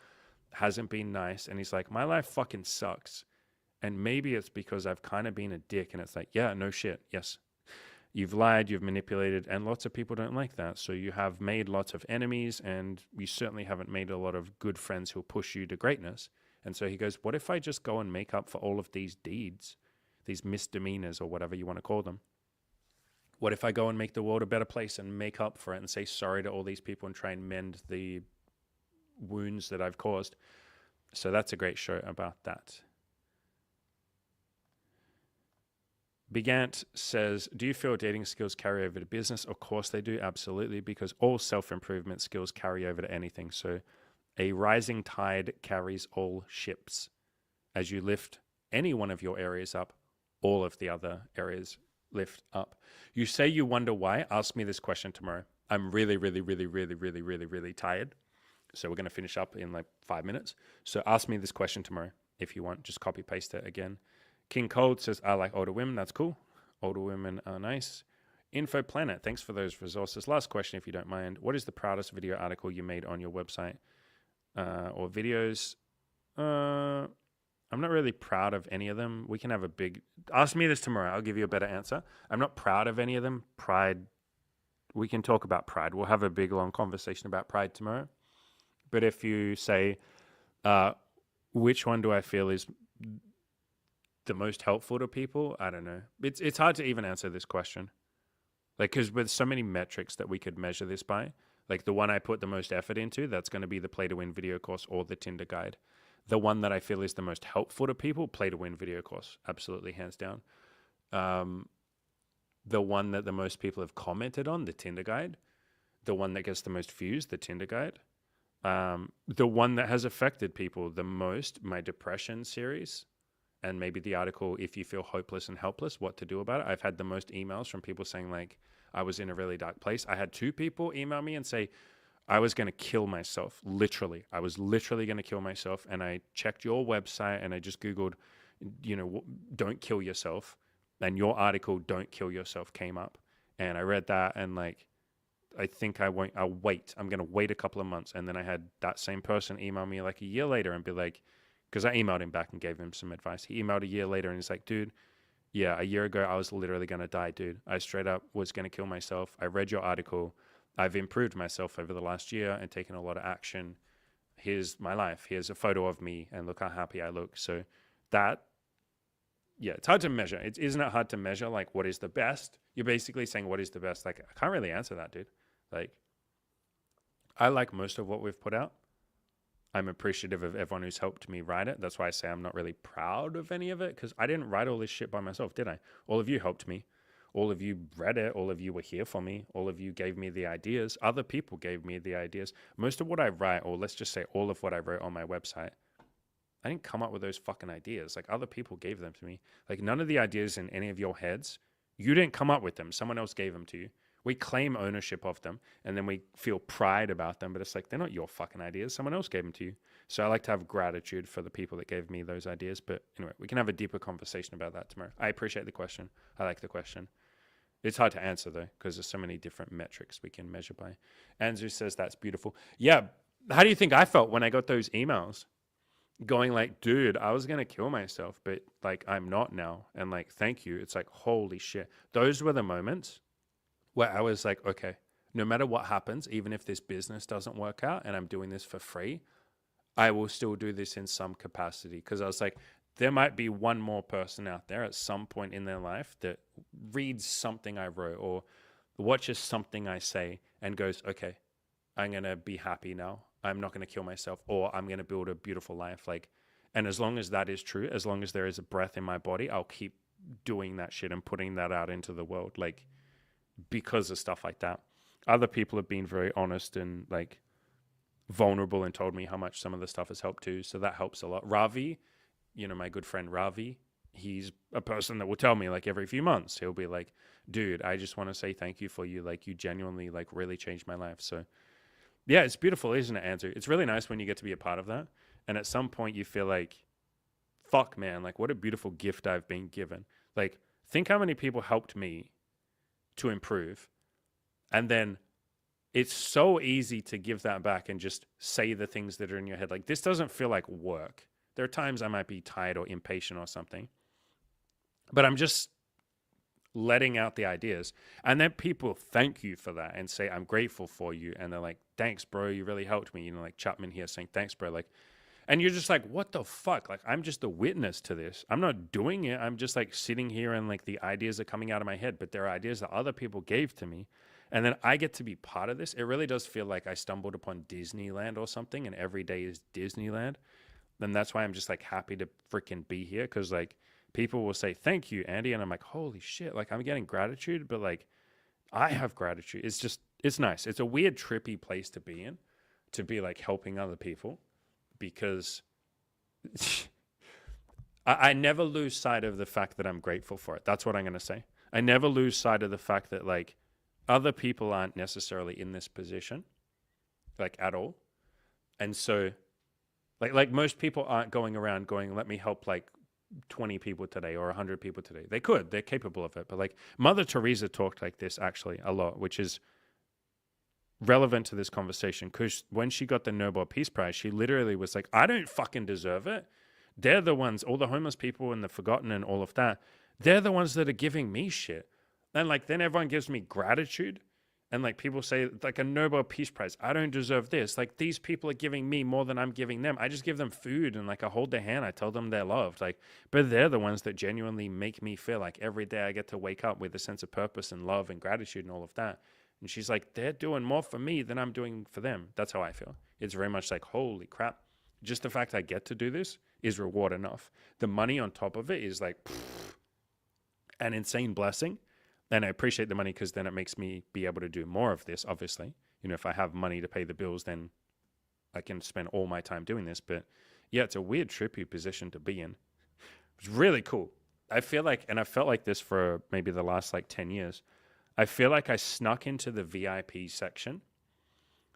hasn't been nice. And he's like, my life fucking sucks. And maybe it's because I've kind of been a dick. And it's like, yeah, no shit. Yes. You've lied, you've manipulated, and lots of people don't like that. So you have made lots of enemies, and you certainly haven't made a lot of good friends who'll push you to greatness. And so he goes, what if I just go and make up for all of these deeds, these misdemeanors or whatever you want to call them? What if I go and make the world a better place and make up for it and say sorry to all these people and try and mend the wounds that I've caused? So that's a great show about that. Begant says, do you feel dating skills carry over to business? Of course they do, absolutely, because all self-improvement skills carry over to anything. So a rising tide carries all ships. As you lift any one of your areas up, all of the other areas lift up. You say you wonder why? Ask me this question tomorrow. I'm really, really, really, really, really, really, really tired. So we're going to finish up in like 5 minutes. So ask me this question tomorrow if you want. Just copy paste it again. King Cold says, I like older women. That's cool. Older women are nice. Info Planet, thanks for those resources. Last question, if you don't mind. What is the proudest video article you made on your website or videos? I'm not really proud of any of them. We can have a big... Ask me this tomorrow. I'll give you a better answer. I'm not proud of any of them. Pride. We can talk about pride. We'll have a big, long conversation about pride tomorrow. But if you say, which one do I feel is the most helpful to people? I don't know. It's hard to even answer this question. Like, because with so many metrics that we could measure this by, like the one I put the most effort into, that's going to be the Play to Win video course or the Tinder guide. The one that I feel is the most helpful to people, Play to Win video course. Absolutely, hands down. The one that the most people have commented on, the Tinder guide. The one that gets the most views, the Tinder guide. The one that has affected people the most, my depression series. And maybe the article, if you feel hopeless and helpless, what to do about it. I've had the most emails from people saying like, I was in a really dark place. I had 2 people email me and say, I was going to kill myself. Literally. I was literally going to kill myself. And I checked your website and I just Googled, don't kill yourself. And your article, Don't Kill Yourself, came up. And I read that and like, I think I'll wait. I'm going to wait a couple of months. And then I had that same person email me like a year later and be like, because I emailed him back and gave him some advice. He emailed a year later and he's like, dude, yeah, a year ago I was literally going to die, dude. I straight up was going to kill myself. I read your article. I've improved myself over the last year and taken a lot of action. Here's my life. Here's a photo of me, and look how happy I look. So that, yeah, it's hard to measure. Isn't it hard to measure, like, what is the best? You're basically saying, what is the best? Like, I can't really answer that, dude. Like, I like most of what we've put out. I'm appreciative of everyone who's helped me write it. That's why I say I'm not really proud of any of it, because I didn't write all this shit by myself, did I? All of you helped me. All of you read it. All of you were here for me. All of you gave me the ideas. Other people gave me the ideas. Most of what I write, or let's just say all of what I wrote on my website, I didn't come up with those fucking ideas. Like, other people gave them to me. Like, none of the ideas in any of your heads, you didn't come up with them. Someone else gave them to you. We claim ownership of them, and then we feel pride about them, but it's like, they're not your fucking ideas. Someone else gave them to you. So I like to have gratitude for the people that gave me those ideas. But anyway, we can have a deeper conversation about that tomorrow. I appreciate the question. I like the question. It's hard to answer, though, because there's so many different metrics we can measure by. Andrew says, that's beautiful. Yeah. How do you think I felt when I got those emails? Going like, dude, I was going to kill myself, but like, I'm not now. And like, thank you. It's like, holy shit. Those were the moments where I was like, okay, no matter what happens, even if this business doesn't work out and I'm doing this for free, I will still do this in some capacity. Because I was like, there might be one more person out there at some point in their life that reads something I wrote or watches something I say and goes, okay, I'm going to be happy now. I'm not going to kill myself, or I'm going to build a beautiful life. Like, and as long as that is true, as long as there is a breath in my body, I'll keep doing that shit and putting that out into the world. Like, because of stuff like that. Other people have been very honest and like vulnerable and told me how much some of the stuff has helped too. So that helps a lot. Ravi, you know, my good friend Ravi, he's a person that will tell me like every few months, he'll be like, dude, I just want to say thank you for you. Like, you genuinely like really changed my life. So yeah, it's beautiful, isn't it, Andrew? It's really nice when you get to be a part of that. And at some point you feel like, fuck, man, like what a beautiful gift I've been given. Like, think how many people helped me to improve. And then it's so easy to give that back and just say the things that are in your head. Like, this doesn't feel like work. There are times I might be tired or impatient or something, but I'm just letting out the ideas. And then people thank you for that and say, I'm grateful for you. And they're like, thanks, bro. You really helped me. You know, like Chapman here saying, thanks, bro. Like, and you're just like, what the fuck? Like, I'm just a witness to this. I'm not doing it. I'm just like sitting here and like the ideas are coming out of my head, but they're ideas that other people gave to me. And then I get to be part of this. It really does feel like I stumbled upon Disneyland or something, and every day is Disneyland. And that's why I'm just like happy to freaking be here. Cause like people will say, thank you, Andy. And I'm like, holy shit. Like, I'm getting gratitude, but like I have gratitude. It's just, it's nice. It's a weird, trippy place to be in, to be like helping other people. Because I never lose sight of the fact that I'm grateful for it. That's what I'm going to say. I never lose sight of the fact that like other people aren't necessarily in this position, like at all. And so like most people aren't going around going, let me help like 20 people today or 100 people today. They could, they're capable of it. But like Mother Teresa talked like this actually a lot, which is relevant to this conversation, because when she got the Nobel Peace Prize, she literally was like, I don't fucking deserve it. They're the ones, all the homeless people and the forgotten and all of that, they're the ones that are giving me shit. And like, then everyone gives me gratitude. And like people say, like, a Nobel Peace Prize, I don't deserve this. Like, these people are giving me more than I'm giving them. I just give them food and like I hold their hand. I tell them they're loved. Like, but they're the ones that genuinely make me feel like every day I get to wake up with a sense of purpose and love and gratitude and all of that. And she's like, they're doing more for me than I'm doing for them. That's how I feel. It's very much like, holy crap. Just the fact I get to do this is reward enough. The money on top of it is like an insane blessing. And I appreciate the money because then it makes me be able to do more of this, obviously. You know, if I have money to pay the bills, then I can spend all my time doing this. But yeah, it's a weird, trippy position to be in. It's really cool. I feel like, and I felt like this for maybe the last like 10 years, I feel like I snuck into the VIP section,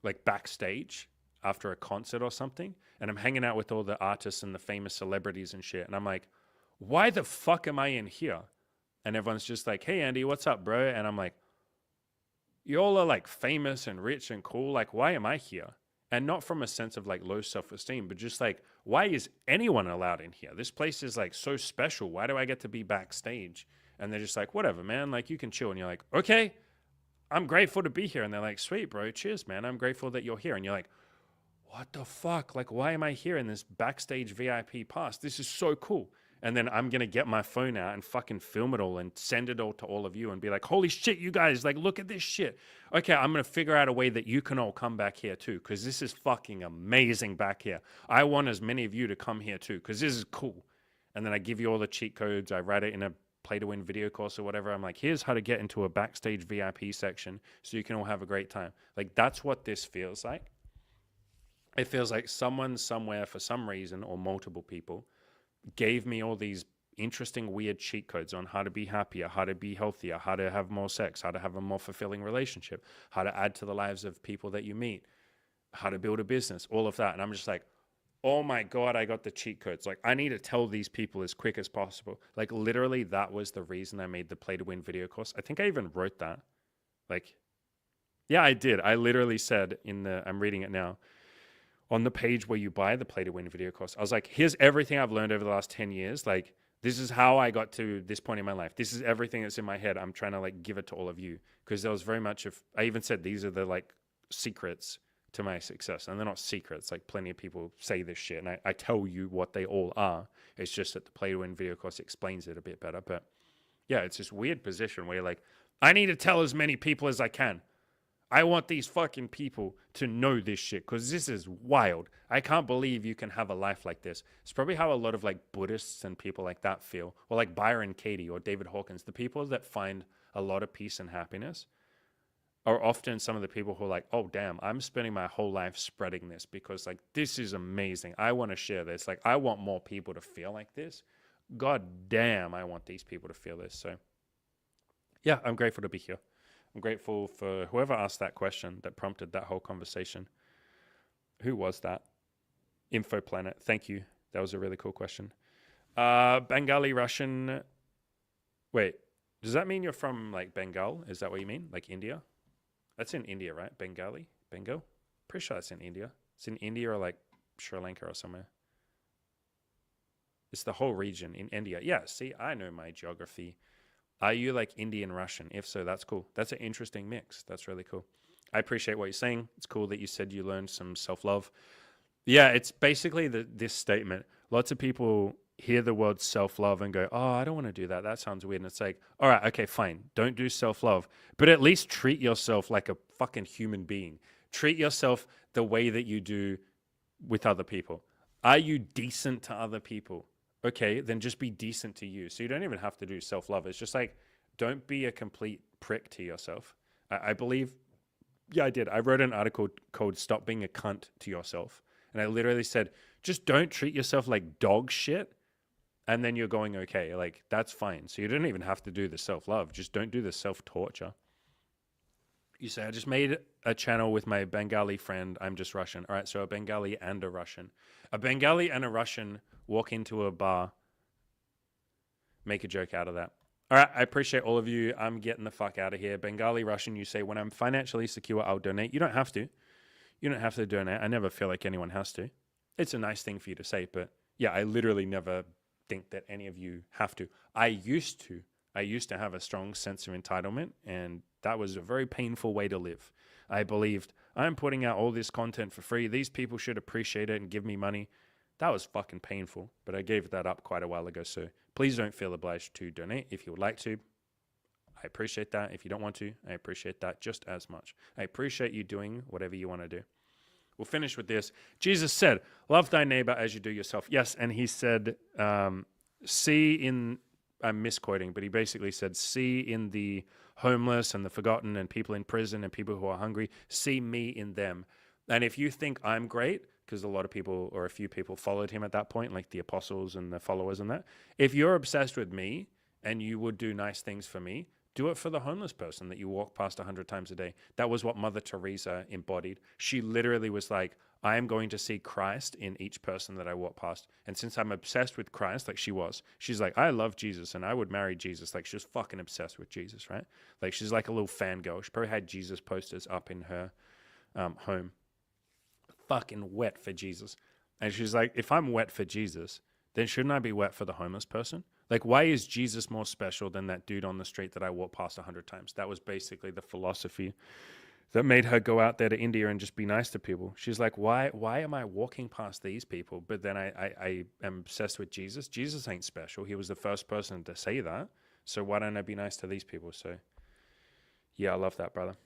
like backstage after a concert or something, and I'm hanging out with all the artists and the famous celebrities and shit. And I'm like, why the fuck am I in here? And everyone's just like, hey, Andy, what's up, bro? And I'm like, you all are like famous and rich and cool. Like, why am I here? And not from a sense of like low self-esteem, but just like, why is anyone allowed in here? This place is like so special. Why do I get to be backstage? And they're just like, whatever, man, like you can chill. And you're like, okay, I'm grateful to be here. And they're like, sweet, bro. Cheers, man. I'm grateful that you're here. And you're like, what the fuck? Like, why am I here in this backstage VIP pass? This is so cool. And then I'm going to get my phone out and fucking film it all and send it all to all of you and be like, holy shit, you guys, like, look at this shit. Okay, I'm going to figure out a way that you can all come back here too, because this is fucking amazing back here. I want as many of you to come here too, because this is cool. And then I give you all the cheat codes. I write it in a play to win video course or whatever. I'm like, here's how to get into a backstage VIP section so you can all have a great time. Like, that's what this feels like. It feels like someone somewhere, for some reason, or multiple people, gave me all these interesting, weird cheat codes on how to be happier, how to be healthier, how to have more sex, how to have a more fulfilling relationship, how to add to the lives of people that you meet, how to build a business, all of that. And I'm just like, oh my God, I got the cheat codes. Like, I need to tell these people as quick as possible. Like, literally, that was the reason I made the Play to Win video course. I think I even wrote that. Like, yeah, I did. I literally said I'm reading it now, on the page where you buy the Play to Win video course, I was like, here's everything I've learned over the last 10 years. Like, this is how I got to this point in my life. This is everything that's in my head. I'm trying to like give it to all of you, because there was very much of, I even said, these are the like secrets to my success. And they're not secrets. Like, plenty of people say this shit and I tell you what they all are. It's just that the Play to Win video course explains it a bit better. But yeah, it's this weird position where you're like, I need to tell as many people as I can. I want these fucking people to know this shit, because this is wild. I can't believe you can have a life like this. It's probably how a lot of like Buddhists and people like that feel, or like Byron Katie or David Hawkins. The people that find a lot of peace and happiness are often some of the people who are like, oh damn, I'm spending my whole life spreading this because like this is amazing. I want to share this. Like, I want more people to feel like this. God damn, I want these people to feel this. So yeah, I'm grateful to be here. I'm grateful for whoever asked that question that prompted that whole conversation. Who was that? Info Planet. Thank you. That was a really cool question. Bengali Russian. Wait, does that mean you're from like Bengal? Is that what you mean? Like India? That's in India, right? Bengali? Bengal? Pretty sure that's in India. It's in India or like Sri Lanka or somewhere. It's the whole region in India. Yeah, see, I know my geography. Are you like Indian Russian? If so, that's cool. That's an interesting mix. That's really cool. I appreciate what you're saying. It's cool that you said you learned some self-love. Yeah, it's basically this statement. Lots of people hear the word self-love and go, oh, I don't want to do that. That sounds weird. And it's like, all right, okay, fine. Don't do self-love. But at least treat yourself like a fucking human being. Treat yourself the way that you do with other people. Are you decent to other people? Okay, then just be decent to you. So you don't even have to do self-love. It's just like, don't be a complete prick to yourself. I believe, yeah, I did. I wrote an article called Stop Being a Cunt to Yourself. And I literally said, just don't treat yourself like dog shit. And then you're going okay. Like, that's fine. So you don't even have to do the self-love. Just don't do the self-torture. You say, I just made a channel with my Bengali friend. I'm just Russian. All right, so a Bengali and a Russian. A Bengali and a Russian walk into a bar, make a joke out of that. All right, I appreciate all of you. I'm getting the fuck out of here. Bengali, Russian, you say, when I'm financially secure, I'll donate. You don't have to. You don't have to donate. I never feel like anyone has to. It's a nice thing for you to say, but yeah, I literally never think that any of you have to. I used to have a strong sense of entitlement, and that was a very painful way to live. I believed, I'm putting out all this content for free. These people should appreciate it and give me money. That was fucking painful, but I gave that up quite a while ago. So please don't feel obliged to donate. If you would like to, I appreciate that. If you don't want to, I appreciate that just as much. I appreciate you doing whatever you want to do. We'll finish with this. Jesus said, love thy neighbor as you do yourself. Yes, and he said, see in, I'm misquoting, but he basically said, see in the homeless and the forgotten and people in prison and people who are hungry, see me in them. And if you think I'm great, because a lot of people or a few people followed him at that point, like the apostles and the followers and that. If you're obsessed with me and you would do nice things for me, do it for the homeless person that you walk past 100 times a day. That was what Mother Teresa embodied. She literally was like, I am going to see Christ in each person that I walk past. And since I'm obsessed with Christ, like she was, she's like, I love Jesus and I would marry Jesus. Like, she was fucking obsessed with Jesus, right? Like, she's like a little fangirl. She probably had Jesus posters up in her home. Fucking wet for Jesus. And she's like, if I'm wet for Jesus, then shouldn't I be wet for the homeless person? Like, why is Jesus more special than that dude on the street that I walked past 100 times? That was basically the philosophy that made her go out there to India and just be nice to people. She's like, why am I walking past these people? But then I am obsessed with Jesus. Jesus ain't special. He was the first person to say that. So why don't I be nice to these people? So yeah, I love that, brother.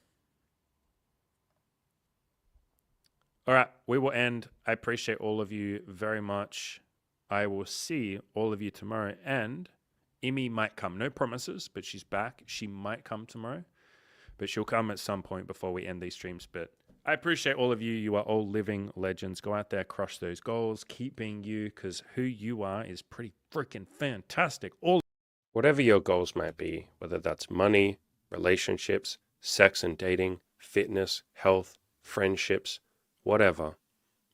All right, we will end. I appreciate all of you very much. I will see all of you tomorrow. And Imi might come. No promises, but she's back. She might come tomorrow. But she'll come at some point before we end these streams. But I appreciate all of you. You are all living legends. Go out there, crush those goals. Keep being you, because who you are is pretty freaking fantastic. Whatever your goals might be, whether that's money, relationships, sex and dating, fitness, health, friendships, whatever,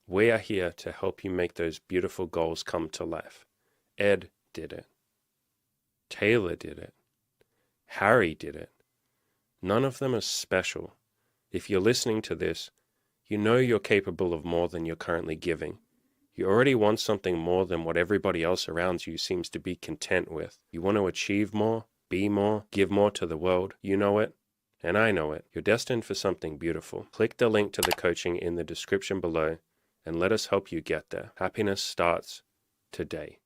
we are here to help you make those beautiful goals come to life. Ed did it. Taylor did it. Harry did it. None of them are special. If you're listening to this, you know you're capable of more than you're currently giving. You already want something more than what everybody else around you seems to be content with. You want to achieve more, be more, give more to the world. You know it, and I know it. You're destined for something beautiful. Click the link to the coaching in the description below, and let us help you get there. Happiness starts today.